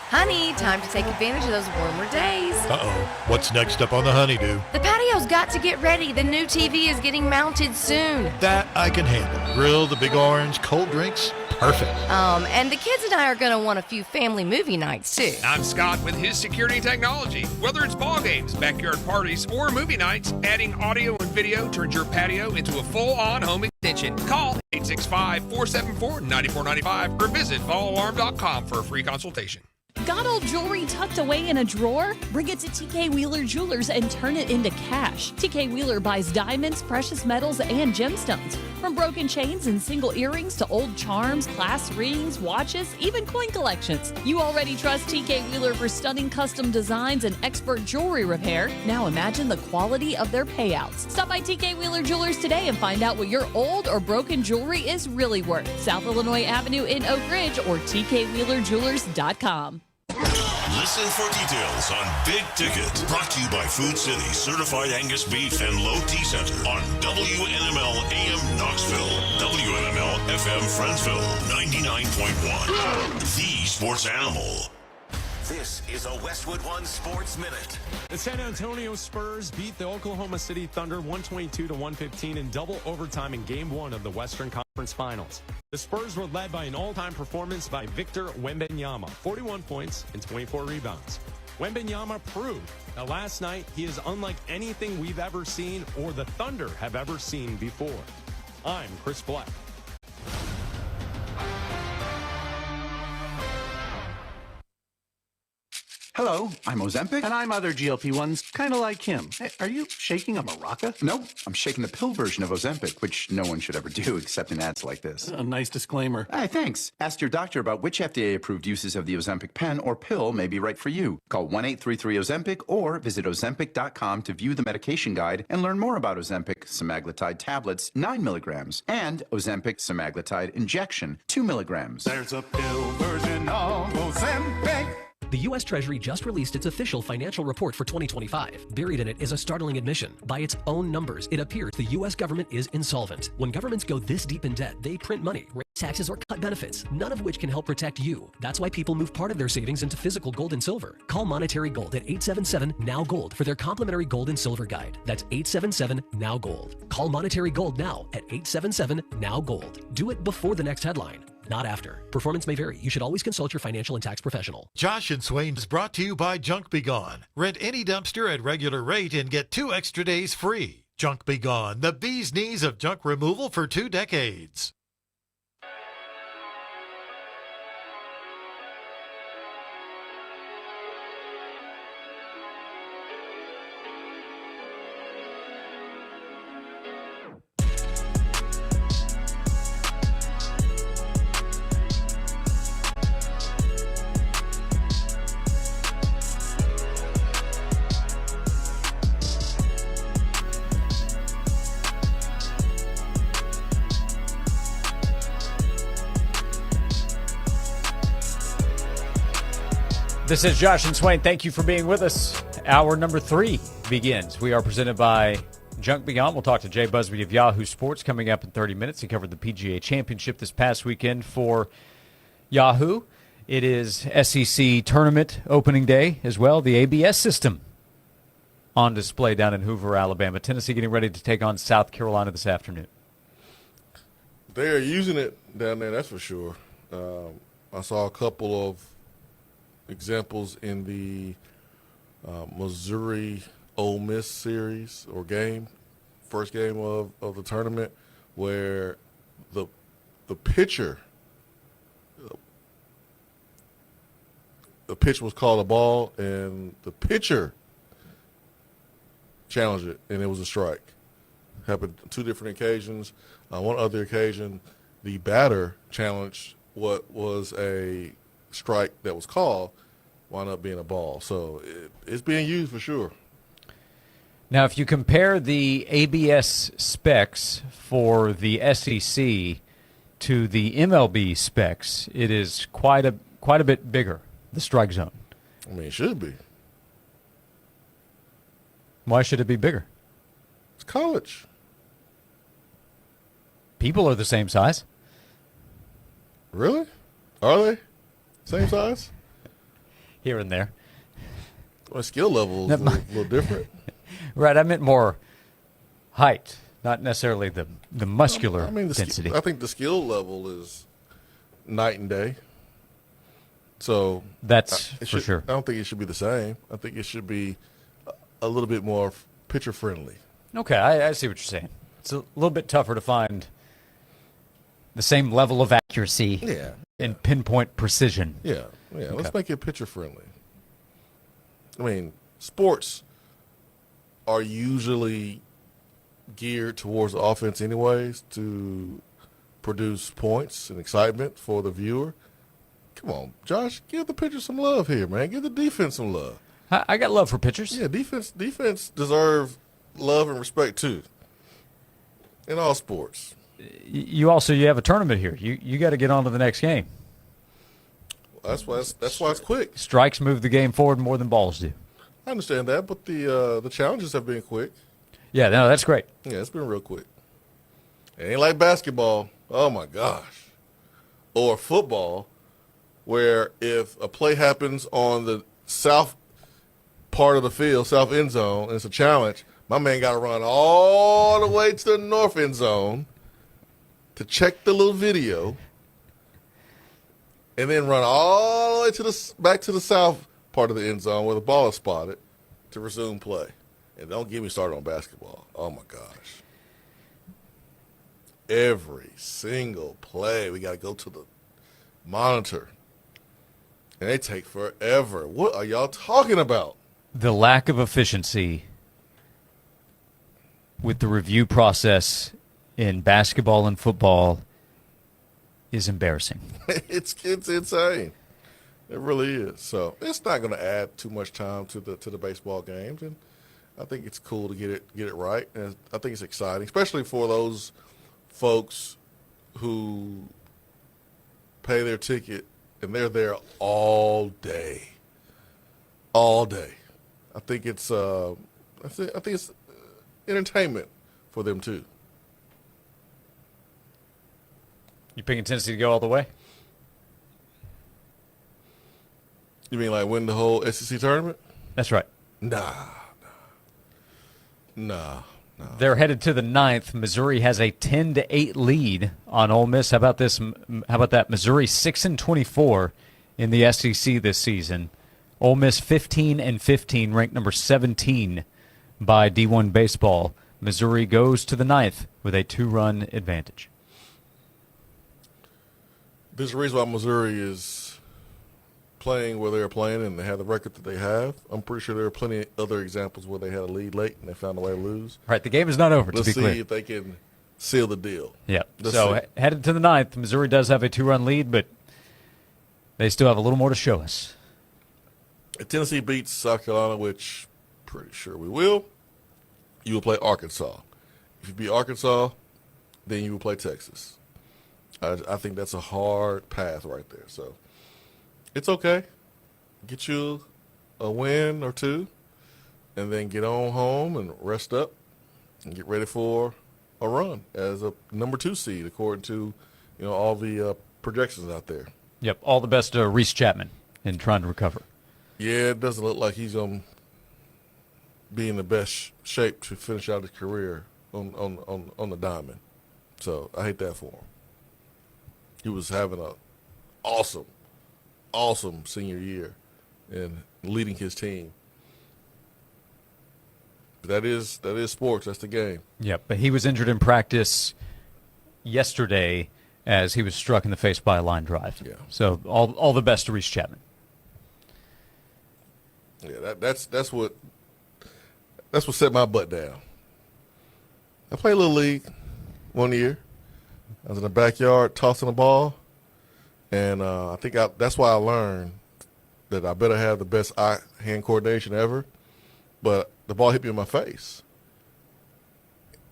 Honey, time to take advantage of those warmer days. Uh-oh. What's next up on the honeydew? The patio's got to get ready. The new TV is getting mounted soon. That I can handle. Grill, the big orange, cold drinks, perfect. And the kids and I are going to want a few family movie nights, too. I'm Scott with his security technology. Whether it's ball games, backyard parties, or movie nights, adding audio and video turns your patio into a full-on home extension. Call 865-474-9495 or visit vallalarm.com for a free consultation. Got old jewelry tucked away in a drawer? Bring it to TK Wheeler Jewelers and turn it into cash. TK Wheeler buys diamonds, precious metals, and gemstones. From broken chains and single earrings to old charms, class rings, watches, even coin collections. You already trust TK Wheeler for stunning custom designs and expert jewelry repair. Now imagine the quality of their payouts. Stop by TK Wheeler Jewelers today and find out what your old or broken jewelry is really worth. South Illinois Avenue in Oak Ridge or tkwheelerjewelers.com. Listen for details on Big Ticket. Brought to you by Food City, Certified Angus Beef and Low T Center on WNML AM Knoxville, WNML FM Friendsville, 99.1. The Sports Animal. This is a Westwood One Sports Minute. The San Antonio Spurs beat the Oklahoma City Thunder 122-115 in double overtime in Game 1 of the Western Conference Finals. The Spurs were led by an all-time performance by Victor Wembanyama, 41 points and 24 rebounds. Wembanyama proved that last night he is unlike anything we've ever seen or the Thunder have ever seen before. I'm Chris Black. Hello, I'm Ozempic. And I'm other GLP-1s, kind of like him. Hey, are you shaking a maraca? Nope, I'm shaking the pill version of Ozempic, which no one should ever do except in ads like this. A nice disclaimer. Hey, thanks. Ask your doctor about which FDA-approved uses of the Ozempic pen or pill may be right for you. Call 1-833-OZEMPIC or visit Ozempic.com to view the medication guide and learn more about Ozempic semaglutide tablets, 9 milligrams, and Ozempic semaglutide injection, 2 milligrams. There's a pill version of Ozempic. The U.S. Treasury just released its official financial report for 2025. Buried in it is a startling admission. By its own numbers, it appears the U.S. government is insolvent. When governments go this deep in debt, they print money, raise taxes, or cut benefits, none of which can help protect you. That's why people move part of their savings into physical gold and silver. Call Monetary Gold at 877-NOW-GOLD for their complimentary gold and silver guide. That's 877-NOW-GOLD. Call Monetary Gold now at 877-NOW-GOLD. Do it before the next headline, not after. Performance may vary. You should always consult your financial and tax professional. Josh and Swain is brought to you by Junk Be Gone. Rent any dumpster at regular rate and get 2 extra days free. Junk Be Gone, the bee's knees of junk removal for 2 decades. This is Josh and Swain. Thank you for being with us. Hour number 3 begins. We are presented by Junk Be Gone. We'll talk to Jay Busby of Yahoo Sports coming up in 30 minutes. He covered the PGA Championship this past weekend for Yahoo. It is SEC tournament opening day as well. The ABS system on display down in Hoover, Alabama. Tennessee getting ready to take on South Carolina this afternoon. They are using it down there, that's for sure. I saw a couple of examples in the Missouri Ole Miss series or game, first game of the tournament, where the pitcher, the pitch was called a ball, and the pitcher challenged it, and it was a strike. Happened 2 different occasions. One other occasion, the batter challenged what was a strike that was called, wound up being a ball. So it's being used for sure. Now, if you compare the ABS specs for the SEC to the MLB specs, it is quite a bit bigger, the strike zone. I mean, it should be. Why should it be bigger? It's college. People are the same size. Really? Are they? Same size? Here and there. Well, skill level is a little different. Right, I meant more height, not necessarily the muscular density. I think the skill level is night and day. So that's for sure. I don't think it should be the same. I think it should be a little bit more pitcher friendly. Okay, I see what you're saying. It's a little bit tougher to find the same level of accuracy and pinpoint precision. Yeah. Okay. Let's make it pitcher friendly. I mean, sports are usually geared towards the offense anyways to produce points and excitement for the viewer. Come on, Josh, give the pitcher some love here, man. Give the defense some love. I got love for pitchers. Yeah, defense deserve love and respect too. In all sports. You have a tournament here. You got to get on to the next game. That's why it's quick. Strikes move the game forward more than balls do. I understand that, but the challenges have been quick. Yeah, no, that's great. Yeah, it's been real quick. It ain't like basketball. Oh my gosh. Or football, where if a play happens on the south part of the field, south end zone, and it's a challenge, my man got to run all the way to the north end zone to check the little video, and then run all the way back to the south part of the end zone where the ball is spotted to resume play. And don't get me started on basketball. Oh, my gosh. Every single play, we got to go to the monitor And they take forever. What are y'all talking about? The lack of efficiency with the review process in basketball and football is embarrassing. It's insane. It really is. So it's not going to add too much time to the baseball games, and I think it's cool to get it right. And I think it's exciting, especially for those folks who pay their ticket and they're there all day. All day. I think it's entertainment for them too. You picking Tennessee to go all the way? You mean like win the whole SEC tournament? That's right. Nah. They're headed to the 9th. Missouri has a 10-8 lead on Ole Miss. How about this? How about that? Missouri 6-24 in the SEC this season. Ole Miss 15-15, ranked number 17 by D1 Baseball. Missouri goes to the 9th with a 2-run advantage. There's a reason why Missouri is playing where they're playing and they have the record that they have. I'm pretty sure there are plenty of other examples where they had a lead late and they found a way to lose. Right, the game is not over, Let's to be clear. see if they can seal the deal. Yeah, So headed to the 9th. Missouri does have a 2-run lead, but they still have a little more to show us. if Tennessee beats South Carolina, which pretty sure we will, you will play Arkansas. If you beat Arkansas, then you will play Texas. I think that's a hard path right there. So it's okay. Get you a win or two, and then get on home and rest up and get ready for a run as a number 2 seed, according to all the projections out there. Yep, all the best to Reese Chapman in trying to recover. Yeah, it doesn't look like he's going to be in the best shape to finish out his career on the diamond. So I hate that for him. He was having an awesome senior year and leading his team. But that is sports. That's the game. Yep, but he was injured in practice yesterday as he was struck in the face by a line drive. Yeah. So all the best to Reese Chapman. Yeah, that's what set my butt down. I played Little League one year. I was in the backyard tossing the ball, and I think that's why I learned that I better have the best eye-hand coordination ever. But the ball hit me in my face,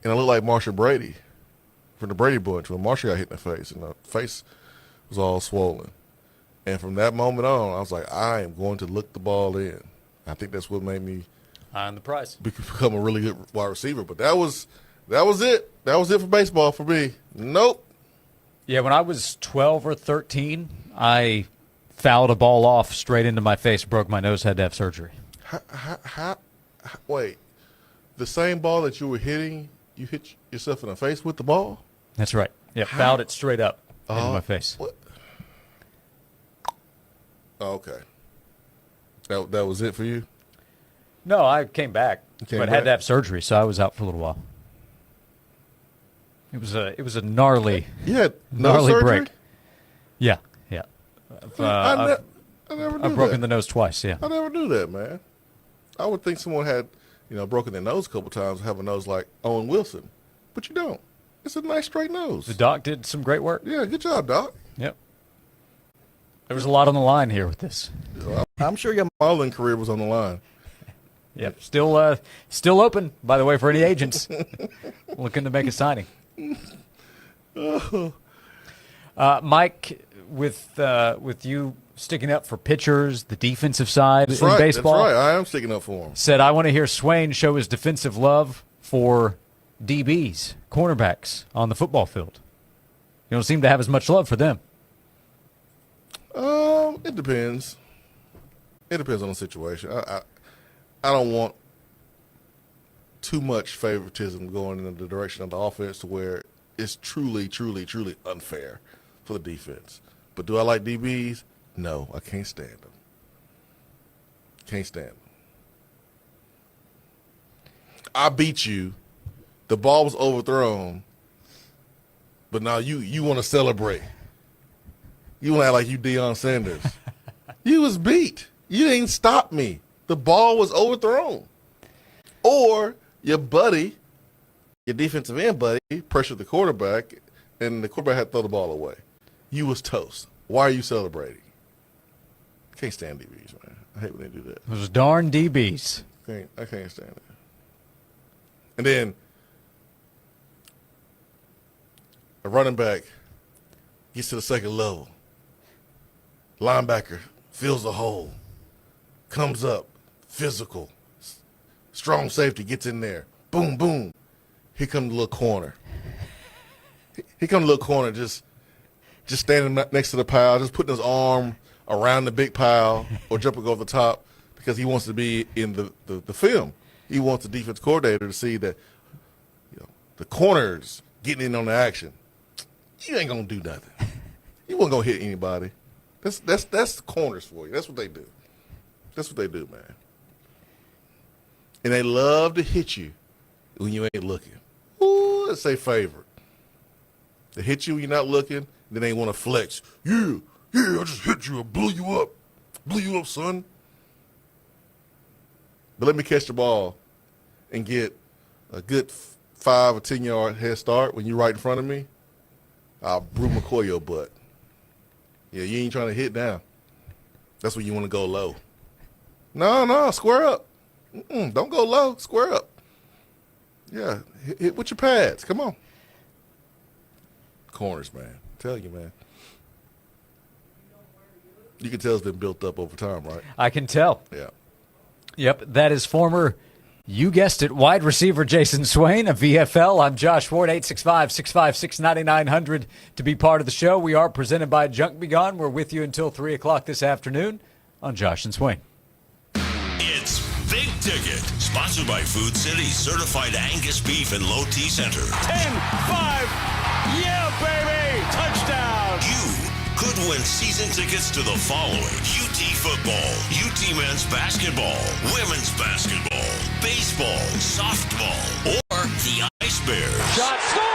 and I looked like Marshall Brady from the Brady Bunch when Marshall got hit in the face, and the face was all swollen. And from that moment on, I was like, I am going to look the ball in. I think that's what made me eye on the prize, become a really good wide receiver. But that was it. That was it for baseball for me. Nope. Yeah, when I was 12 or 13, I fouled a ball off straight into my face, broke my nose, had to have surgery. Wait, the same ball that you were hitting, you hit yourself in the face with the ball? That's right. Yeah, fouled it straight up into my face. What? Oh, okay. That was it for you? No, I came back, but had to have surgery, so I was out for a little while. It was a gnarly, gnarly break. Yeah. I never knew I've broken that. the nose twice. Yeah. I never knew that, man. I would think someone had, broken their nose a couple times, have a nose like Owen Wilson, but you don't. It's a nice straight nose. The doc did some great work. Yeah, good job, Doc. Yep. There was a lot on the line here with this. I'm sure your modeling career was on the line. Yep. Still open, by the way, for any agents looking to make a signing. Mike, with you sticking up for pitchers, the defensive side in baseball. That's right. I am sticking up for him. Said, I want to hear Swain show his defensive love for DBs, cornerbacks on the football field. You don't seem to have as much love for them. It depends. It depends on the situation. I don't want too much favoritism going in the direction of the offense to where it's truly, truly, truly unfair for the defense. But do I like DBs? No, I can't stand them. Can't stand them. I beat you. The ball was overthrown. But now you want to celebrate. You want to act like you Deion Sanders. You was beat. You didn't stop me. The ball was overthrown. Or your buddy, your defensive end buddy, pressured the quarterback, and the quarterback had to throw the ball away. You was toast. Why are you celebrating? I can't stand DBs, man. I hate when they do that. Those darn DBs. I can't stand it. And then a running back gets to the second level. Linebacker fills the hole. Comes up. Physical. Strong safety gets in there. Boom, boom. Here comes the little corner. Here comes the little corner just standing next to the pile, just putting his arm around the big pile or jumping over the top because he wants to be in the film. He wants the defense coordinator to see that the corners getting in on the action. You ain't going to do nothing. You wasn't going to hit anybody. That's the corners for you. That's what they do. That's what they do, man. And they love to hit you when you ain't looking. Ooh, that's their favorite. They hit you when you're not looking, then they want to flex. Yeah, I just hit you. I blew you up. Blew you up, son. But let me catch the ball and get a good 5 or 10 yard head start when you're right in front of me. I'll brew McCoy your butt. Yeah, you ain't trying to hit down. That's when you want to go low. No, square up. Don't go low. Square up. Yeah, hit with your pads. Come on. Corners, man. Tell you, man. You can tell it's been built up over time, right? I can tell. Yeah. Yep, that is former, you guessed it, wide receiver Jason Swain of VFL. I'm Josh Ward, 865-656-9900 to be part of the show. We are presented by Junk Be Gone. We're with you until 3 o'clock this afternoon on Josh and Swain. It's Big Ticket, sponsored by Food City, certified Angus beef and low T center. 10-5, yeah, baby, touchdown. You could win season tickets to the following: UT football, UT men's basketball, women's basketball, baseball, softball, or the Ice Bears. Shot, score!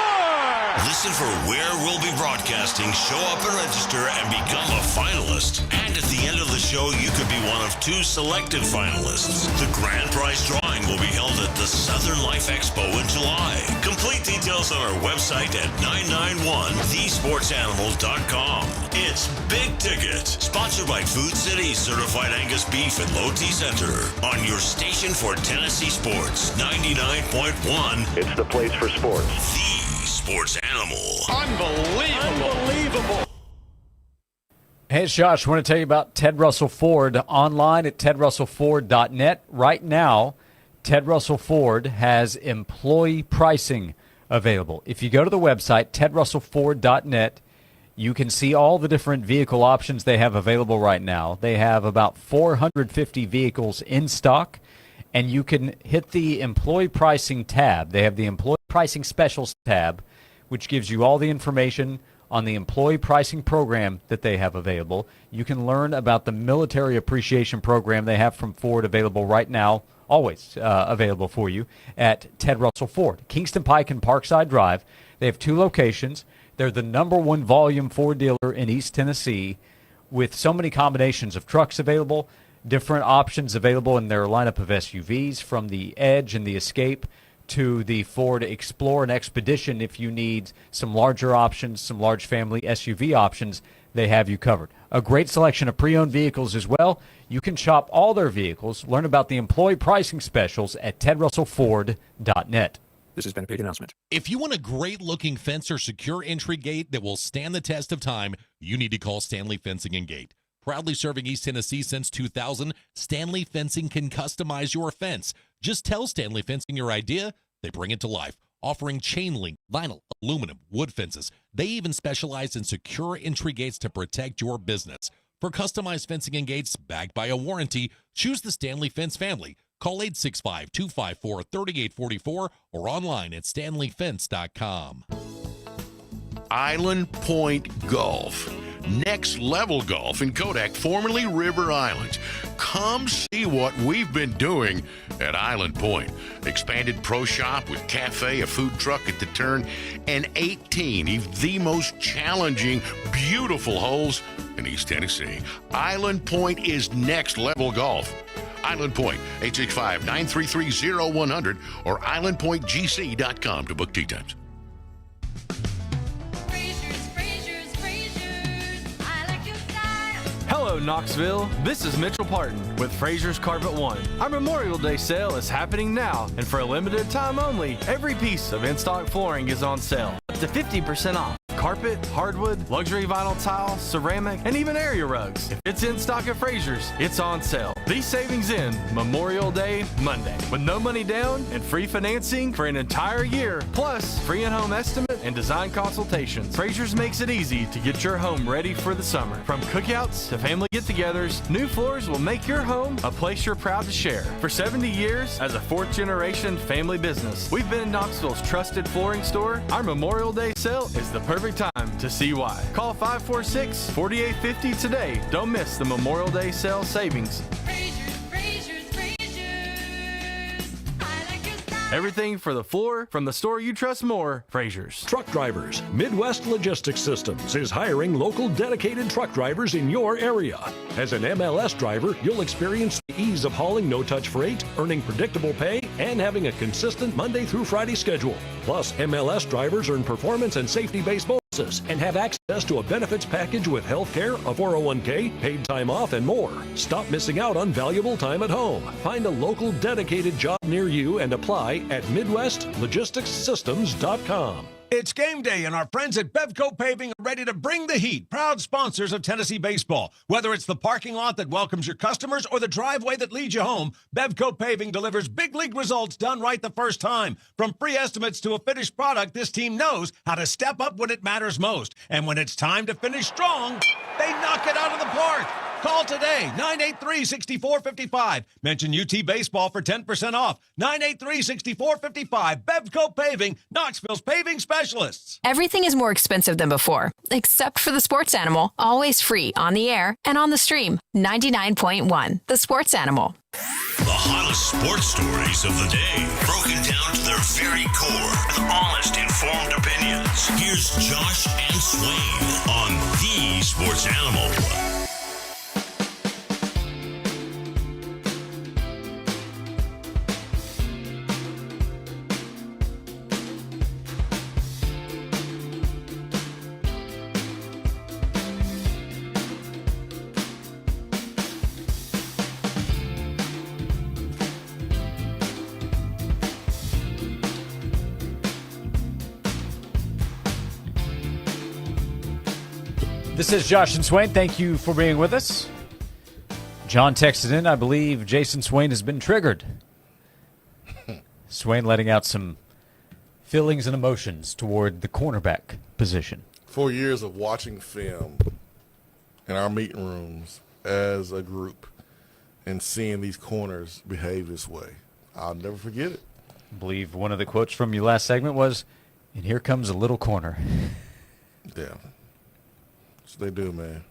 Listen for where we'll be broadcasting, show up and register, and become a finalist. And at the end of the show, you could be one of 2 selected finalists. The grand prize drawing will be held at the Southern Life Expo in July. Complete details on our website at 991thesportsanimals.com. It's Big Ticket, sponsored by Food City, certified Angus beef and low T center, on your station for Tennessee sports, 99.1. It's the place for sports. The Sports Animal. Unbelievable. Hey, it's Josh. I want to tell you about Ted Russell Ford online at tedrussellford.net. Right now, Ted Russell Ford has employee pricing available. If you go to the website, tedrussellford.net, you can see all the different vehicle options they have available right now. They have about 450 vehicles in stock, and you can hit the employee pricing tab. They have the employee pricing specials tab, which gives you all the information on the employee pricing program that they have available. You can learn about the military appreciation program they have from Ford available right now, always available for you at Ted Russell Ford. Kingston Pike and Parkside Drive. They have 2 locations. They're the #1 volume Ford dealer in East Tennessee with so many combinations of trucks available, different options available in their lineup of SUVs, from the Edge and the Escape to the Ford Explorer and Expedition. If you need some larger options, some large family SUV options, they have you covered. A great selection of pre-owned vehicles as well. You can shop all their vehicles, learn about the employee pricing specials at tedrussellford.net. This has been a paid announcement. If you want a great-looking fence or secure entry gate that will stand the test of time, you need to call Stanley Fencing and Gate. Proudly serving East Tennessee since 2000, Stanley Fencing can customize your fence. Just tell Stanley Fencing your idea, they bring it to life, offering chain link, vinyl, aluminum, wood fences. They even specialize in secure entry gates to protect your business. For customized fencing and gates backed by a warranty, choose the Stanley Fence family. Call 865-254-3844 or online at stanleyfence.com. Island Point Golf. Next Level Golf in Kodak, formerly River Islands. Come see what we've been doing at Island Point. Expanded pro shop with cafe, a food truck at the turn, and 18 of the most challenging, beautiful holes in East Tennessee. Island Point is Next Level Golf. Island Point, 865-933-0100 or islandpointgc.com to book tee times. Hello, Knoxville. This is Mitchell Parton with Fraser's Carpet One. Our Memorial Day sale is happening now, and for a limited time only, every piece of in-stock flooring is on sale. Up to 50% off. Carpet, hardwood, luxury vinyl tile, ceramic, and even area rugs. If it's in stock at Fraser's, it's on sale. These savings end Memorial Day Monday with no money down and free financing for an entire year, plus free in-home estimate and design consultations. Fraser's makes it easy to get your home ready for the summer. From cookouts to family get-togethers, new floors will make your home a place you're proud to share. For 70 years, as a fourth-generation family business, we've been Knoxville's trusted flooring store. Our Memorial Day sale is the perfect time to see why. Call 546-4850 today. Don't miss the Memorial Day sale savings. Everything for the floor from the store you trust more, Fraser's. Truck drivers. Midwest Logistics Systems is hiring local dedicated truck drivers in your area. As an MLS driver, you'll experience the ease of hauling no-touch freight, earning predictable pay, and having a consistent Monday through Friday schedule. Plus, MLS drivers earn performance and safety-based bonuses and have access to a benefits package with health care, a 401k, paid time off, and more. Stop missing out on valuable time at home. Find a local dedicated job near you and apply at MidwestLogisticsSystems.com. It's game day, and our friends at Bevco Paving are ready to bring the heat. Proud sponsors of Tennessee baseball. Whether it's the parking lot that welcomes your customers or the driveway that leads you home, Bevco Paving delivers big league results done right the first time. From free estimates to a finished product, this team knows how to step up when it matters most. And when it's time to finish strong, they knock it out of the park. Call today, 983-6455. Mention UT Baseball for 10% off. 983-6455. Bevco Paving, Knoxville's paving specialists. Everything is more expensive than before, except for the sports animal. Always free on the air and on the stream. 99.1, the sports animal. The hottest sports stories of the day, broken down to their very core with honest, informed opinions. Here's Josh and Swain on The Sports Animal. This is Josh and Swain. Thank you for being with us. John texted in, I believe Jason Swain has been triggered. Swain letting out some feelings and emotions toward the cornerback position. 4 years of watching film in our meeting rooms as a group and seeing these corners behave this way, I'll never forget it. I believe one of the quotes from your last segment was, and here comes a little corner. Yeah. That's what they do, man.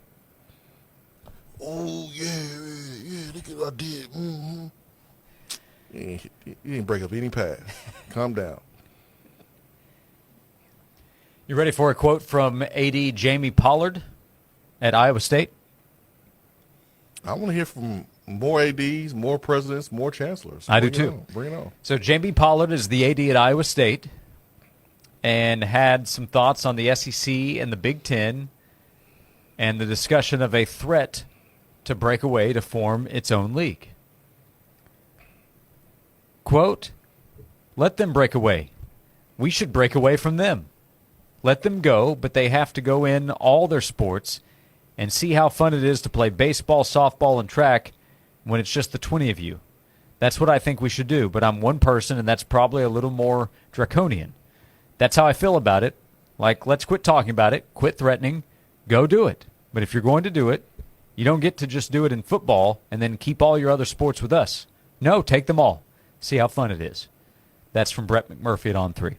Oh, yeah, look at what I did. Mm-hmm. You didn't break up any pass. Calm down. You ready for a quote from AD Jamie Pollard at Iowa State? I want to hear from more ADs, more presidents, more chancellors. I do too. Bring it on. So Jamie Pollard is the AD at Iowa State and had some thoughts on the SEC and the Big Ten and the discussion of a threat to break away to form its own league. Quote, let them break away. We should break away from them. Let them go, but they have to go in all their sports and see how fun it is to play baseball, softball, and track when it's just the 20 of you. That's what I think we should do, but I'm one person, and that's probably a little more draconian. That's how I feel about it. Like, let's quit talking about it, quit threatening, go do it. But if you're going to do it, you don't get to just do it in football and then keep all your other sports with us. No, take them all. See how fun it is. That's from Brett McMurphy at On 3.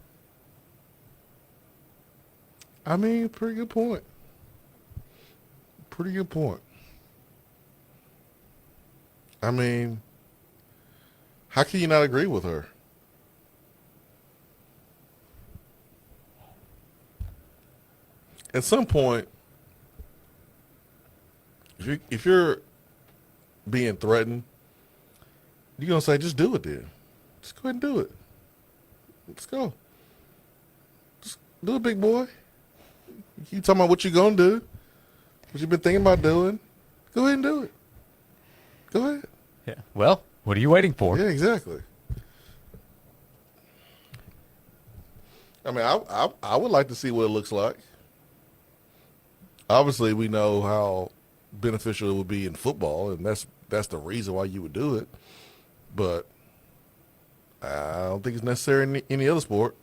I mean, pretty good point. Pretty good point. I mean, how can you not agree with her? At some point, if you're being threatened, you're going to say, just do it then. Just go ahead and do it. Let's go. Just do it, big boy. You talking about what you're going to do, what you've been thinking about doing. Go ahead and do it. Go ahead. Yeah. Well, what are you waiting for? Yeah, exactly. I mean, I would like to see what it looks like. Obviously, we know how beneficial it would be in football, and that's the reason why you would do it. But I don't think it's necessary in any other sport.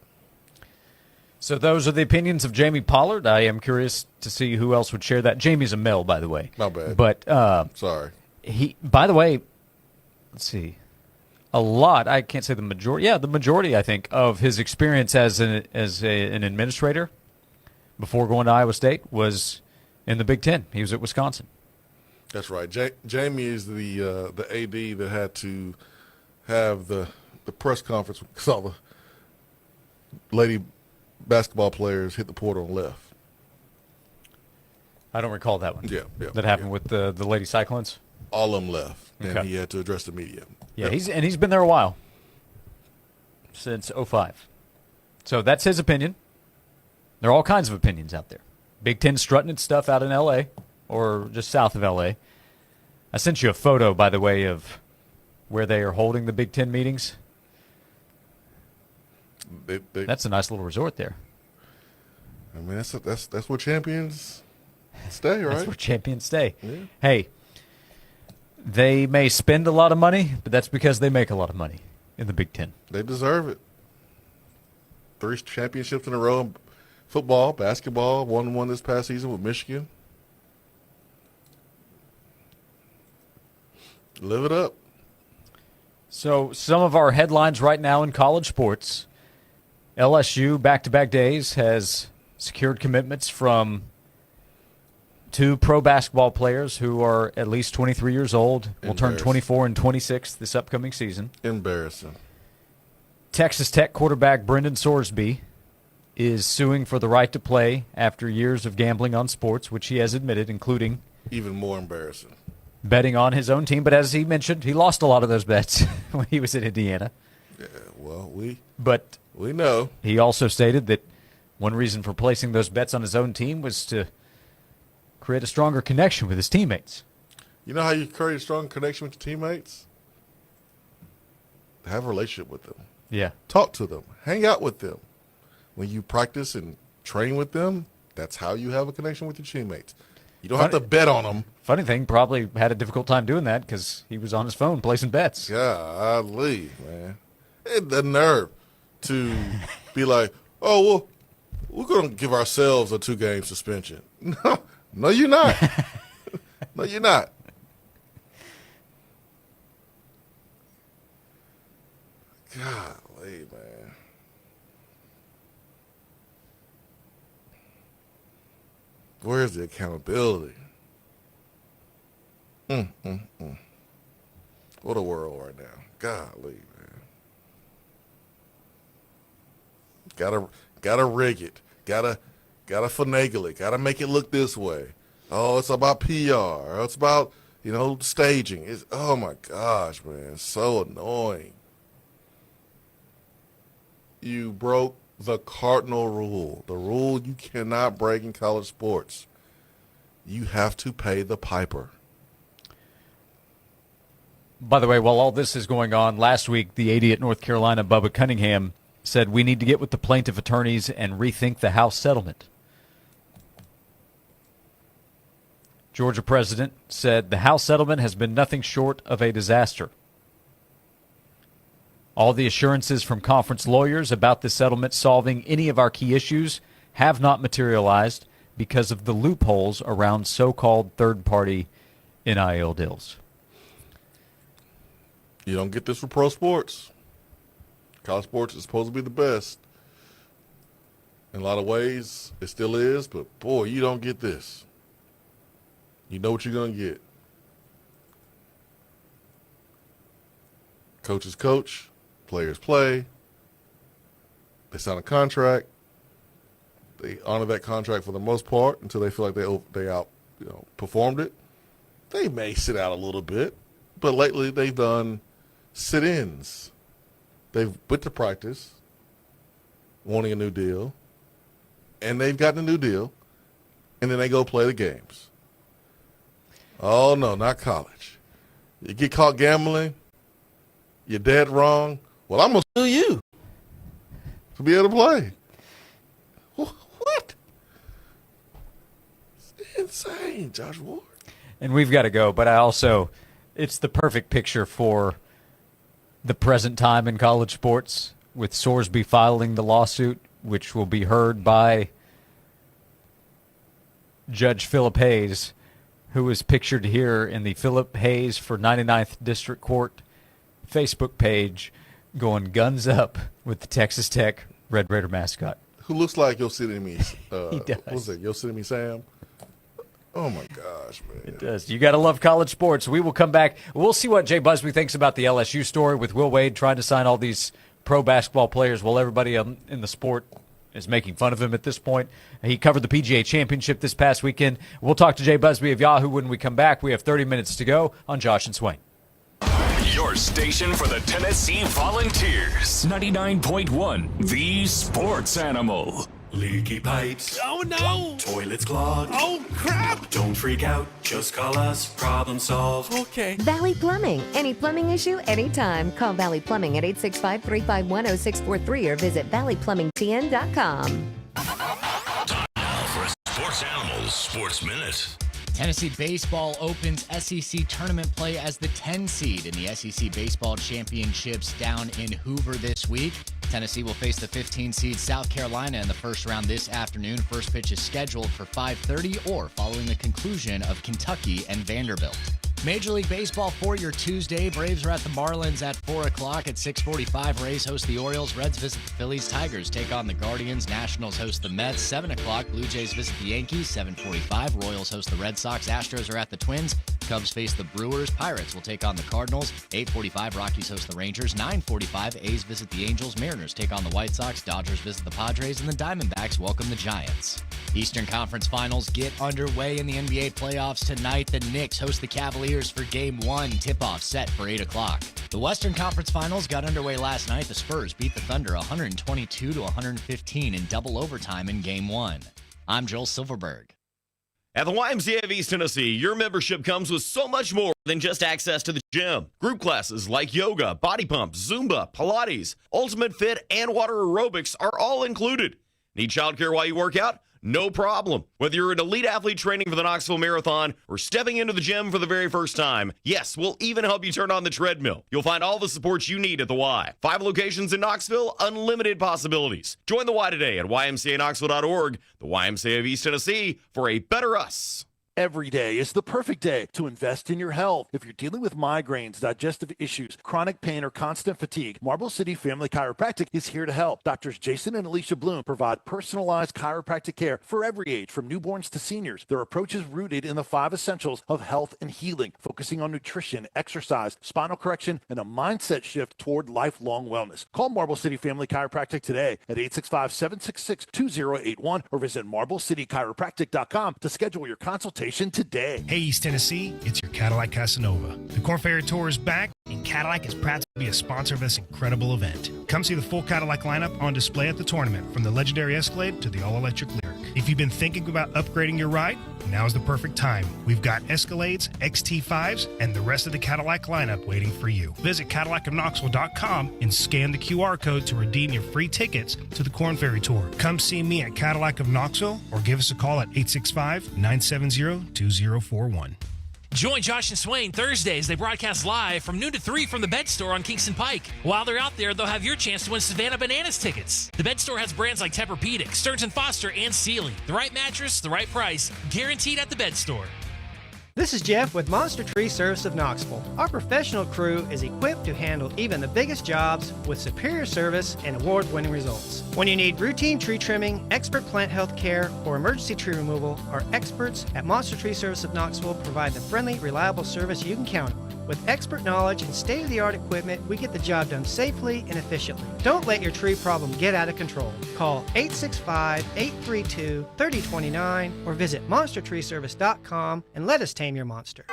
So those are the opinions of Jamie Pollard. I am curious to see who else would share that. Jamie's a male, by the way. My bad. But sorry. He, by the way, let's see, a lot. I can't say the majority. Yeah, the majority, I think, of his experience as an administrator before going to Iowa State was in the Big Ten. He was at Wisconsin. That's right. Jamie is the AD that had to have the press conference because all the lady basketball players hit the portal and left. I don't recall that one. Yeah. That happened with the Lady Cyclones? All of them left, and Okay. he had to address the media. Yeah, he's been there a while, since 2005. So that's his opinion. There are all kinds of opinions out there. Big Ten strutting its stuff out in L.A. or just south of L.A. I sent you a photo, by the way, of where they are holding the Big Ten meetings. That's a nice little resort there. I mean, that's where champions stay, right? That's where champions stay. Yeah. Hey, they may spend a lot of money, but that's because they make a lot of money in the Big Ten. They deserve it. 3 championships in a row in football, basketball, won this past season with Michigan. Live it up. So some of our headlines right now in college sports. LSU, back-to-back days, has secured commitments from 2 pro basketball players who are at least 23 years old. Will turn 24 and 26 this upcoming season. Embarrassing. Texas Tech quarterback Brendan Sorsby is suing for the right to play after years of gambling on sports, which he has admitted, including even more embarrassing, betting on his own team. But as he mentioned, he lost a lot of those bets when he was in Indiana. Yeah, well, we know. He also stated that one reason for placing those bets on his own team was to create a stronger connection with his teammates. You know how you create a strong connection with your teammates? Have a relationship with them. Yeah. Talk to them. Hang out with them. When you practice and train with them, that's how you have a connection with your teammates. You don't have to bet on them. Funny thing, probably had a difficult time doing that because he was on his phone placing bets. Golly, man. The nerve to be like, oh, well, we're going to give ourselves a 2-game suspension. No, you're not. No, you're not. Golly, man. Where's the accountability? What a world right now. Golly, man. Gotta rig it. Gotta finagle it. Gotta make it look this way. Oh, it's about PR. It's about, staging. Oh my gosh, man. It's so annoying. You broke the cardinal rule. The rule you cannot break in college sports. You have to pay the piper. By the way, while all this is going on, last week the AD at North Carolina, Bubba Cunningham, said we need to get with the plaintiff attorneys and rethink the House settlement. Georgia president said the House settlement has been nothing short of a disaster. All the assurances from conference lawyers about the settlement solving any of our key issues have not materialized because of the loopholes around so-called third-party NIL deals. You don't get this for pro sports. College sports is supposed to be the best. In a lot of ways, it still is, but boy, you don't get this. You know what you're going to get. Coaches coach, players play. They sign a contract. They honor that contract for the most part until they feel like they performed it. They may sit out a little bit, but lately they've done sit-ins. They've went to practice, wanting a new deal, and they've gotten a new deal, and then they go play the games. Oh, no, not college. You get caught gambling, you're dead wrong. Well, I'm going to sue you to be able to play. What? It's insane, Josh Ward. And we've got to go, but it's the perfect picture for the present time in college sports, with Sorsby filing the lawsuit, which will be heard by Judge Philip Hayes, who is pictured here in the Philip Hayes for 99th District Court Facebook page, going guns up with the Texas Tech Red Raider mascot. Who looks like Yosemite. He does. What was it, Yosemite Sam? Oh, my gosh, man. It does. You got to love college sports. We will come back. We'll see what Jay Busby thinks about the LSU story with Will Wade trying to sign all these pro basketball players while everybody in the sport is making fun of him at this point. He covered the PGA Championship this past weekend. We'll talk to Jay Busby of Yahoo when we come back. We have 30 minutes to go on Josh and Swain. Your station for the Tennessee Volunteers. 99.1, the sports animal. Leaky pipes. Oh, no. Toilets clogged. Oh, crap. Don't freak out. Just call us. Problem solved. Okay. Valley Plumbing. Any plumbing issue, anytime. Call Valley Plumbing at 865-351-0643 or visit valleyplumbingtn.com. Time now for a Sports Animals Sports Minute. Tennessee Baseball opens SEC tournament play as the 10 seed in the SEC Baseball Championships down in Hoover this week. Tennessee will face the 15 seed South Carolina in the first round this afternoon. First pitch is scheduled for 5:30 or following the conclusion of Kentucky and Vanderbilt. Major League Baseball for your Tuesday. Braves are at the Marlins at 4 o'clock. At 6:45, Rays host the Orioles. Reds visit the Phillies. Tigers take on the Guardians. Nationals host the Mets. 7 o'clock, Blue Jays visit the Yankees. 7:45, Royals host the Red Sox. Astros are at the Twins. Cubs face the Brewers. Pirates will take on the Cardinals. 8:45, Rockies host the Rangers. 9:45, A's visit the Angels. Mariners take on the White Sox. Dodgers visit the Padres. And the Diamondbacks welcome the Giants. Eastern Conference Finals get underway in the NBA playoffs tonight. The Knicks host the Cavaliers for Game 1. Tip-off set for 8 o'clock. The Western Conference Finals got underway last night. The Spurs beat the Thunder 122-115 in double overtime in Game 1. I'm Joel Silverberg. At the YMCA of East Tennessee, your membership comes with so much more than just access to the gym. Group classes like yoga, body pump, Zumba, Pilates, Ultimate Fit, and water aerobics are all included. Need childcare while you work out? No problem. Whether you're an elite athlete training for the Knoxville Marathon or stepping into the gym for the very first time, yes, we'll even help you turn on the treadmill. You'll find all the support you need at the Y. 5 locations in Knoxville, unlimited possibilities. Join the Y today at ymcaknoxville.org, the YMCA of East Tennessee, for a better us. Every day is the perfect day to invest in your health. If you're dealing with migraines, digestive issues, chronic pain, or constant fatigue, Marble City Family Chiropractic is here to help. Doctors Jason and Alicia Bloom provide personalized chiropractic care for every age, from newborns to seniors. Their approach is rooted in the 5 essentials of health and healing, focusing on nutrition, exercise, spinal correction, and a mindset shift toward lifelong wellness. Call Marble City Family Chiropractic today at 865-766-2081 or visit MarbleCityChiropractic.com to schedule your consultation today. Hey, East Tennessee, it's your Cadillac Casanova. The Corn Ferry Tour is back, and Cadillac is proud to be a sponsor of this incredible event. Come see the full Cadillac lineup on display at the tournament, from the legendary Escalade to the all-electric Lyric. If you've been thinking about upgrading your ride, now's the perfect time. We've got Escalades, XT5s, and the rest of the Cadillac lineup waiting for you. Visit CadillacofKnoxville.com and scan the QR code to redeem your free tickets to the Corn Ferry Tour. Come see me at Cadillac of Knoxville or give us a call at 865-970-2041. Join Josh and Swain Thursdays. They broadcast live from noon to 3 from the Bed Store on Kingston Pike. While they're out there, they'll have your chance to win Savannah Bananas tickets. The Bed Store has brands like Tempur-Pedic, Stearns & Foster, and Sealy. The right mattress, the right price, guaranteed at the Bed Store. This is Jeff with Monster Tree Service of Knoxville. Our professional crew is equipped to handle even the biggest jobs with superior service and award-winning results. When you need routine tree trimming, expert plant health care, or emergency tree removal, our experts at Monster Tree Service of Knoxville provide the friendly, reliable service you can count on. With expert knowledge and state-of-the-art equipment, we get the job done safely and efficiently. Don't let your tree problem get out of control. Call 865-832-3029 or visit monstertreeservice.com and let us tame your monster.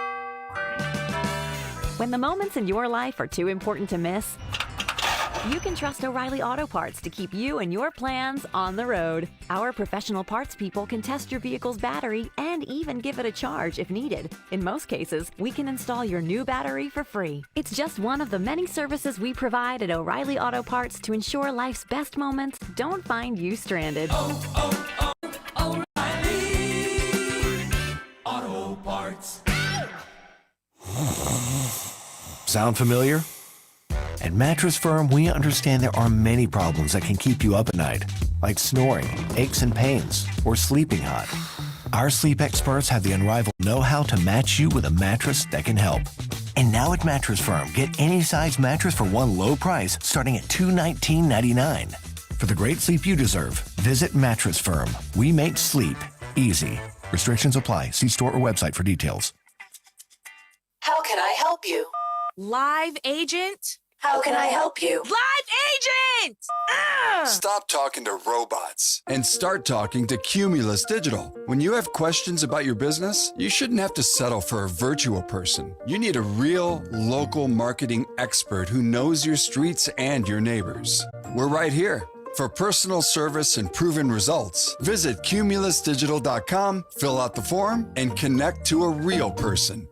When the moments in your life are too important to miss, you can trust O'Reilly Auto Parts to keep you and your plans on the road. Our professional parts people can test your vehicle's battery and even give it a charge if needed. In most cases, we can install your new battery for free. It's just one of the many services we provide at O'Reilly Auto Parts to ensure life's best moments don't find you stranded. O'Reilly Auto Parts. Sound familiar? At Mattress Firm, we understand there are many problems that can keep you up at night, like snoring, aches and pains, or sleeping hot. Our sleep experts have the unrivaled know-how to match you with a mattress that can help. And now at Mattress Firm, get any size mattress for one low price starting at $219.99. For the great sleep you deserve, visit Mattress Firm. We make sleep easy. Restrictions apply. See store or website for details. How can I help you? Live agent? How can I help you? Live agent! Stop talking to robots and start talking to Cumulus Digital. When you have questions about your business, you shouldn't have to settle for a virtual person. You need a real local marketing expert who knows your streets and your neighbors. We're right here. For personal service and proven results, visit cumulusdigital.com, fill out the form, and connect to a real person.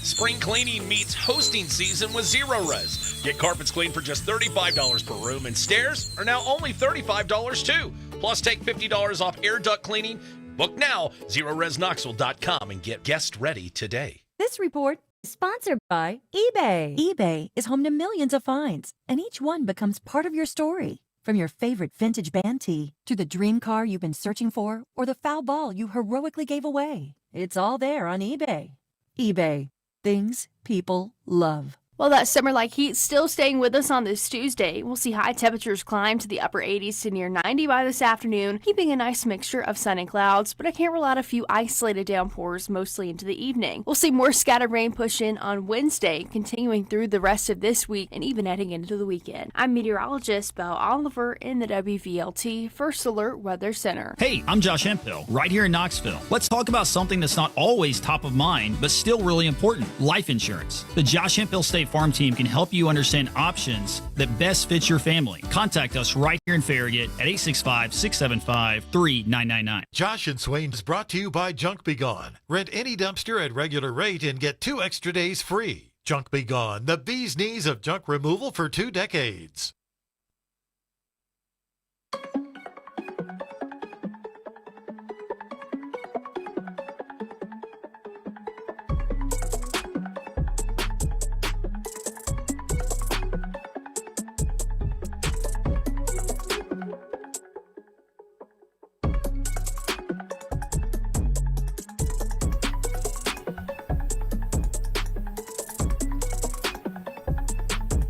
Spring cleaning meets hosting season with Zero Res. Get carpets cleaned for just $35 per room, and stairs are now only $35 too. Plus, take $50 off air duct cleaning. Book now, ZeroResKnoxville.com, and get guest ready today. This report is sponsored by eBay. eBay is home to millions of finds, and each one becomes part of your story. From your favorite vintage band tee to the dream car you've been searching for or the foul ball you heroically gave away. It's all there on eBay. eBay. Things people love. Well, that summer-like heat still staying with us on this Tuesday. We'll see high temperatures climb to the upper 80s to near 90 by this afternoon, keeping a nice mixture of sun and clouds, but I can't rule out a few isolated downpours mostly into the evening. We'll see more scattered rain push in on Wednesday, continuing through the rest of this week and even heading into the weekend. I'm meteorologist Belle Oliver in the WVLT First Alert Weather Center. Hey, I'm Josh Hemphill, right here in Knoxville. Let's talk about something that's not always top of mind, but still really important, life insurance. The Josh Hemphill State Farm team can help you understand options that best fit your family. Contact us right here in Farragut at 865-675-3999. Josh and Swain is brought to you by Junk Be Gone. Rent any dumpster at regular rate and get 2 extra days free. Junk Be Gone, the bee's knees of junk removal for 2 decades.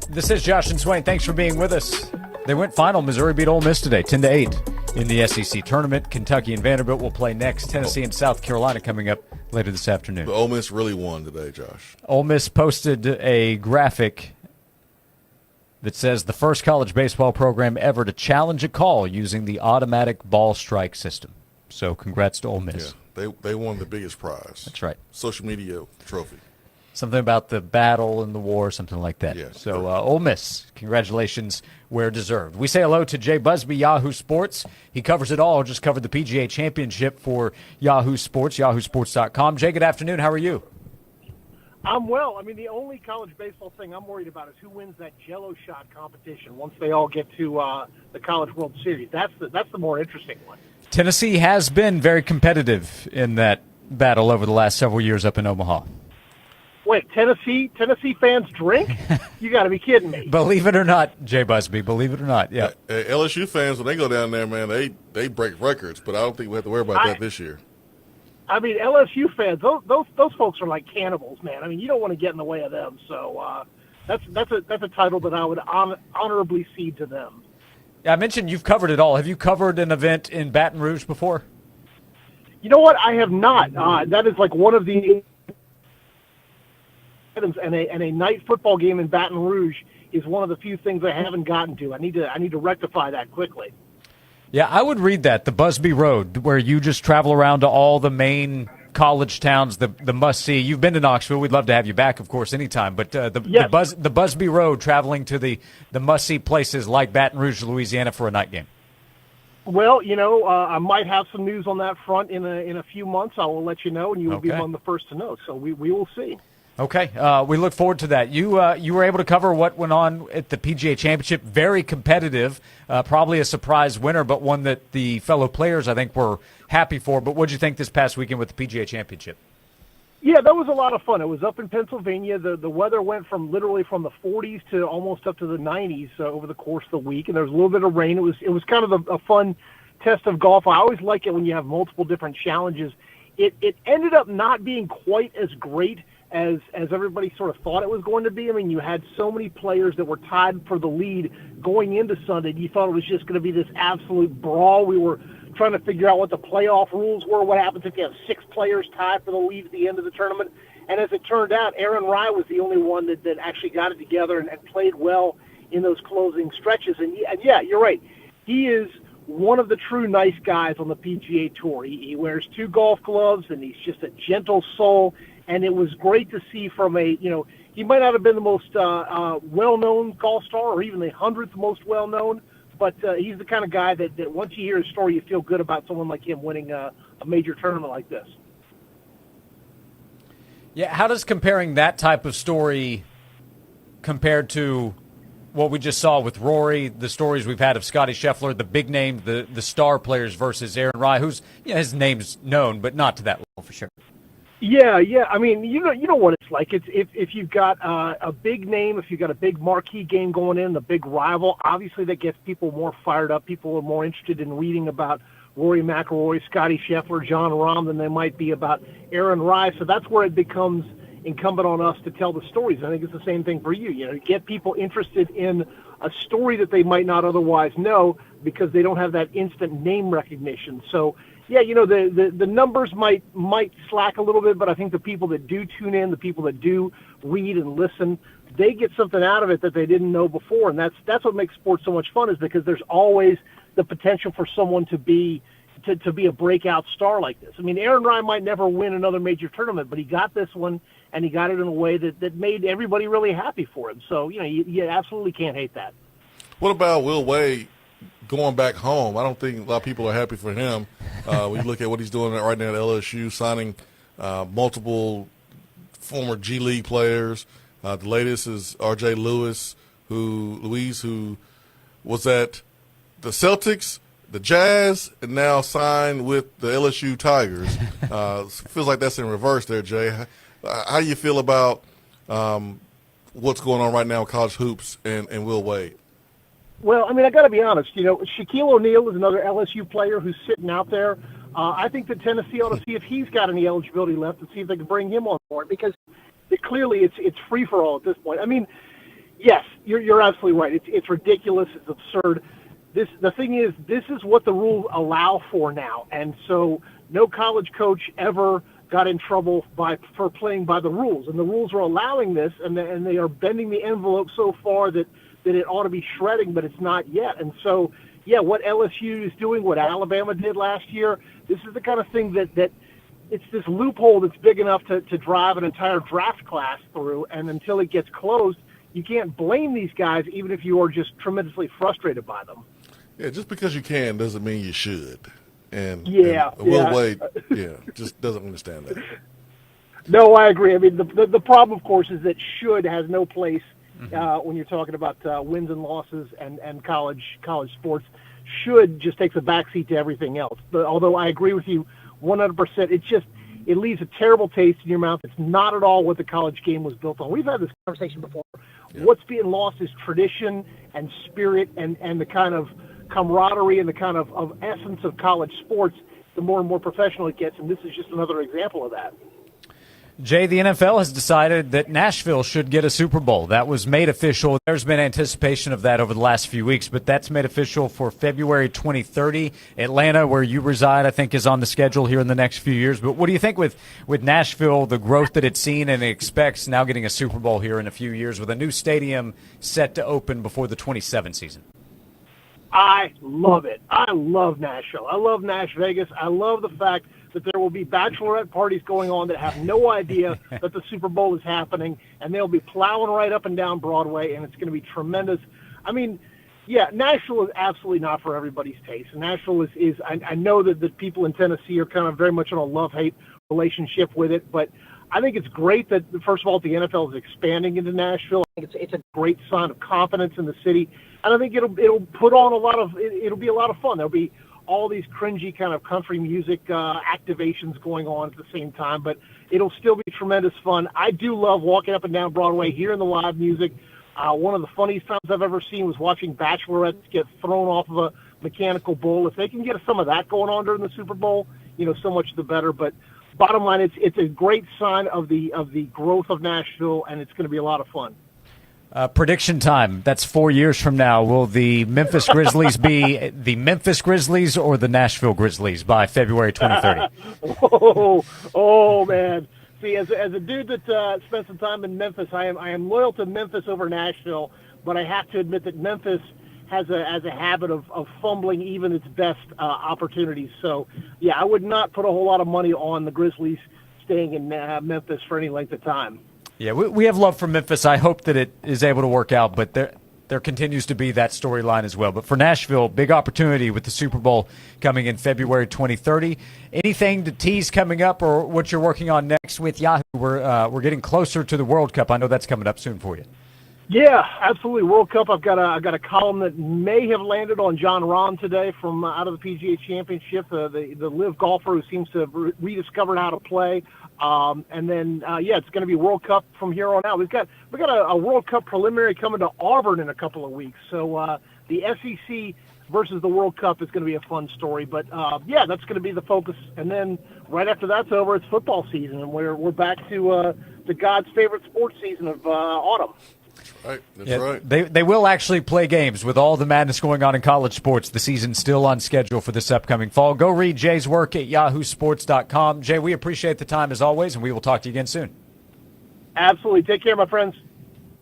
This is Josh and Swain. Thanks for being with us. They went final. Missouri beat Ole Miss today, 10-8 in the SEC tournament. Kentucky and Vanderbilt will play next. Tennessee and South Carolina coming up later this afternoon. But Ole Miss really won today, Josh. Ole Miss posted a graphic that says the first college baseball program ever to challenge a call using the automatic ball strike system. So congrats to Ole Miss. Yeah, they won the biggest prize. That's right. Social media trophy. Something about the battle and the war, something like that. Yes, so, Ole Miss, congratulations where deserved. We say hello to Jay Busby, Yahoo Sports. He covers it all, just covered the PGA Championship for Yahoo Sports, yahoosports.com. Jay, good afternoon. How are you? I'm well. I mean, the only college baseball thing I'm worried about is who wins that Jello shot competition once they all get to the College World Series. That's the more interesting one. Tennessee has been very competitive in that battle over the last several years up in Omaha. Wait, Tennessee fans drink? You got to be kidding me. Believe it or not, Jay Busby, believe it or not, yeah. LSU fans, when they go down there, man, they break records, but I don't think we have to worry about that this year. I mean, LSU fans, those folks are like cannibals, man. I mean, you don't want to get in the way of them. So that's a title that I would honorably cede to them. Yeah, I mentioned you've covered it all. Have you covered an event in Baton Rouge before? You know what? I have not. That is like one of the items, and a night football game in Baton Rouge is one of the few things I haven't gotten to. I need to rectify that quickly. Yeah, I would read that, the Busby Road, where you just travel around to all the main college towns, the must-see. You've been to Knoxville. We'd love to have you back, of course, anytime. But the Busby Road, traveling to the must-see places like Baton Rouge, Louisiana for a night game. Well, I might have some news on that front in a few months. I will let you know, and you will be among the first to know. So we will see. Okay, we look forward to that. You were able to cover what went on at the PGA Championship. Very competitive, probably a surprise winner, but one that the fellow players, I think, were happy for. But what did you think this past weekend with the PGA Championship? Yeah, that was a lot of fun. It was up in Pennsylvania. The weather went from the 40s to almost up to the 90s over the course of the week, and there was a little bit of rain. It was kind of a fun test of golf. I always like it when you have multiple different challenges. It ended up not being quite as great as everybody sort of thought it was going to be. I mean, you had so many players that were tied for the lead going into Sunday. You thought it was just going to be this absolute brawl. We were trying to figure out what the playoff rules were. What happens if you have 6 players tied for the lead at the end of the tournament? And as it turned out, Aaron Rai was the only one that actually got it together and played well in those closing stretches. And yeah, you're right. He is one of the true nice guys on the PGA Tour. He wears 2 golf gloves, and he's just a gentle soul. And it was great to see from he might not have been the most well-known golf star or even the 100th most well-known, but he's the kind of guy that once you hear his story, you feel good about someone like him winning a major tournament like this. Yeah, how does comparing that type of story compared to what we just saw with Rory, the stories we've had of Scotty Scheffler, the big name, the star players versus Aaron Rai, who's his name's known, but not to that level for sure. Yeah. I mean, you know what it's like. It's if you've got a big name, if you've got a big marquee game going in, the big rival, obviously that gets people more fired up. People are more interested in reading about Rory McIlroy, Scotty Scheffler, Jon Rahm than they might be about Aaron Rai. So that's where it becomes incumbent on us to tell the stories. I think it's the same thing for you. Get people interested in a story that they might not otherwise know because they don't have that instant name recognition. So yeah, the numbers might slack a little bit, but I think the people that do tune in, the people that do read and listen, they get something out of it that they didn't know before, and that's what makes sports so much fun, is because there's always the potential for someone to be a breakout star like this. I mean, Aaron Rai might never win another major tournament, but he got this one, and he got it in a way that made everybody really happy for him. So, you absolutely can't hate that. What about Will Wade going back home? I don't think a lot of people are happy for him. When you look at what he's doing right now at LSU, signing multiple former G League players. The latest is R.J. Lewis, who was at the Celtics, the Jazz, and now signed with the LSU Tigers. Feels like that's in reverse there, Jay. How do you feel about what's going on right now with college hoops and Will Wade? Well, I mean, I got to be honest. Shaquille O'Neal is another LSU player who's sitting out there. I think that Tennessee ought to see if he's got any eligibility left and see if they can bring him on board, because clearly it's free for all at this point. I mean, yes, you're absolutely right. It's ridiculous. It's absurd. The thing is, this is what the rules allow for now, and so no college coach ever got in trouble for playing by the rules, and the rules are allowing this, and they are bending the envelope so far that it ought to be shredding, but it's not yet. And so, yeah, what LSU is doing, what Alabama did last year, this is the kind of thing that it's this loophole that's big enough to drive an entire draft class through, and until it gets closed, you can't blame these guys, even if you are just tremendously frustrated by them. Yeah, just because you can doesn't mean you should. And Will Wade, just doesn't understand that. No, I agree. I mean, the problem, of course, is that should has no place when you're talking about wins and losses and college sports. Should just takes a backseat to everything else. But although I agree with you 100%, it leaves a terrible taste in your mouth. It's not at all what the college game was built on. We've had this conversation before. Yeah. What's being lost is tradition and spirit and the kind of camaraderie and the kind of essence of college sports. the more and more professional it gets, and this is just another example of that. Jay, the NFL has decided that Nashville should get a Super Bowl. That was made official. There's been anticipation of that over the last few weeks, but that's made official for February 2030. Atlanta, where you reside, I think is on the schedule here in the next few years. But what do you think with Nashville, the growth that it's seen and it expects now getting a Super Bowl here in a few years with a new stadium set to open before the 27 season? I love it. I love Nashville. I love Nash Vegas. I love the fact that there will be bachelorette parties going on that have no idea that the Super Bowl is happening, and they'll be plowing right up and down Broadway, and it's going to be tremendous. I mean, yeah, Nashville is absolutely not for everybody's taste. And Nashville is I know that the people in Tennessee are kind of very much on a love-hate relationship with it, but I think it's great that, first of all, the NFL is expanding into Nashville. I think it's a great sign of confidence in the city, and I think it'll put on it'll be a lot of fun. There'll be all these cringy kind of country music activations going on at the same time, but it'll still be tremendous fun. I do love walking up and down Broadway, hearing the live music. One of the funniest times I've ever seen was watching bachelorettes get thrown off of a mechanical bull. If they can get some of that going on during the Super Bowl, so much the better. But bottom line, it's a great sign of the growth of Nashville, and it's going to be a lot of fun. Prediction time. That's 4 years from now. Will the Memphis Grizzlies be the Memphis Grizzlies or the Nashville Grizzlies by February 2030? Oh, man. See, as a dude that spent some time in Memphis, I am loyal to Memphis over Nashville, but I have to admit that Memphis has a habit of fumbling even its best opportunities. So, yeah, I would not put a whole lot of money on the Grizzlies staying in Memphis for any length of time. Yeah, we have love for Memphis. I hope that it is able to work out, but there continues to be that storyline as well. But for Nashville, big opportunity with the Super Bowl coming in February 2030. Anything to tease coming up or what you're working on next with Yahoo? We're getting closer to the World Cup. I know that's coming up soon for you. Yeah, absolutely. World Cup. I've got a column that may have landed on John Rahm today from out of the PGA Championship, the live golfer who seems to have rediscovered how to play. And then it's going to be World Cup from here on out. We got a World Cup preliminary coming to Auburn in a couple of weeks. So the SEC versus the World Cup is going to be a fun story. But that's going to be the focus. And then right after that's over, it's football season, and we're back to God's favorite sports season of autumn. Right, that's right. They will actually play games with all the madness going on in college sports. The season's still on schedule for this upcoming fall. Go read Jay's work at yahoosports.com. Jay, we appreciate the time as always, and we will talk to you again soon. Absolutely. Take care, my friends.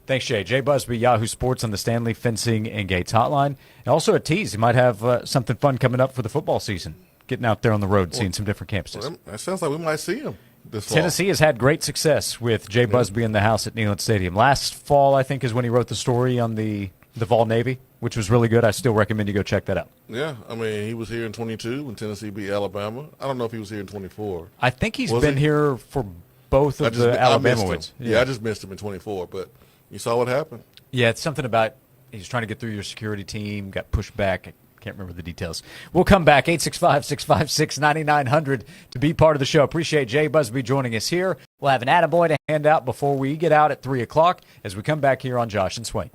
Thanks, Jay. Jay Busby, Yahoo Sports on the Stanley Fencing and Gates Hotline. And also a tease. He might have something fun coming up for the football season, getting out there on the road, seeing some different campuses. Well, that sounds like we might see him. Tennessee has had great success with Jay Busby in the house at Neyland Stadium. Last fall, I think, is when he wrote the story on the Vol Navy, which was really good. I still recommend you go check that out. Yeah, I mean, he was here in 22 when Tennessee beat Alabama. I don't know if he was here in 24. I think he's been here for both of the Alabama wins. Yeah, I just missed him in 24, but you saw what happened. Yeah, it's something about he's trying to get through your security team, got pushed back. Can't remember the details. We'll come back, 865-656-9900 to be part of the show. Appreciate Jay Busby joining us here. We'll have an attaboy to hand out before we get out at 3 o'clock as we come back here on Josh and Swain.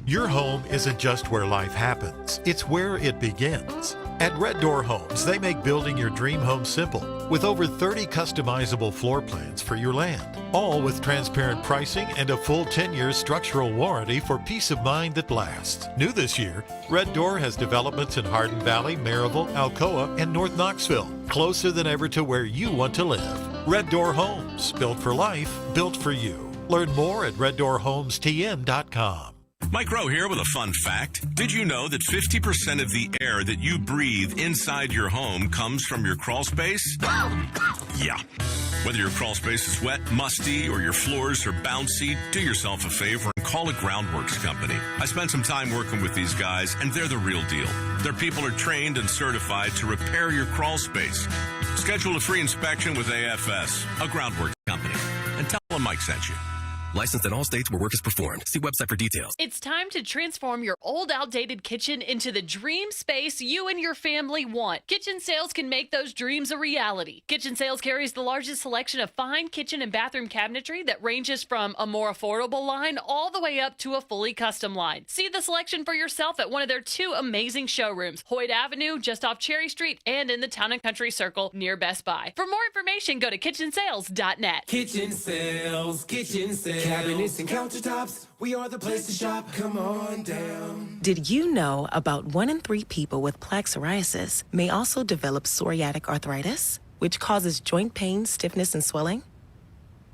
Your home isn't just where life happens, it's where it begins. At Red Door Homes, they make building your dream home simple with over 30 customizable floor plans for your land, all with transparent pricing and a full 10-year structural warranty for peace of mind that lasts. New this year, Red Door has developments in Hardin Valley, Maryville, Alcoa, and North Knoxville, closer than ever to where you want to live. Red Door Homes, built for life, built for you. Learn more at reddoorhomestm.com. Mike Rowe here with a fun fact. Did you know that 50% of the air that you breathe inside your home comes from your crawl space? Yeah. Whether your crawl space is wet, musty, or your floors are bouncy, do yourself a favor and call a Groundworks company. I spent some time working with these guys, and they're the real deal. Their people are trained and certified to repair your crawl space. Schedule a free inspection with AFS, a Groundworks company, and tell them Mike sent you. Licensed in all states where work is performed. See website for details. It's time to transform your old, outdated kitchen into the dream space you and your family want. Kitchen Sales can make those dreams a reality. Kitchen Sales carries the largest selection of fine kitchen and bathroom cabinetry that ranges from a more affordable line all the way up to a fully custom line. See the selection for yourself at one of their 2 amazing showrooms, Hoyt Avenue, just off Cherry Street, and in the Town and Country Circle near Best Buy. For more information, go to kitchensales.net. Kitchen Sales, Kitchen Sales. Cabinets and countertops, we are the place to shop. Come on down. Did you know about 1 in 3 people with plaque psoriasis may also develop psoriatic arthritis, which causes joint pain, stiffness, and swelling?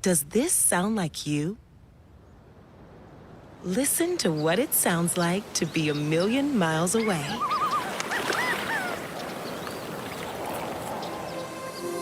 Does this sound like you? Listen to what it sounds like to be a million miles away.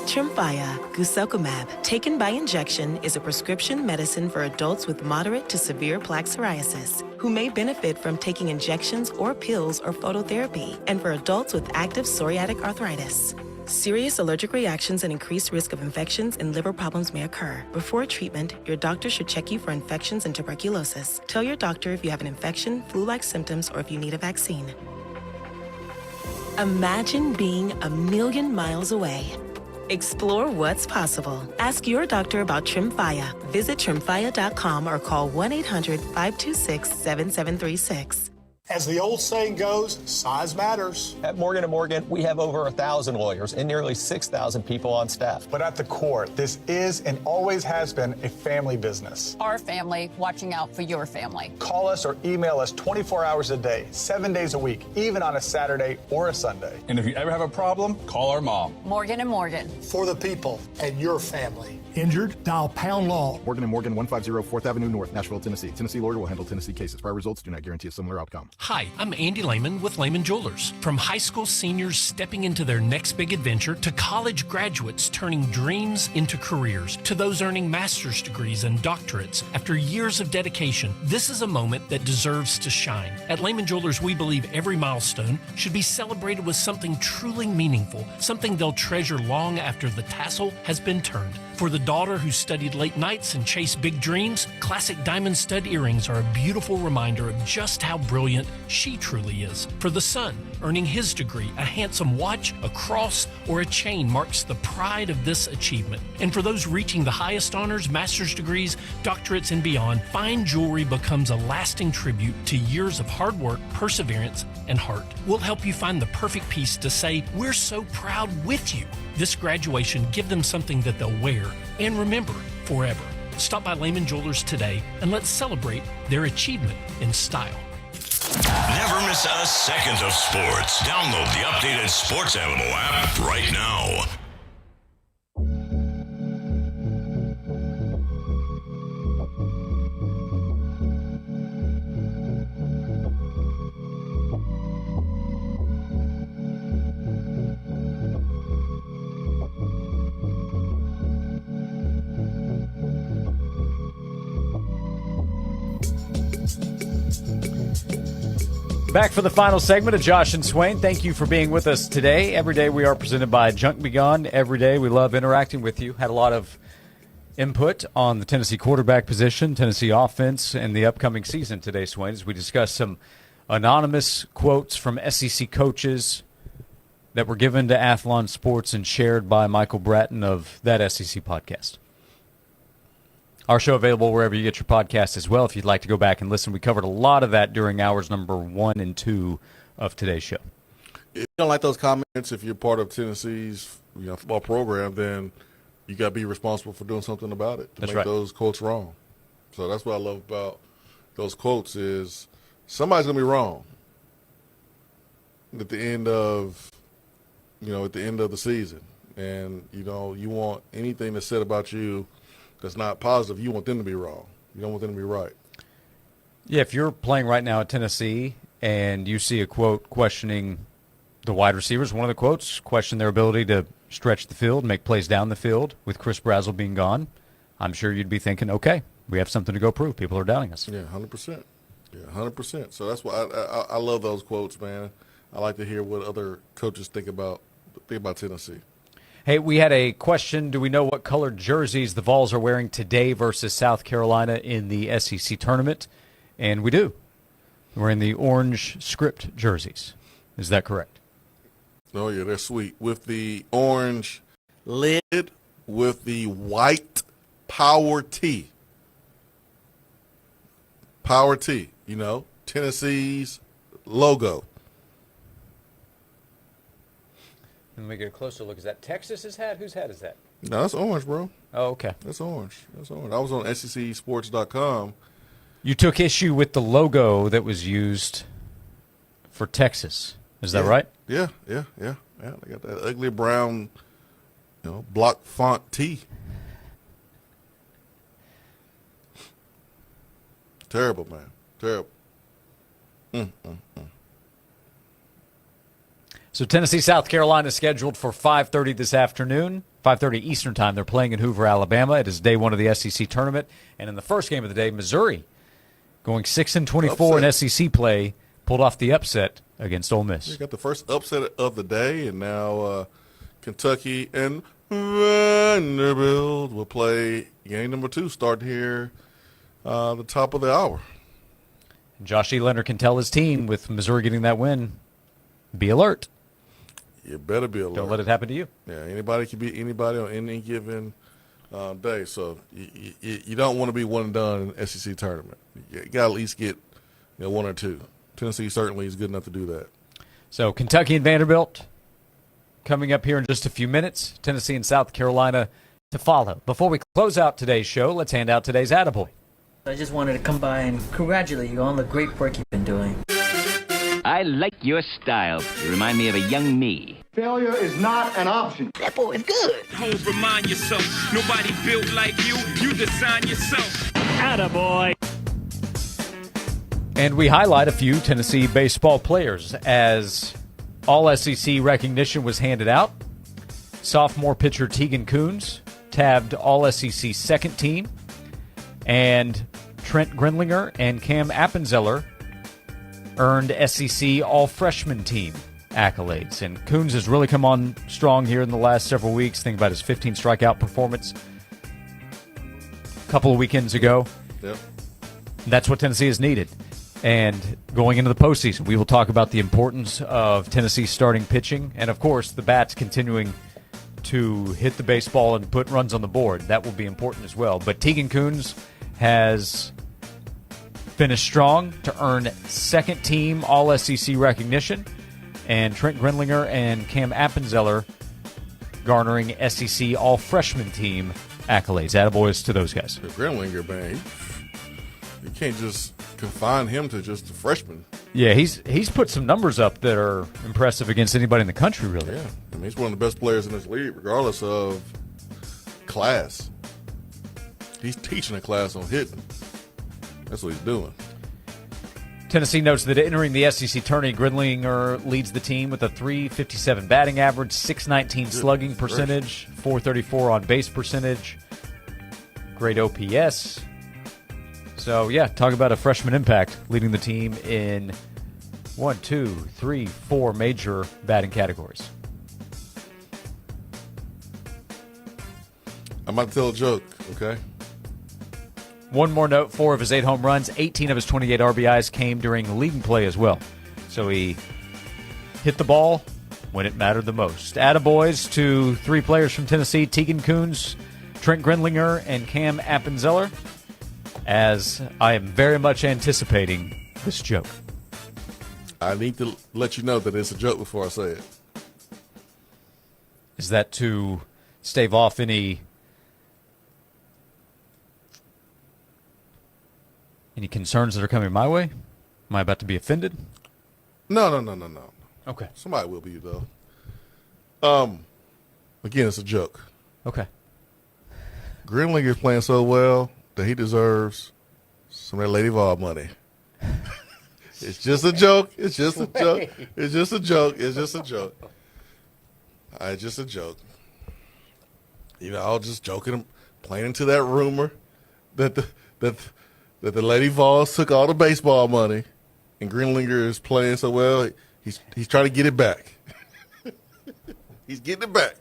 Tremfya guselkumab, taken by injection, is a prescription medicine for adults with moderate to severe plaque psoriasis who may benefit from taking injections or pills or phototherapy, and for adults with active psoriatic arthritis. Serious allergic reactions and increased risk of infections and liver problems may occur. Before treatment, your doctor should check you for infections and tuberculosis. Tell your doctor if you have an infection, flu-like symptoms, or if you need a vaccine. Imagine being a million miles away. Explore what's possible. Ask your doctor about Tremfya. Visit Tremfya.com or call 1-800-526-7736. As the old saying goes, size matters. At Morgan & Morgan, we have over 1,000 lawyers and nearly 6,000 people on staff. But at the core, this is and always has been a family business. Our family watching out for your family. Call us or email us 24 hours a day, 7 days a week, even on a Saturday or a Sunday. And if you ever have a problem, call our mom. Morgan & Morgan. For the people and your family. Injured? Dial pound law. Morgan & Morgan, 150 4th Avenue North, Nashville, Tennessee. Tennessee lawyer will handle Tennessee cases. Prior results do not guarantee a similar outcome. Hi, I'm Andy Lehman with Lehman Jewelers. From high school seniors stepping into their next big adventure to college graduates turning dreams into careers to those earning master's degrees and doctorates after years of dedication, this is a moment that deserves to shine. At Lehman Jewelers, we believe every milestone should be celebrated with something truly meaningful, something they'll treasure long after the tassel has been turned. For the daughter who studied late nights and chased big dreams, classic diamond stud earrings are a beautiful reminder of just how brilliant she truly is. For the son, earning his degree, a handsome watch, a cross, or a chain marks the pride of this achievement. And for those reaching the highest honors, master's degrees, doctorates, and beyond, fine jewelry becomes a lasting tribute to years of hard work, perseverance, and heart. We'll help you find the perfect piece to say, "We're so proud with you." This graduation, give them something that they'll wear and remember forever. Stop by Lehman Jewelers today and let's celebrate their achievement in style. Never miss a second of sports. Download the updated Sports Animal app right now. Back for the final segment of Josh and Swain. Thank you for being with us today. Every day we are presented by Junk Be Gone. Every day we love interacting with you. Had a lot of input on the Tennessee quarterback position, Tennessee offense, and the upcoming season today, Swain, as we discussed some anonymous quotes from SEC coaches that were given to Athlon Sports and shared by Michael Bratton of that SEC podcast. Our show available wherever you get your podcast as well if you'd like to go back and listen. We covered a lot of that during hours number 1 and 2 of today's show. If you don't like those comments, if you're part of Tennessee's football program, then you got to be responsible for doing something about it to make those quotes wrong. So that's what I love about those quotes is somebody's going to be wrong at the end of the season. And, you want anything that's said about you that's not positive, you want them to be wrong. You don't want them to be right. Yeah, if you're playing right now at Tennessee and you see a quote questioning the wide receivers, one of the quotes, question their ability to stretch the field, make plays down the field with Chris Brazzell being gone, I'm sure you'd be thinking, okay, we have something to go prove. People are doubting us. Yeah, 100%. Yeah, 100%. So that's why I love those quotes, man. I like to hear what other coaches think about Tennessee. Hey, we had a question. Do we know what colored jerseys the Vols are wearing today versus South Carolina in the SEC tournament? And we do. We're in the orange script jerseys. Is that correct? Oh, yeah, they're sweet. With the orange lid, with the white power T. Power T, Tennessee's logo. Let me get a closer look. Is that Texas's hat? Whose hat is that? No, that's orange, bro. Oh, okay. That's orange. I was on SECsports.com. You took issue with the logo that was used for Texas. Is that right? Yeah. They got that ugly brown, block font T. Terrible, man. Terrible. So Tennessee, South Carolina is scheduled for 5:30 this afternoon, 5:30 Eastern time. They're playing in Hoover, Alabama. It is day one of the SEC tournament. And in the first game of the day, Missouri, going 6-24 in SEC play, pulled off the upset against Ole Miss. You got the first upset of the day, and now Kentucky and Vanderbilt will play game number 2, start here the top of the hour. Josh E. Leonard can tell his team with Missouri getting that win, be alert. You better be alert. Don't let it happen to you. Yeah, anybody can beat anybody on any given day. So you don't want to be one and done in the SEC tournament. You got to at least get 1 or 2. Tennessee certainly is good enough to do that. So Kentucky and Vanderbilt coming up here in just a few minutes. Tennessee and South Carolina to follow. Before we close out today's show, let's hand out today's Attaboy. I just wanted to come by and congratulate you on the great work you've been doing. I like your style. You remind me of a young me. Failure is not an option. That boy is good. Homes, remind yourself, nobody built like you. You design yourself. Attaboy. And we highlight a few Tennessee baseball players as all SEC recognition was handed out. Sophomore pitcher Tegan Coons tabbed all SEC second team. And Trent Grindlinger and Cam Appenzeller earned SEC all-freshman team accolades. And Coons has really come on strong here in the last several weeks. Think about his 15 strikeout performance a couple of weekends ago. Yep. That's what Tennessee has needed. And going into the postseason, we will talk about the importance of Tennessee starting pitching. And, of course, the bats continuing to hit the baseball and put runs on the board. That will be important as well. But Tegan Coons has finished strong to earn second team All-SEC recognition, and Trent Grindlinger and Cam Appenzeller garnering SEC All-Freshman team accolades. Attaboys to those guys. Grindlinger, man, you can't just confine him to just a freshman. Yeah, he's put some numbers up that are impressive against anybody in the country, really. Yeah, I mean, he's one of the best players in this league, regardless of class. He's teaching a class on hitting. That's what he's doing. Tennessee notes that entering the SEC tourney, Grindlinger leads the team with a .357 batting average, .619 slugging percentage, .434 on base percentage, great OPS. So, yeah, talk about a freshman impact, leading the team in 4 major batting categories. I'm about to tell a joke, okay? One more note, 4 of his 8 home runs, 18 of his 28 RBIs came during leading play as well. So he hit the ball when it mattered the most. Attaboys to 3 players from Tennessee, Tegan Coons, Trent Grindlinger, and Cam Appenzeller, as I am very much anticipating this joke. I need to let you know that it's a joke before I say it. Is that to stave off any concerns that are coming my way? Am I about to be offended? No. Okay. Somebody will be, though. Again, it's a joke. Okay. Grindlinger's playing so well that he deserves some of that Lady Vol money. It's just a joke. It's just a joke. It's just a joke. It's just a joke. It's just a joke. I was just joking, playing into that rumor that the Lady Vols took all the baseball money, and Grindlinger is playing so well, he's trying to get it back. He's getting it back.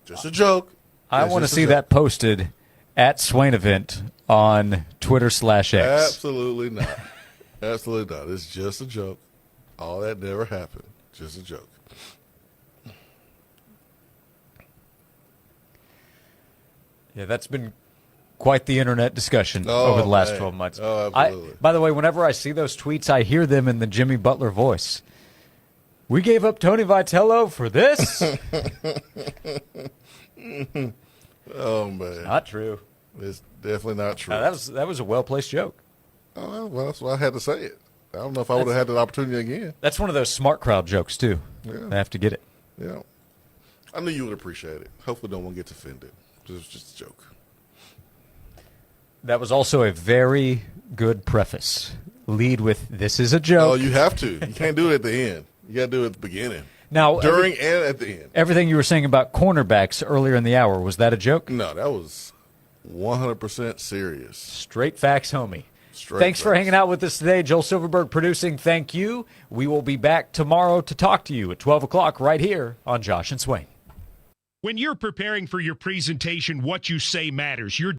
Just a joke. I want to see that posted at Swain Event on Twitter/X. Absolutely not. Absolutely not. It's just a joke. All that never happened. Just a joke. Yeah, that's been quite the internet discussion over the last 12 months. Oh, absolutely. By the way, whenever I see those tweets, I hear them in the Jimmy Butler voice. We gave up Tony Vitello for this? Oh, man. Not true. It's definitely not true. That was a well-placed joke. Oh, well, that's why I had to say it. I don't know if I would have had that opportunity again. That's one of those smart crowd jokes, too. Yeah. I have to get it. Yeah. I knew you would appreciate it. Hopefully no one gets offended. It was just a joke. That was also a very good preface. Lead with, this is a joke. Oh, you have to. You can't do it at the end. You got to do it at the beginning. Now, during and at the end. Everything you were saying about cornerbacks earlier in the hour, was that a joke? No, that was 100% serious. Straight facts, homie. Straight Thanks facts. for hanging out with us today. Joel Silverberg producing. Thank you. We will be back tomorrow to talk to you at 12 o'clock right here on Josh and Swain. When you're preparing for your presentation, what you say matters. Your